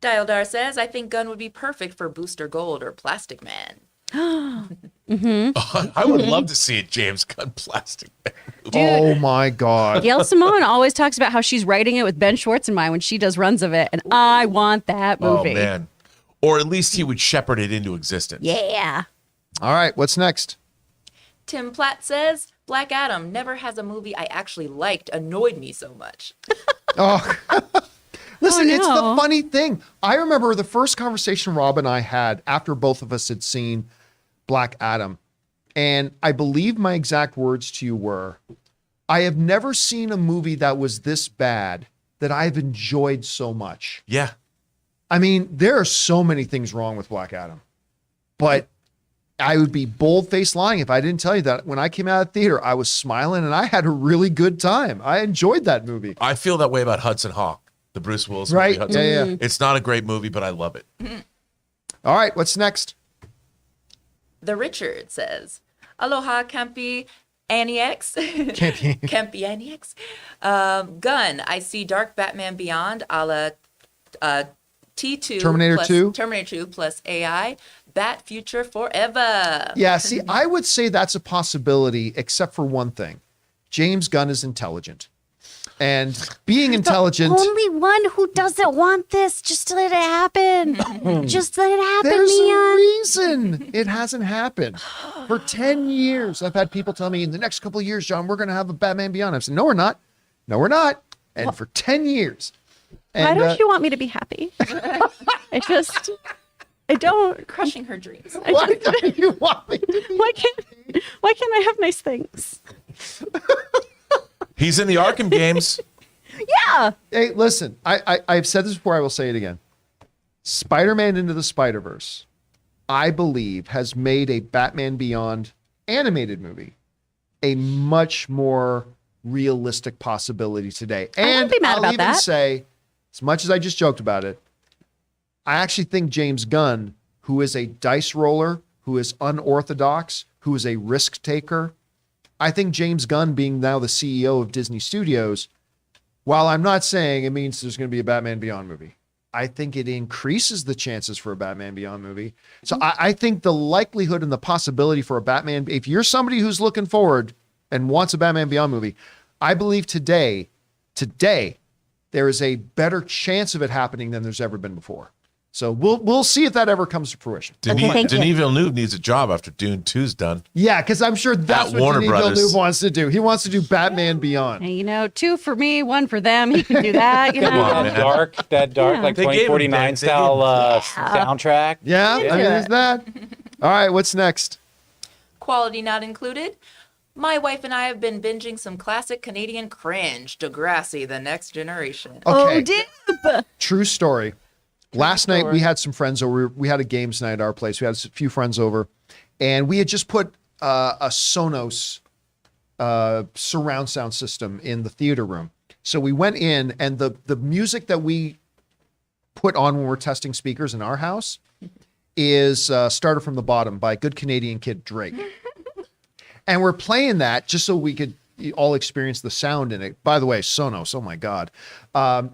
Dialdar says, I think Gunn would be perfect for Booster Gold or Plastic Man. I would love to see a James Gunn Plastic Man movie. Oh my God. Gail Simone always talks about how she's writing it with Ben Schwartz in mind when she does runs of it. And I want that movie. Oh, man. Or at least he would shepherd it into existence. Yeah. All right, what's next? Tim Platt says, Black Adam never has a movie I actually liked annoyed me so much. Oh, listen, Oh, it's the no. funny thing. I remember the first conversation Rob and I had after both of us had seen Black Adam. And I believe my exact words to you were, I have never seen a movie that was this bad that I've enjoyed so much. Yeah. I mean, there are so many things wrong with Black Adam, but I would be bold-faced lying if I didn't tell you that when I came out of the theater, I was smiling and I had a really good time. I enjoyed that movie. I feel that way about Hudson Hawk, the Bruce Willis Right. movie. Hudson. Yeah, yeah. It's not a great movie, but I love it. All right, what's next? The Richard says, Aloha Campi Anniex. Campi. Campi Anniex. Gunn, I see Dark Batman Beyond a la T2. Terminator plus, 2? Terminator 2 plus AI. Bat Future Forever. Yeah, see, I would say that's a possibility, except for one thing. James Gunn is intelligent. And being intelligent, Only one who doesn't want this. Just let it happen. Just let it happen, there's a man. reason it hasn't happened. For 10 years, I've had people tell me, in the next couple of years, John, we're going to have a Batman Beyond. I've said, no, we're not. No, we're not. And for 10 years. Why And, don't you want me to be happy? I don't. Crushing her dreams. why don't you want me to Why can't I have nice things? He's in the Arkham games. Yeah. Hey, listen, I've said this before, I will say it again. Spider-Man Into the Spider-Verse, I believe, has made a Batman Beyond animated movie a much more realistic possibility today. I wouldn't And be mad I'll about even that. say, as much as I just joked about it, I actually think James Gunn, who is a dice roller, who is unorthodox, who is a risk taker, I think James Gunn, being now the CEO of Disney Studios, while I'm not saying it means there's going to be a Batman Beyond movie, I think it increases the chances for a Batman Beyond movie. So I think the likelihood and the possibility for a Batman, if you're somebody who's looking forward and wants a Batman Beyond movie, I believe today, there is a better chance of it happening than there's ever been before. So we'll see if that ever comes to fruition. Okay, thank you. Denis Villeneuve needs a job after Dune 2's done. Yeah, because I'm sure that's At what Warner Denis Brothers. Villeneuve wants to do. He wants to do Batman Beyond. And, 2 for me, 1 for them. He can do that. Come on, That man. dark, like They gave him 2049 that. They style soundtrack. Yeah, I mean, there's that. All right, what's next? Quality not included. My wife and I have been binging some classic Canadian cringe, Degrassi, The Next Generation. Okay, Oh, dude. true story. Last night we had some friends over. We had a games night at our place. We had a few friends over, and we had just put a Sonos surround sound system in the theater room. So we went in, and the music that we put on when we're testing speakers in our house is Started From the Bottom by Good Canadian Kid Drake. And we're playing that just so we could all experience the sound in it. By the way, Sonos, oh my God.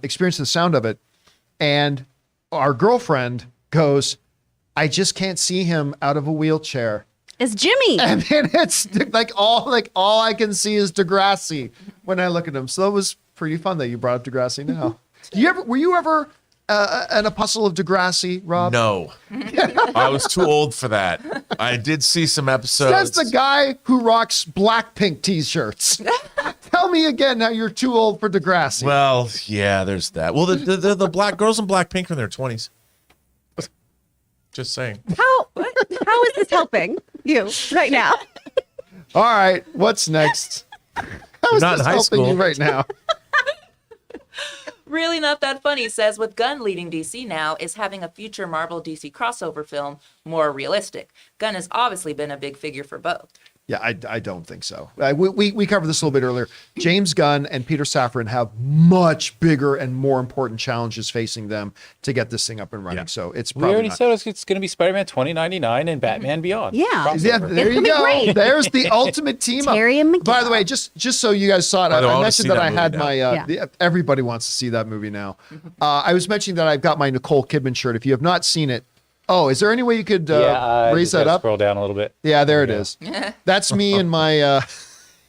Experience the sound of it. And our girlfriend goes, I just can't see him out of a wheelchair. It's Jimmy. And then it's all I can see is Degrassi when I look at him. So it was pretty fun that you brought up Degrassi now. Were you ever an apostle of Degrassi, Rob? No. I was too old for that. I did see some episodes. Says the guy who rocks Blackpink t-shirts. Tell me again how you're too old for Degrassi. Well, yeah, there's that. Well, the black girls in Blackpink are in their 20s. Just saying. How is this helping you right now? All right, what's next? How is Not in this high helping school. you right now? Really not that funny, says with Gunn leading DC now, is having a future Marvel DC crossover film more realistic. Gunn has obviously been a big figure for both. Yeah, I don't think so. We covered this a little bit earlier. James Gunn and Peter Safrin have much bigger and more important challenges facing them to get this thing up and running. Yeah. So it's We probably already not. said it's going to be Spider-Man 2099 and Batman Beyond. Yeah. Yeah, Crossover. there you gonna be go. great. There's the ultimate team up. Terry and Miguel. By the way, just so you guys saw it, By the way, I I wanna mentioned see that that I movie had now. my. Everybody wants to see that movie now. I was mentioning that I've got my Nicole Kidman shirt. If you have not seen it, is there any way you could raise just that gotta up? Scroll down a little bit. Yeah, there it is. That's me and my.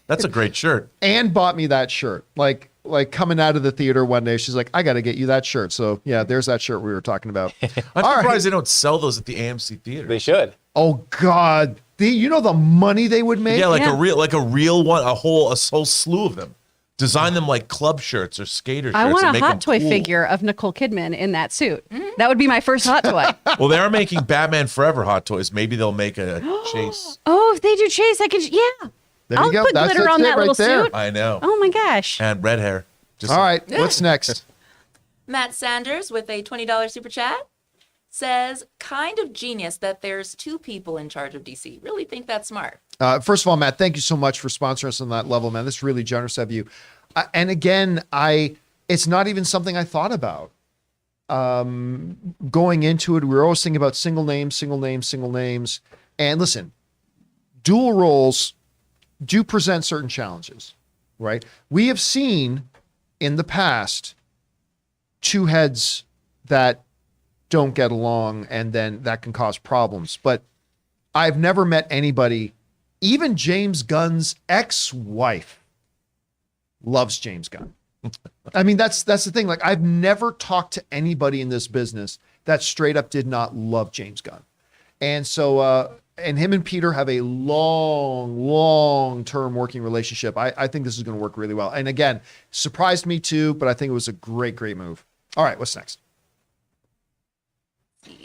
That's a great shirt. Anne bought me that shirt. Like coming out of the theater one day, she's like, I got to get you that shirt. So yeah, there's that shirt we were talking about. I'm All surprised right. they don't sell those at the AMC theater. They should. Oh God, you know the money they would make. Yeah, Yeah. a real one, a whole slew of them. Design them like club shirts or skater shirts. I want and a make hot them toy cool. figure of Nicole Kidman in that suit. That would be my first hot toy. Well, they are making Batman Forever hot toys. Maybe they'll make a chase. Oh, if they do Chase, I could. Yeah. There you I'll go. put That's glitter it on that right little there. suit. I know. Oh my gosh. And red hair. Just All right, what's next? Matt Sanders with a $20 super chat says, kind of genius that there's 2 people in charge of DC. Really think that's smart. First of all, Matt, thank you so much for sponsoring us on that level, man. This is really generous of you. And again, it's not even something I thought about. Going into it, we were always thinking about single names. And listen, dual roles do present certain challenges, right? We have seen in the past 2 heads that don't get along, and then that can cause problems. But I've never met anybody, even James Gunn's ex-wife loves James Gunn. I mean, that's the thing. Like, I've never talked to anybody in this business that straight up did not love James Gunn. And so, and him and Peter have a long-term working relationship. I think this is going to work really well. And again, surprised me too, but I think it was a great move. All right, what's next?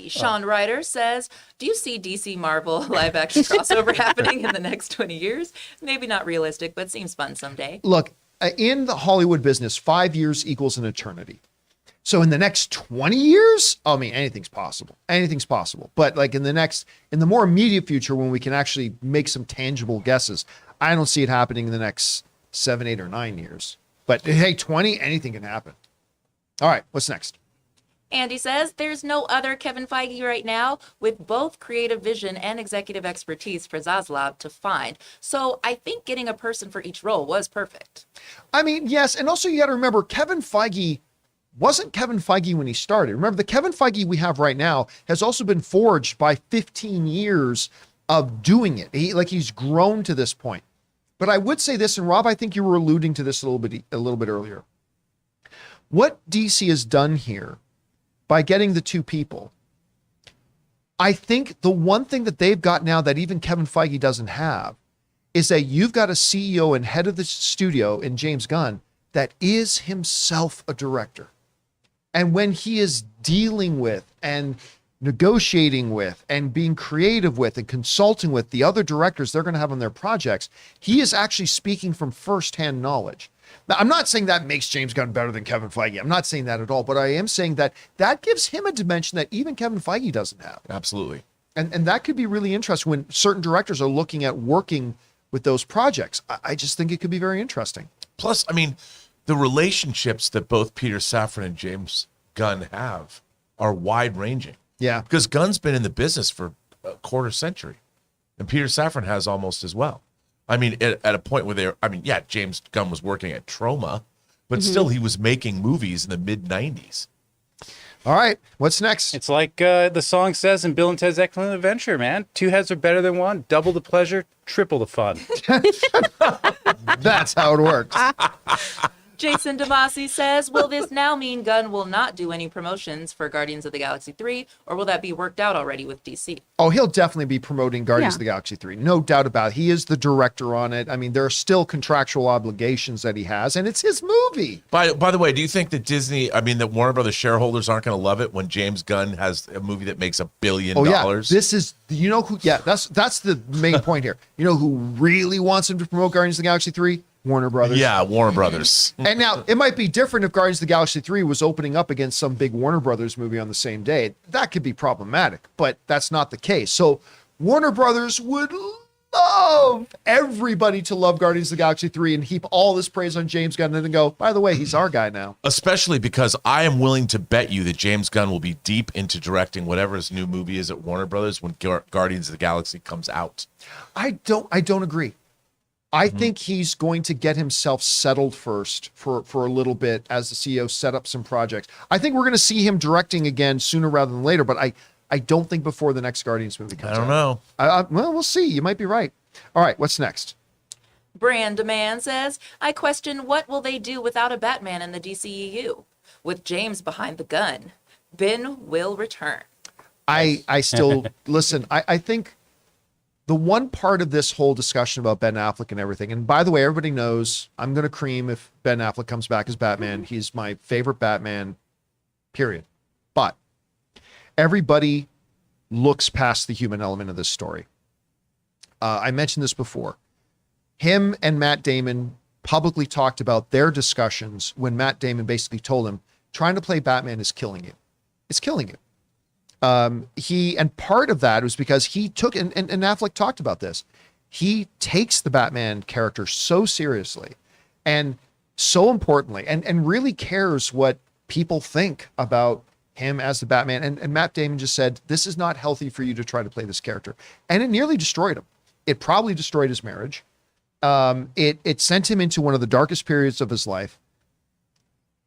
Sean Ryder says, do you see DC Marvel live action crossover happening in the next 20 years? Maybe not realistic, but seems fun someday. Look, in the Hollywood business, 5 years equals an eternity. So in the next 20 years, I mean, anything's possible. Anything's possible. But like in the more immediate future, when we can actually make some tangible guesses, I don't see it happening in the next 7, 8, or 9 years. But hey, 20, anything can happen. All right, what's next? Andy says, there's no other Kevin Feige right now with both creative vision and executive expertise for Zaslav to find. So I think getting a person for each role was perfect. I mean, yes. And also you got to remember, Kevin Feige wasn't Kevin Feige when he started. Remember, the Kevin Feige we have right now has also been forged by 15 years of doing it. He's grown to this point. But I would say this, and Rob, I think you were alluding to this a little bit earlier. What DC has done here by getting the two people. I think the one thing that they've got now that even Kevin Feige doesn't have is that you've got a CEO and head of the studio in James Gunn that is himself a director. And when he is dealing with and negotiating with and being creative with and consulting with the other directors they're going to have on their projects, he is actually speaking from firsthand knowledge. Now, I'm not saying that makes James Gunn better than Kevin Feige. I'm not saying that at all, but I am saying that that gives him a dimension that even Kevin Feige doesn't have. Absolutely. And that could be really interesting when certain directors are looking at working with those projects. I just think it could be very interesting. Plus, I mean, the relationships that both Peter Safran and James Gunn have are wide-ranging. Yeah. Because Gunn's been in the business for a quarter century, and Peter Safran has almost as well. I mean, at a point where James Gunn was working at Troma, but still he was making movies in the mid-90s. All right, what's next? It's like the song says in Bill and Ted's Excellent Adventure, man. 2 heads are better than one. Double the pleasure, triple the fun. That's how it works. Jason DeMasi says, will this now mean Gunn will not do any promotions for Guardians of the Galaxy 3, or will that be worked out already with DC? Oh, he'll definitely be promoting Guardians Yeah. of the Galaxy 3. No doubt about it. He is the director on it. I mean, there are still contractual obligations that he has, and it's his movie. By the way, do you think that that Warner Brothers shareholders aren't going to love it when James Gunn has a movie that makes $1 billion? Oh, yeah. This is, you know who, yeah, that's the main point here. You know who really wants him to promote Guardians of the Galaxy 3? Warner Brothers. Yeah, Warner Brothers. And now it might be different if Guardians of the Galaxy 3 was opening up against some big Warner Brothers movie on the same day. That could be problematic, but that's not the case. So Warner Brothers would love everybody to love Guardians of the Galaxy 3 and heap all this praise on James Gunn and then go, by the way, he's our guy now. Especially because I am willing to bet you that James Gunn will be deep into directing whatever his new movie is at Warner Brothers when Guardians of the Galaxy comes out. I don't agree. I think he's going to get himself settled first for a little bit as the CEO, set up some projects. I think we're going to see him directing again sooner rather than later, but I don't think before the next Guardians movie comes out. I don't know. Well, we'll see. You might be right. All right, what's next? Brand Demand says, I question what will they do without a Batman in the DCEU? With James behind the gun, Ben will return. I still, listen, I think the one part of this whole discussion about Ben Affleck and everything, and by the way, everybody knows I'm going to cream if Ben Affleck comes back as Batman. He's my favorite Batman, period. But everybody looks past the human element of this story. I mentioned this before. Him and Matt Damon publicly talked about their discussions when Matt Damon basically told him, trying to play Batman is killing you. It's killing you. And part of that was because he took, and Affleck talked about this, he takes the Batman character so seriously and so importantly, and really cares what people think about him as the Batman. And Matt Damon just said, this is not healthy for you to try to play this character. And it nearly destroyed him. It probably destroyed his marriage. It sent him into one of the darkest periods of his life.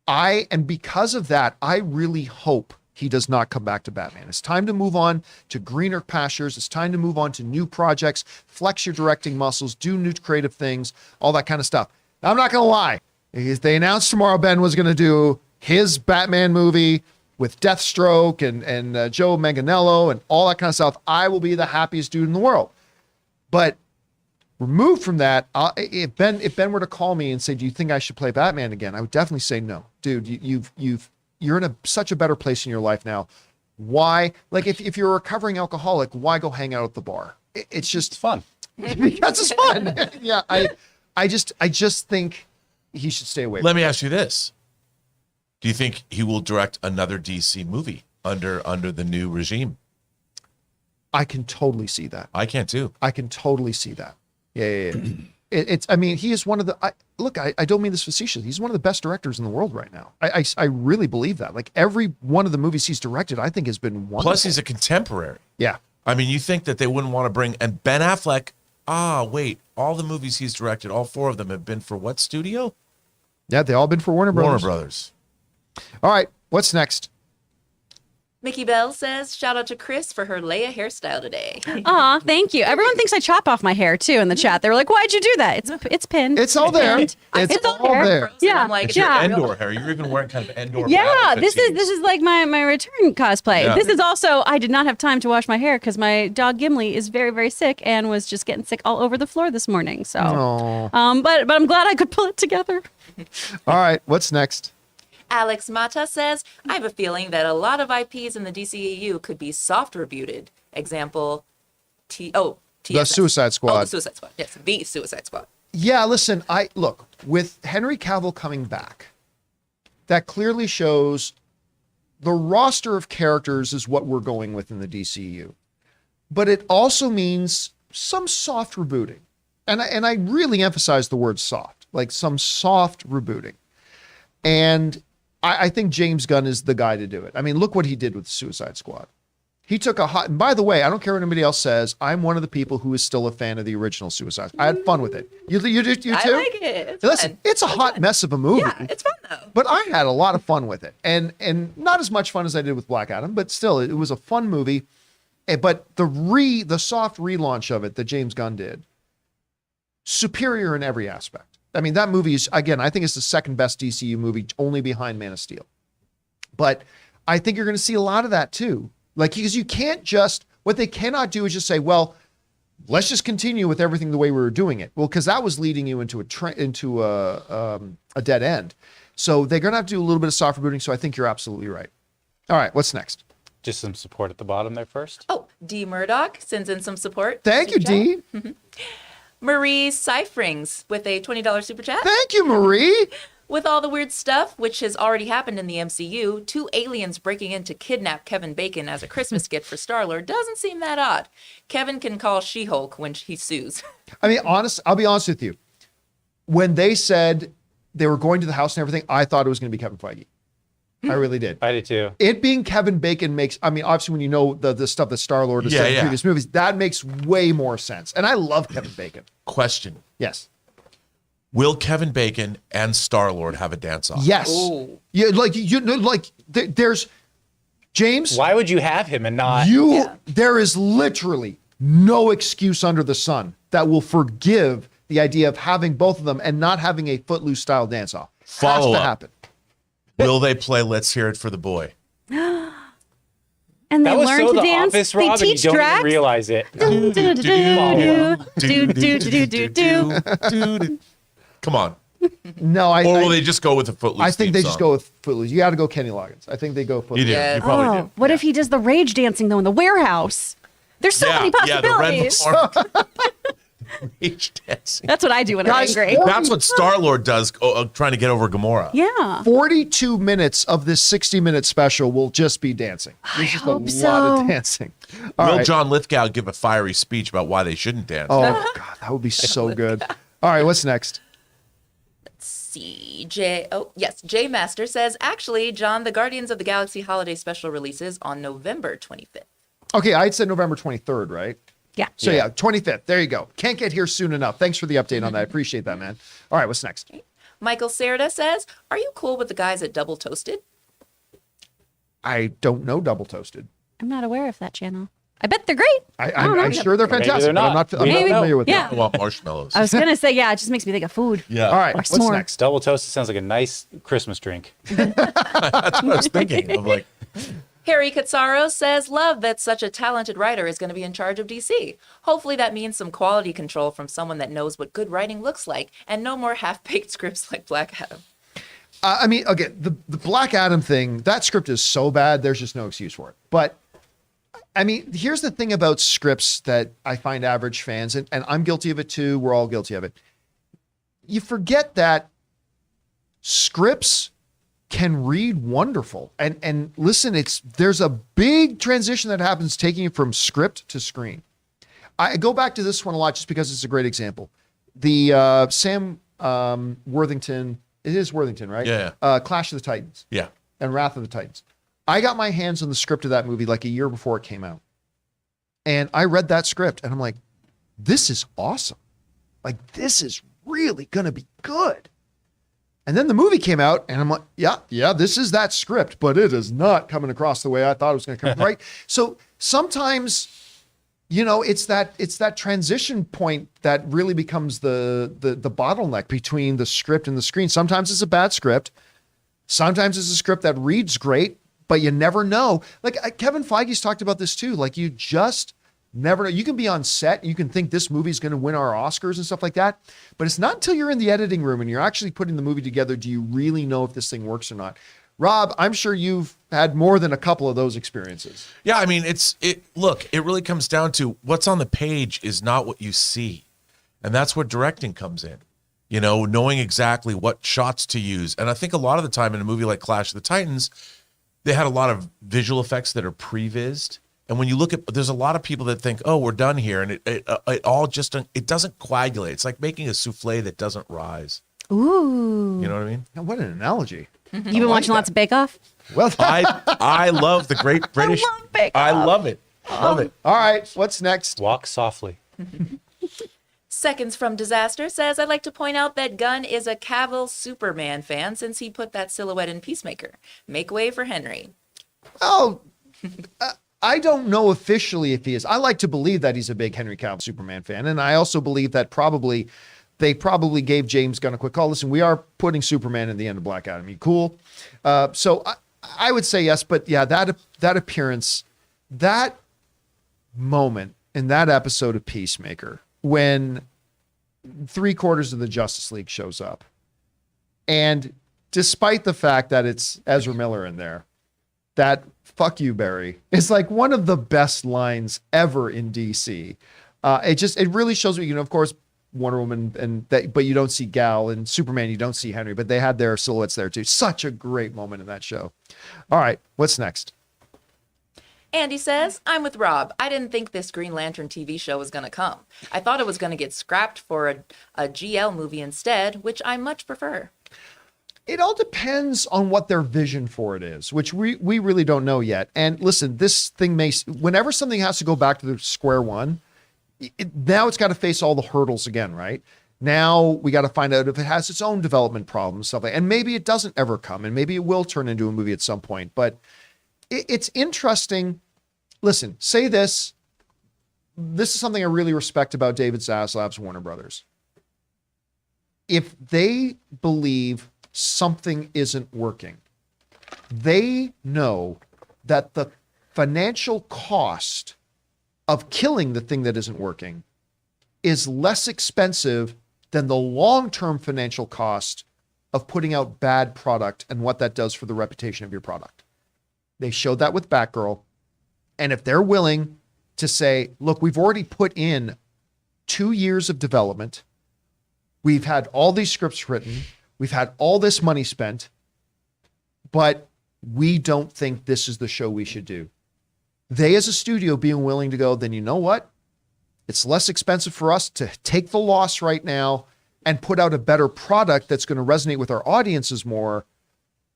And because of that, I really hope he does not come back to Batman. It's time to move on to greener pastures. It's time to move on to new projects, flex your directing muscles, do new creative things, all that kind of stuff. Now, I'm not going to lie. They announced tomorrow Ben was going to do his Batman movie with Deathstroke and Joe Manganiello and all that kind of stuff. I will be the happiest dude in the world. But removed from that, if Ben were to call me and say, do you think I should play Batman again? I would definitely say no. Dude, you're in such a better place in your life now. Why? Like if you're a recovering alcoholic, why go hang out at the bar? It's just fun. Because it's fun. Yeah. I just think he should stay away. Let me ask you this. Do you think he will direct another DC movie under the new regime? I can totally see that. I can too. I can totally see that. Yeah. I mean, he is one of the, I don't mean this facetious. He's one of the best directors in the world right now. I really believe that. Like every one of the movies he's directed, I think has been wonderful. Plus he's a contemporary. Yeah. I mean, you think that they wouldn't want to bring, and Ben Affleck, wait, all the movies he's directed, all 4 of them have been for what studio? Yeah, they all been for Warner Brothers. Warner Brothers. All right, what's next? Mickey Bell says, shout out to Chris for her Leia hairstyle today. Aw, thank you. Everyone thinks I chop off my hair too in the chat. They were like, "Why'd you do that?" It's pinned. It's all there. pinned. It's all there. Yeah, I'm like, It's your yeah. Andor hair. You're even wearing kind of Andor. Yeah, battle this fatigues. is like my return cosplay. Yeah. This is also I did not have time to wash my hair because my dog Gimli is very, very sick and was just getting sick all over the floor this morning. So, but I'm glad I could pull it together. All right, what's next? Alex Mata says, I have a feeling that a lot of IPs in the DCEU could be soft rebooted. Example, TSS. The Suicide Squad. Oh, the Suicide Squad. Yes, the Suicide Squad. Yeah, listen, look, with Henry Cavill coming back, that clearly shows the roster of characters is what we're going with in the DCU. But it also means some soft rebooting. And I really emphasize the word soft, like some soft rebooting. And I think James Gunn is the guy to do it. I mean, look what he did with Suicide Squad. He took and by the way, I don't care what anybody else says, I'm one of the people who is still a fan of the original Suicide Squad. I had fun with it. You too? I like it. It's Listen, fun. it's a hot mess of a movie. Yeah, it's fun though. But I had a lot of fun with it. And not as much fun as I did with Black Adam, but still, it was a fun movie. But the soft relaunch of it that James Gunn did, superior in every aspect. I mean, that movie is, again, I think it's the second best DCU movie, only behind Man of Steel. But I think you're going to see a lot of that too. Like, because you can't what they cannot do is just say, well, let's just continue with everything the way we were doing it. Well, because that was leading you into a dead end. So they're going to have to do a little bit of soft rebooting. So I think you're absolutely right. All right, what's next? Just some support at the bottom there first. Oh, D. Murdoch sends in some support. Thank you, Super chat. D. Marie Seifrings with a $20 super chat. Thank you, Marie. With all the weird stuff, which has already happened in the MCU, 2 aliens breaking in to kidnap Kevin Bacon as a Christmas gift for Star-Lord doesn't seem that odd. Kevin can call She-Hulk when he sues. I mean, I'll be honest with you. When they said they were going to the house and everything, I thought it was going to be Kevin Feige. I really did. I did too. It being Kevin Bacon I mean, obviously when you know the stuff that Star-Lord has said in previous movies, that makes way more sense. And I love Kevin Bacon. Question. Yes. Will Kevin Bacon and Star-Lord have a dance-off? Yes. Ooh. Yeah, there's James. Why would you have him and not? There is literally no excuse under the sun that will forgive the idea of having both of them and not having a Footloose style dance-off. Follow Has to up. happen. Will they play Let's Hear It for the Boy? And they That was learn so to The dance. Office, They Rob, and you teach don't drags. even realize it. Come on. No, Or will they just go with the Footloose I think theme they just song? go with Footloose. You got to go Kenny Loggins. I think they go Footloose. You do. Yeah. You probably Oh, do. what if he does the rage dancing though in the warehouse? There's so many possibilities. Yeah, the Red Rage dancing. That's what I do when Guys, I'm angry. That's what Star-Lord does, trying to get over Gamora. Yeah. 42 minutes of this 60-minute special will just be dancing. There's just hope a lot so. of dancing. All Will right. John Lithgow give a fiery speech about why they shouldn't dance? Oh, God, that would be so good. All right, what's next? CJ. Oh, yes. J Master says, actually, John, the Guardians of the Galaxy holiday special releases on November 25th. Okay, I'd said November 23rd, right? Yeah. So yeah, 25th. There you go. Can't get here soon enough. Thanks for the update on that. I appreciate that, man. All right, what's next? Michael Serda says, are you cool with the guys at Double Toasted? I don't know Double Toasted. I'm not aware of that channel. I bet they're great. I'm sure they're Maybe fantastic, they're but I'm not. not, I'm We not don't know. familiar with Yeah. I want marshmallows. I was gonna say, yeah, it just makes me think of food. Yeah. All right, Or what's s'more. next? Double toasted sounds like a nice Christmas drink. That's what I was thinking. I'm like, Harry Katsaro says, love that such a talented writer is going to be in charge of DC. Hopefully that means some quality control from someone that knows what good writing looks like and no more half-baked scripts like Black Adam. I mean, again, the Black Adam thing, that script is so bad, there's just no excuse for it. But, I mean, here's the thing about scripts that I find average fans, and I'm guilty of it too, we're all guilty of it. You forget that scripts can read wonderful. And listen, there's a big transition that happens taking it from script to screen. I go back to this one a lot just because it's a great example. The Sam Worthington, it is Worthington, right? Yeah. Clash of the Titans yeah. and Wrath of the Titans. I got my hands on the script of that movie like a year before it came out. And I read that script and I'm like, this is awesome. Like, this is really going to be good. And then the movie came out, and I'm like, yeah, this is that script, but it is not coming across the way I thought it was going to come. Right? So sometimes, it's that transition point that really becomes the bottleneck between the script and the screen. Sometimes it's a bad script. Sometimes it's a script that reads great, but you never know. Like Kevin Feige's talked about this too. Like you just never know. You can be on set, you can think this movie's going to win our Oscars and stuff like that, but it's not until you're in the editing room and you're actually putting the movie together do you really know if this thing works or not. Rob, I'm sure you've had more than a couple of those experiences. Yeah, I mean, it really comes down to what's on the page is not what you see. And that's where directing comes in. Knowing exactly what shots to use. And I think a lot of the time in a movie like Clash of the Titans, they had a lot of visual effects that are pre-vised. And when you look at, there's a lot of people that think, oh, we're done here. And it all just, it doesn't coagulate. It's like making a souffle that doesn't rise. Ooh. You know what I mean? Now, what an analogy. You've been watching lots of Bake Off? Well, I love the Great British. I love Bake I Off. love it. Love it. all right, what's next? Walk softly. Seconds from Disaster says, I'd like to point out that Gunn is a Cavill Superman fan since he put that silhouette in Peacemaker. Make way for Henry. Oh, I don't know officially if he is. I like to believe that he's a big Henry Cavill Superman fan. And I also believe that they probably gave James Gunn a quick call. Listen, we are putting Superman in the end of Black Adam. You cool? So I would say yes, but yeah, that appearance, that moment in that episode of Peacemaker, when 3/4 of the Justice League shows up, and despite the fact that it's Ezra Miller in there, that "fuck you, Barry" is like one of the best lines ever in DC. It really shows what of course, Wonder Woman but you don't see Gal, and Superman you don't see Henry, but they had their silhouettes there too. Such a great moment in that show. All right, what's next? Andy says, I'm with Rob. I didn't think this Green Lantern TV show was going to come. I thought it was going to get scrapped for a GL movie instead, which I much prefer. It all depends on what their vision for it is, which we really don't know yet. And listen, this thing whenever something has to go back to the square one, now it's got to face all the hurdles again, right? Now we got to find out if it has its own development problems, stuff like, and maybe it doesn't ever come, and maybe it will turn into a movie at some point. But it's interesting. Listen, say this. This is something I really respect about David Zaslav's Warner Brothers. If they believe something isn't working, they know that the financial cost of killing the thing that isn't working is less expensive than the long-term financial cost of putting out bad product and what that does for the reputation of your product. They showed that with Batgirl. And if they're willing to say, look, we've already put in 2 years of development. We've had all these scripts written. We've had all this money spent, but we don't think this is the show we should do. They, as a studio, being willing to go, then you know what? It's less expensive for us to take the loss right now and put out a better product that's going to resonate with our audiences more.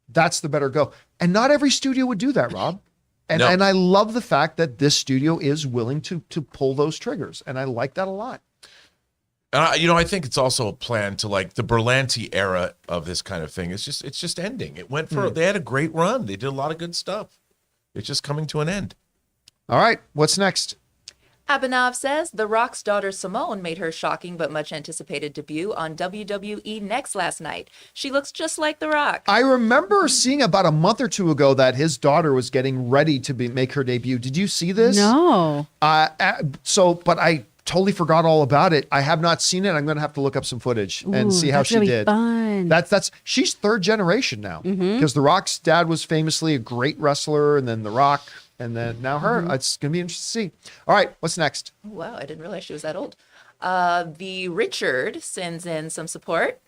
That's the better go. And not every studio would do that, Rob. And No. and I love the fact that this studio is willing to pull those triggers. And I like that a lot. And I think it's also a plan to, like, the Berlanti era of this kind of thing. It's just ending. It went for, they had a great run. They did a lot of good stuff. It's just coming to an end. All right, what's next? Abhinav says, The Rock's daughter Simone made her shocking but much anticipated debut on WWE Next last night. She looks just like The Rock. I remember seeing about a month or two ago that his daughter was getting ready to make her debut. Did you see this? No. But I totally forgot all about it. I have not seen it. I'm going to have to look up some footage and Ooh, see how that's she gonna be did. fun. That's she's third generation now, because The Rock's dad was famously a great wrestler, and then The Rock, and then now her. It's going to be interesting to see. All right, what's next? Oh, wow, I didn't realize she was that old. The Richard sends in some support.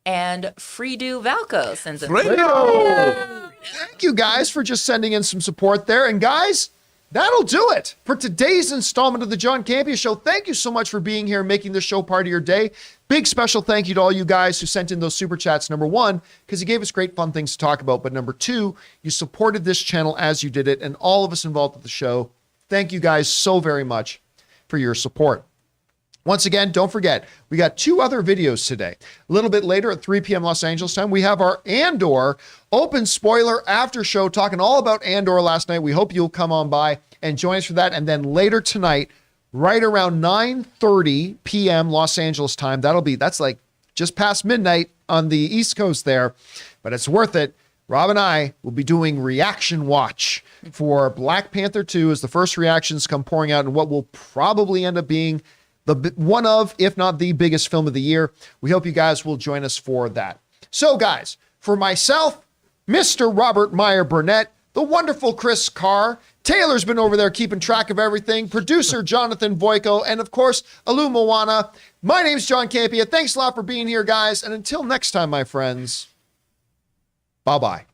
And Fredo Valco sends in Thank you guys for just sending in some support there. And guys, that'll do it for today's installment of the John Campea Show. Thank you so much for being here and making this show part of your day. Big special thank you to all you guys who sent in those super chats. Number one, because you gave us great fun things to talk about. But number two, you supported this channel as you did it. And all of us involved with the show, thank you guys so very much for your support. Once again, don't forget, we got 2 other videos today. A little bit later at 3 p.m. Los Angeles time, we have our Andor open spoiler after show talking all about Andor last night. We hope you'll come on by and join us for that. And then later tonight, right around 9:30 p.m. Los Angeles time, that's like just past midnight on the East Coast there, but it's worth it. Rob and I will be doing reaction watch for Black Panther 2 as the first reactions come pouring out and what will probably end up being one of, if not the biggest film of the year. We hope you guys will join us for that. So guys, for myself, Mr. Robert Meyer Burnett, the wonderful Chris Carr, Taylor's been over there keeping track of everything, producer Jonathan Voico, and of course, Alu Moana. My name's John Campea. Thanks a lot for being here, guys. And until next time, my friends, bye-bye.